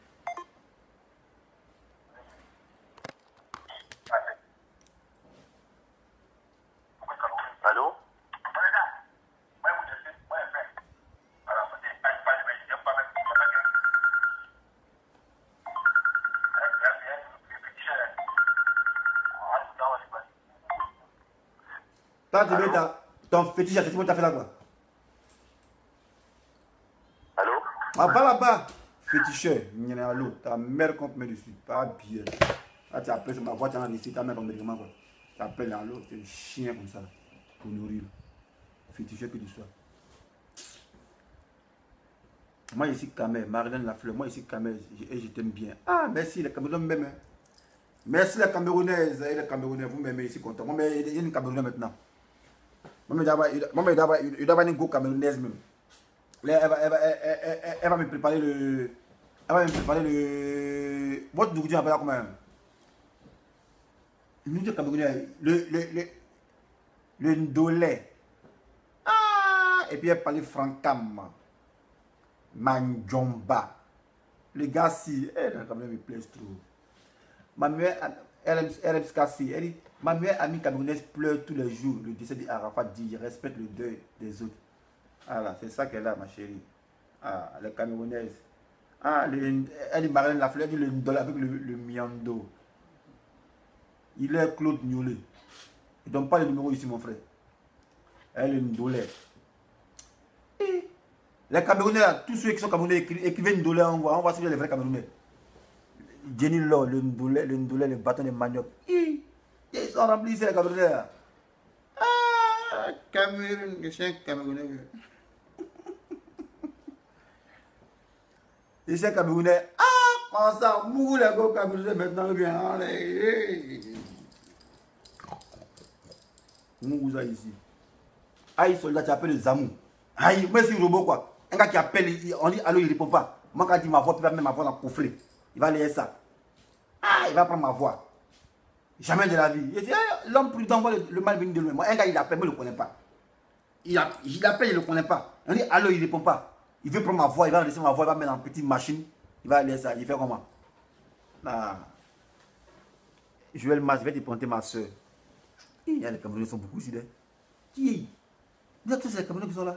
Allô? Quand tu mets ton fétiche, c'est ce que tu as fait là quoi? Allô? Ah, pas là-bas. Féticheur, ta mère compte me dessus, pas bien. Là, tu appelles sur ma voix, tu as laissé ta mère comme médicament quoi. Tu appelles dans l'eau, tu es un chien comme ça, pour nourrir. Féticheur que tu sois. Moi ici, Kamel, Marlène Lafleur, moi ici, Kamel, et je t'aime bien. Ah, merci, les Camerounais même. Hein. Merci les Camerounaises et les Camerounais, vous m'aimez ici content. Moi, mais il y a une Camerounaise maintenant. Moi, il doit avoir une go camerounaise même. Elle va me préparer le... Elle va me préparer le... Votre Dougou appelle comment même? Le Camerounais, le Ndolé. Ah! Et puis elle parlait Francam. Manjomba. Le gars, si... Elle, quand même, me plaît trop. Ma meilleure, elle dit, ma meilleure amie camerounaise pleure tous les jours. Le décès d'Arafat dit, respecte le deuil des autres. Voilà, c'est ça qu'elle a, ma chérie. Ah, les Camerounaises. Ah, elle dit Marlène Lafleur, elle dit le Ndolé avec le Miando. Il est Claude Niolé. Il ne donne pas le numéro ici, mon frère. Elle est Ndolé. Les Camerounais, tous ceux qui sont Camerounais, écrivez Ndolé, on voit si vous êtes les vrais Camerounais. Jenny Law, le Ndolé, le bâton de manioc. Ils sont remplis ici, les Camerounais. Ah, Cameroun, je suis un Camerounais. Je suis un Camerounais. Ah, on s'en moue les gars Camerounais maintenant. Bien, on a ici. Aïe, soldat, tu appelles les amours. Aïe, moi, c'est un robot quoi. Un gars qui appelle, on dit allô, il ne répond pas. Moi, quand il dit ma voix, il va mettre ma voix dans le coffret. Il va lire ça. Ah, il va prendre ma voix. Jamais de la vie. L'homme prudent voit le mal venir de loin. Moi, un gars, il appelle, moi, je ne le connais pas. Il appelle, il ne le connaît pas. On dit allô, il ne répond pas. Il veut prendre ma voix, il va laisser ma voix, il va mettre dans une petite machine. Il va lire ça. Il fait comment? Ah. Joël Mas, je vais te présenter ma soeur. Il y a les Camerounais qui sont beaucoup ici. Qui? Il y a tous les Camerounais qui sont là.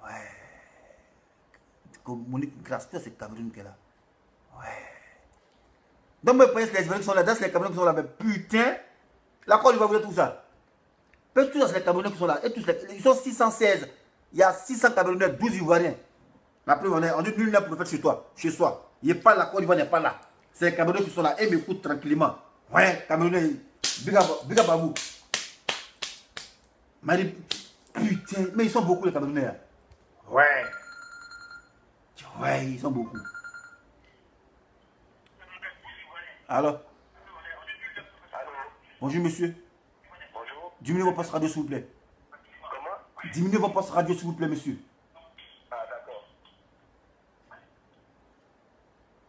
Ouais. Monique Grâce, c'est Cameroun qui est là. Ouais. Donc, mes frères, les Camerounais qui sont là, dans les Camerounais qui sont là, mais putain, la Côte d'Ivoire, vous êtes tout ça. Peut-être tous les Camerounais qui sont là, et tous ils sont 616. Il y a 600 Camerounais, 12 Ivoiriens. La preuve, on dit nul n'est prophète chez toi, chez soi. Il n'est pas là, la Côte d'Ivoire n'est pas là. C'est les Camerounais qui sont là, et m'écoutent tranquillement. Ouais, Camerounais, big up à vous. Mais putain, mais ils sont beaucoup les Camerounais. Ouais. Ouais, ils sont beaucoup. Alors? Bonjour monsieur. Bonjour. Diminuez vos postes radio s'il vous plaît. Comment? Diminuez vos postes radio s'il vous plaît monsieur. Ah d'accord.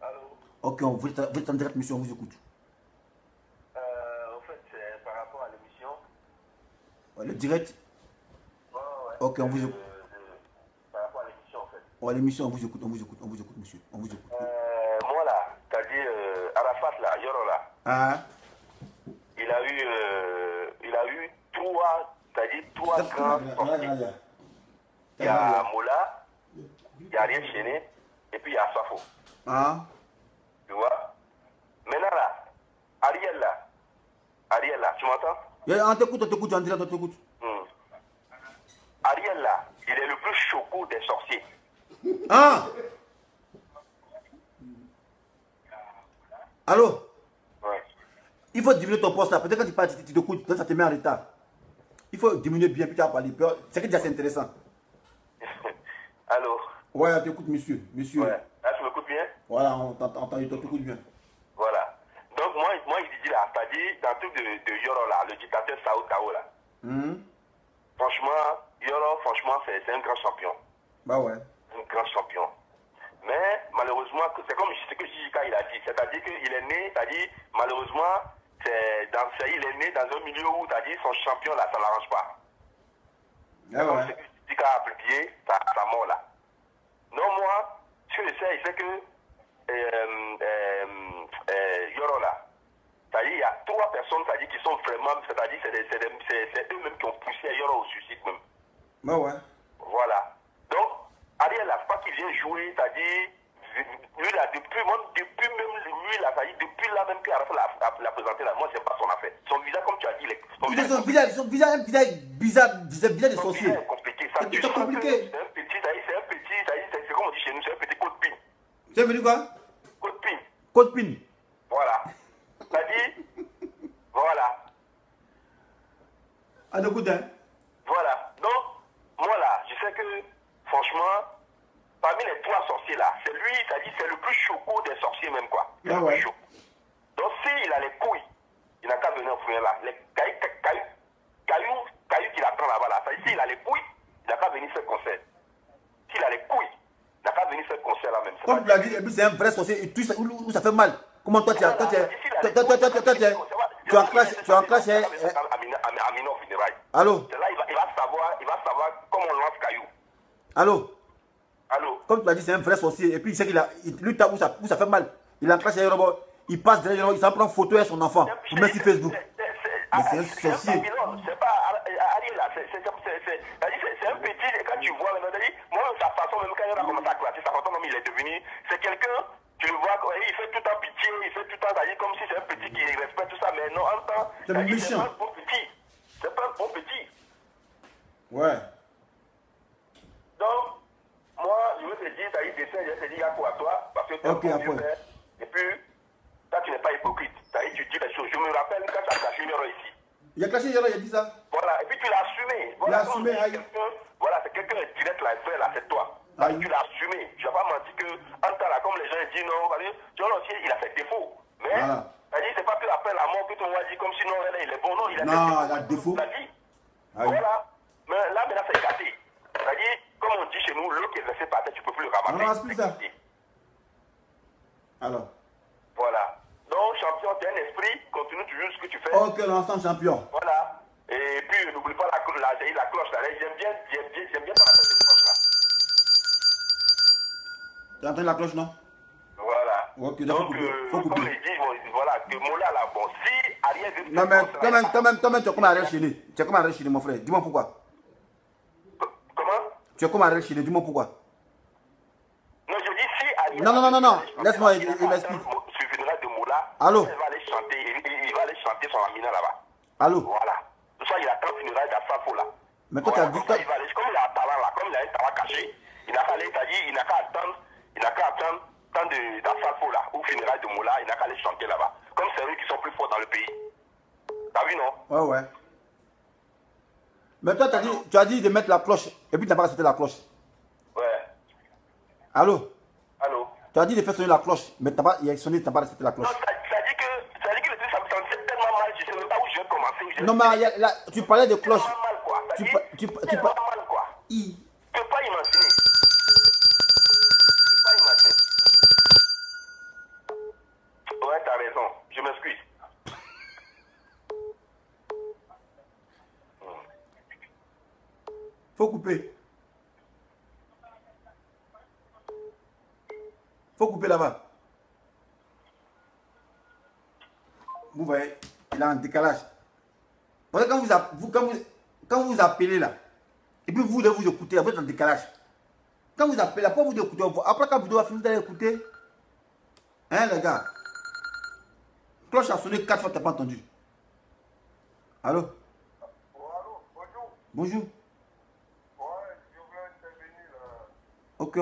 Allô? Ok, vous êtes en direct monsieur, on vous écoute. En fait, c'est par rapport à l'émission. Ouais, le direct? Ouais. Ok, on vous écoute. Par rapport à l'émission en fait. Ouais, l'émission, on vous écoute monsieur, on vous écoute. Moi là, t'as dit Arafat là, Yoro là. Ah. Il a eu trois grands sorties. Il y a Moula, il y a Ariel Chéné, et puis il y a Safo. Ah. Tu vois? Maintenant là, Ariel là, tu m'entends? On t'écoute, on direct, on t'écoute. Ariel là, il est le plus choco des sorciers. Ah. Allô? Ouais. Il faut diminuer ton poste là. Peut-être quand tu parles, tu t'écoutes, ça te met en retard. Il faut diminuer bien, puis tu vas parler. C'est que déjà c'est intéressant. Allô? Ouais, on t'écoute, monsieur. Ouais. Là, tu m'écoutes bien? Voilà, on t'écoute bien. Voilà. Donc, moi il dit là, c'est-à-dire, dans le truc de Yoro là, le dictateur Sao Tao là. Franchement, Yoro, c'est un grand champion. Bah ouais. Un grand champion. Mais, malheureusement, c'est comme ce que Jijika il a dit. C'est-à-dire qu'il est né, c'est-à-dire, malheureusement, il est né dans un milieu où, c'est-à-dire, son champion là, ça ne l'arrange pas. Ah ouais. Comme ce que Jijika a appliqué, sa mort là. Non, moi, ce que je sais, c'est que Yoro là, c'est-à-dire il y a trois personnes, c'est-à-dire qui sont vraiment, c'est-à-dire c'est eux-mêmes qui ont poussé Yoro au suicide même. Bah ouais. Voilà. Donc, Ariel là, c'est pas qu'il vient jouer, c'est-à-dire, lui là, depuis même lui là, c'est-à-dire, depuis là même qu'Arafat l'a présenté là, moi c'est pas son affaire. Son visage, comme tu as dit, son visage bizarre, c'est bien de sorcier. C'est compliqué, ça. C'est compliqué. C'est un petit, c'est comme on dit chez nous, c'est un petit coup de pin. Tu as venu quoi? Coup de pin. Code pin. Voilà. C'est-à-dire, voilà. À de coups, hein? Voilà. Donc, moi là, je sais que, franchement, parmi les trois sorciers là, c'est lui, c'est-à-dire, c'est le plus choco des sorciers même, quoi. il n'a qu'à venir au funérailles là. Les cailloux qu'il attend là-bas, là. S'il a les couilles, il n'a qu'à venir faire concert. S'il a les couilles, il n'a qu'à venir faire concert là même. Comme tu l'as dit, et puis c'est un vrai sorcier, et où ça fait mal. Comment toi tu es en classe, Amina au funérailles. Allô? C'est là, il va savoir comment on lance caillou. Allô? Allô? Comme tu l'as dit, c'est un vrai sorcier, et puis il sait qu'il a, lui, où ça fait mal. Il est en classe, il passe derrière, il s'en prend photo avec son enfant, pour mettre sur Facebook. Mais c'est un sorcier. C'est pas Ariel, c'est un petit, quand tu vois, moi, sa façon, même quand il a commencé à classer, sa façon, même il est devenu, c'est quelqu'un, tu le vois, il fait tout en pitié, il fait tout en comme si c'est un petit qui respecte tout ça, mais non, en temps, c'est pas un bon petit. C'est pas un bon petit. Ouais. Donc, moi, je veux te dire, ça y est, je vais te dire, il y a quoi à toi, parce que tu es un bon vieux père, et puis, toi, tu n'es pas hypocrite. Ça y est, tu dis les choses. Je me rappelle quand tu as caché une erreur ici. Il a caché une erreur, il a dit ça. Voilà, et puis tu l'as assumé. Voilà, il a assumé, aïe. Voilà, c'est quelqu'un qui direct là, fait là, c'est toi. Tu l'as assumé. Je n'ai pas menti que, en temps là, comme les gens disent non, tu vois, aussi, il a fait défaut. Mais, c'est pas que après la mort que ton roi dit comme si non, il est bon, non, il a défaut. Il a dit. Voilà. Mais là, maintenant, c'est gâté. C'est-à-dire, comme on dit chez nous, l'eau qui est versée par terre, tu ne peux plus le ramasser. Non, c'est plus ça. Alors. Voilà. Donc, champion, tu as un esprit, continue toujours ce que tu fais. Ok, l'ensemble champion. Voilà. Et puis, n'oublie pas la cloche là. J'aime bien ton appel de cloche là. Tu as entendu la cloche, non? Voilà. Ok, donc, faut couper. comme il dit, voilà, que Mola là, bon, si Ariel veut... Non, mais toi-même, tu es comme Ariel Chili. Tu es comme Ariel Chili, mon frère. Dis-moi pourquoi. Comment? Tu es comme Ariel Chili, dis-moi pourquoi. Non, je dis si Ariel... Non. Laisse-moi, il m'explique. Sur le funérail de Mola, allô? Il va aller chanter son Amina là-bas. Allô? Voilà. Tout ça, il attend le funérail d'Afafo là. Mais toi, tu as dit... Comme il a un talent là, comme il a un talent caché, il n'a qu'à aller, il n'a qu'à attendre tant d'Afafo là, ou funérail de Mola, il n'a qu'à aller chanter là-bas. Comme c'est eux qui sont plus forts dans le pays. T'as vu, non? Ouais. Mais toi, tu as dit de mettre la cloche, et puis tu n'as pas respecté la cloche. Ouais. Allô? Tu as dit de faire sonner la cloche, mais il a sonné, tu n'as pas respecté la cloche. Non, ça dit que le truc, ça me sentait tellement mal, je ne sais même pas où je vais commencer. Non, mais là, tu parlais de cloche. Mal, quoi. Tu mal, quoi. Tu peux pas imaginer. Ouais, t'as raison. Je m'excuse. Faut couper. Faut couper là-bas. Vous voyez, il a un décalage. Parce que quand vous appelez là, et puis vous devez vous écouter, vous êtes en décalage. Quand vous appelez, après vous écoutez, après quand vous devez finir d'aller écouter, hein les gars, cloche a sonné 4 fois, tu n'as pas entendu. Allô? Allô, bonjour. Bonjour. Ouais, je veux intervenir là. Ok,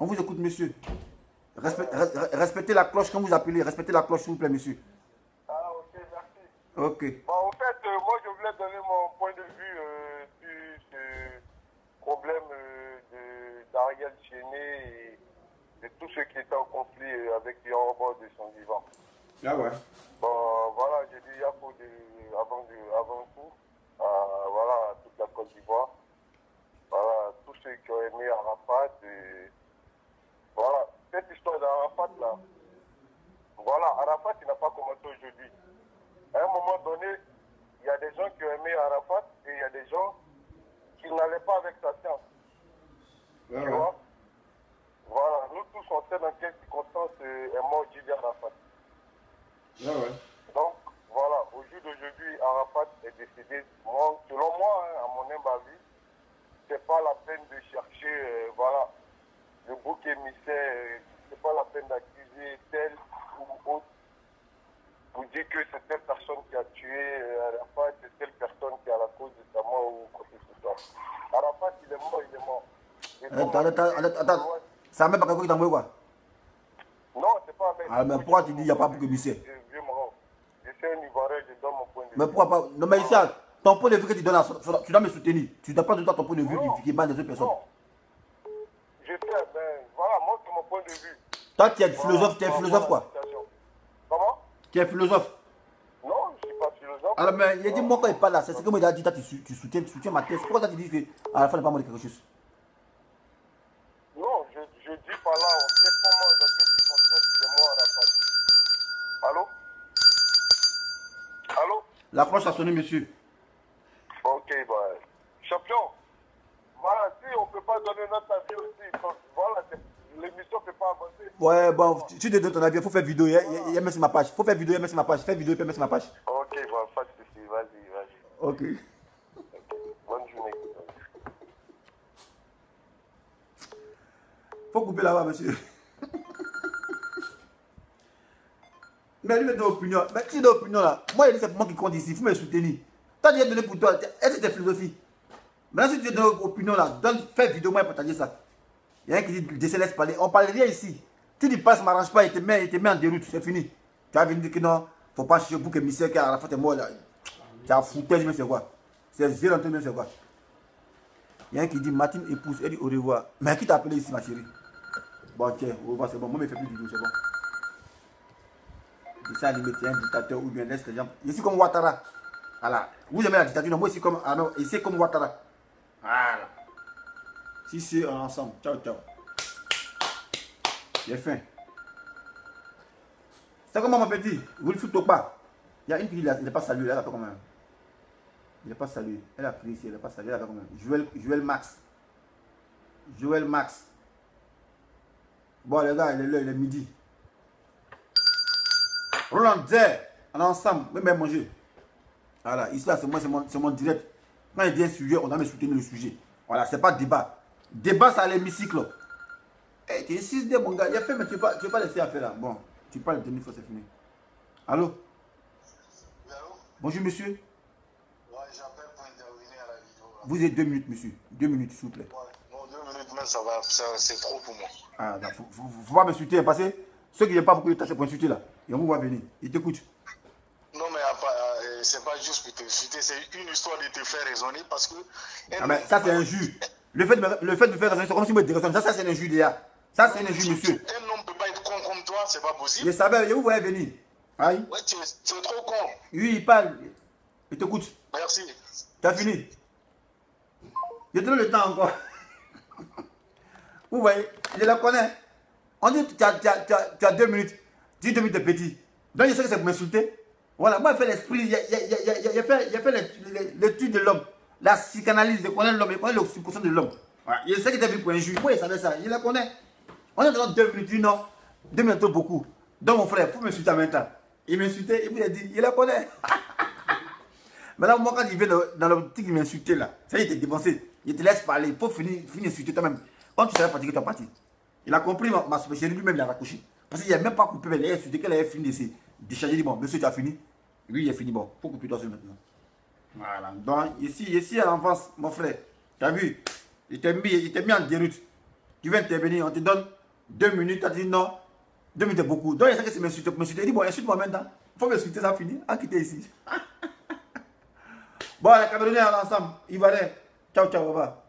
on vous écoute, monsieur. Respectez la cloche quand vous appelez. Respectez la cloche, s'il vous plaît, monsieur. Ah, ok, merci. Ok. Bon, en fait, moi, je voulais donner mon point de vue sur ce problème d'Ariel Chéné et de tous ceux qui étaient en conflit avec les robots de son vivant. Ah ouais. Bon, voilà, j'ai dit, il y a avant tout, voilà, toute la Côte d'Ivoire, voilà, tous ceux qui ont aimé Arafat, et voilà, cette histoire d'Arafat là, voilà, Arafat, il n'a pas commencé aujourd'hui. À un moment donné, il y a des gens qui ont aimé Arafat et il y a des gens qui n'allaient pas avec sa science. Tu vois? Voilà, nous tous on sait dans quelles circonstances est mort Gilles Arafat. Donc, voilà, au jour d'aujourd'hui, Arafat est décédé. Moi, selon moi, hein, à mon humble avis, c'est pas la peine de chercher, voilà, le bouc émissaire, c'est pas la peine d'accuser tel ou autre. Vous dites que c'est telle personne qui a tué Arafat, c'est telle personne qui a la cause de sa mort ou quoi que ce soit. Arafat, il est mort. Attends. Ça met pas quelqu'un qui t'a envoyé quoi? Non, c'est pas un mec. Ah, mais pourquoi tu dis qu'il n'y a pas bouc émissaire? Je suis un Ivoirien, je donne mon point de vue. Mais pourquoi pas? Non, mais ici, ton point de vue que tu donnes, tu dois me soutenir. Tu ne dois pas donner ton point de vue qui bat les autres personnes. Non. Je sais, ben voilà, moi c'est mon point de vue. Toi, tu es philosophe, quoi? Comment? Tu es philosophe. Alors, mais il a dit, moi, quand il parle là, c'est ce que moi, il a dit, tu soutiens ma thèse. Pourquoi tu dis qu'à la fin, il n'a pas montré quelque chose? Non, je dis pas là, on sait comment, dans quelle circonstance il est mort à la Allô? Allô? La cloche a sonné, monsieur. Ok, bah, champion, voilà, si on ne peut pas donner notre avis aussi, voilà, l'émission ne peut pas avancer. Ouais, bon, tu te donnes ton avis, il faut faire vidéo, il y a mis sur ma page. Il faut faire vidéo, il y a mis sur ma page. Fais vidéo, il peut mettre sur ma page. Ok, bah, pas de soucis, vas-y. Ok. Bonne journée. Faut couper là-bas, monsieur. Mais lui, il a donné opinion. Mais qui donne opinion là? Moi, il dit c'est moi qui compte ici, il faut me soutenir. Toi, tu as donné pour toi, est-ce que c'est philosophie? Maintenant, si tu donnes opinion là, fais vidéo, moi, partager ça. Il y a un qui dit, je se laisse parler. On parle rien ici. Tu dis pas, ça ne m'arrange pas, il te met en déroute, c'est fini. Tu vas venir dire que non, il ne faut pas chercher pour que Michel qui a la faute est mort là. Tu as foutu, je ne sais quoi. C'est zéro, je ne sais quoi. Il y a un qui dit, Martine épouse, elle dit au revoir. Mais qui t'a appelé ici, ma chérie? Bon, tiens, au revoir, c'est bon. Moi, je ne fais plus du tout, c'est bon. Et ça, il un dictateur ou bien laisse les gens. Ici, comme Ouattara. Voilà. Vous aimez la dictature, moi, ici, comme, ah non, ici, comme Ouattara. Voilà. Si c'est ensemble. Ciao, ciao. J'ai faim. C'est comment, mon petit? Vous le foutez pas. Il y a une fille, il n'est pas salué, elle a pas quand même. Il n'est pas salué. Elle a pris ici, elle n'est pas salué, elle a pas quand même. Joël Max. Joël Max. Bon, les gars, il est là, il est midi. Roland Zer, on est ensemble, même manger. Voilà, ici là, c'est mon direct. Quand il dit un sujet, on doit me soutenir le sujet. Voilà, c'est pas débat. Débat, c'est à l'hémicycle. Eh, tu es 6D, mon gars. Il a fait, mais tu ne veux pas laisser faire là. Bon, tu parles de 2 fois, c'est fini. Allô? Oui, allô? Bonjour, monsieur. Ouais, j'appelle pour intervenir à la vidéo. Là. Vous avez 2 minutes, monsieur. 2 minutes, s'il vous plaît. Ouais, non, 2 minutes, mais ça va, c'est trop pour moi. Ah, faut pas m'insulter, parce que ceux qui n'aiment pas beaucoup de tâches pour insulter là, ils vont voir venir. Ils t'écoutent. Non, mais c'est pas juste pour t'insulter, c'est une histoire de te faire raisonner parce que. Ah, mais ça, c'est injure. Le fait de faire raisonner, c'est comme si moi je déraisonne. Ça, c'est une injure déjà. Ça, c'est une injure, monsieur. Un homme ne peut pas être con comme toi, c'est pas possible. Je savais, vous voyez venir. Aïe. Ouais, tu es trop con. Oui, il parle. Il t'écoute. Merci. Tu as fini. Je te donne le temps encore. Vous voyez, je la connais. On dit que tu as 2 minutes. 10 minutes de petit. Donc, je sais que c'est pour m'insulter. Voilà, moi, je fais l'esprit. Il a fait l'étude de l'homme. La psychanalyse, je connais l'homme. Je connais le subconscient de l'homme. Voilà. Je sais que tu as vu pour un juge. Moi, il savait ça. Je la connais. On est dans 2 minutes. Non. 2 minutes, beaucoup. Donc, mon frère, il faut m'insulter en même temps. Il m'insultait. Il vous a dit, il la connaît. Maintenant, moi, quand il vient dans l'optique, il m'insultait là. Ça y est, il était dépensé. Il te laisse parler. Il faut finir insulter toi-même. Quand tu seras fatigué, tu es parti. Il a compris ma spécialité, lui-même, il a raccroché. Parce qu'il n'a même pas coupé, il a insulté, qu'elle avait fini de décharger. Il dit, bon, monsieur, tu as fini. Lui, il a fini. Bon, il faut couper toi seul maintenant. Voilà. Donc, ici à l'enfance, mon frère, tu as vu, il t'a mis en déroute. Tu viens intervenir, on te donne 2 minutes, tu as dit non. 2 minutes, c'est beaucoup. Donc, il sait que c'est m'insulter. Il dit, bon, insulte-moi maintenant. Il faut m'insulter, ça finit. À quitter ici. Bon, les Camerounais ensemble. Il va aller. Ciao, ciao, au revoir.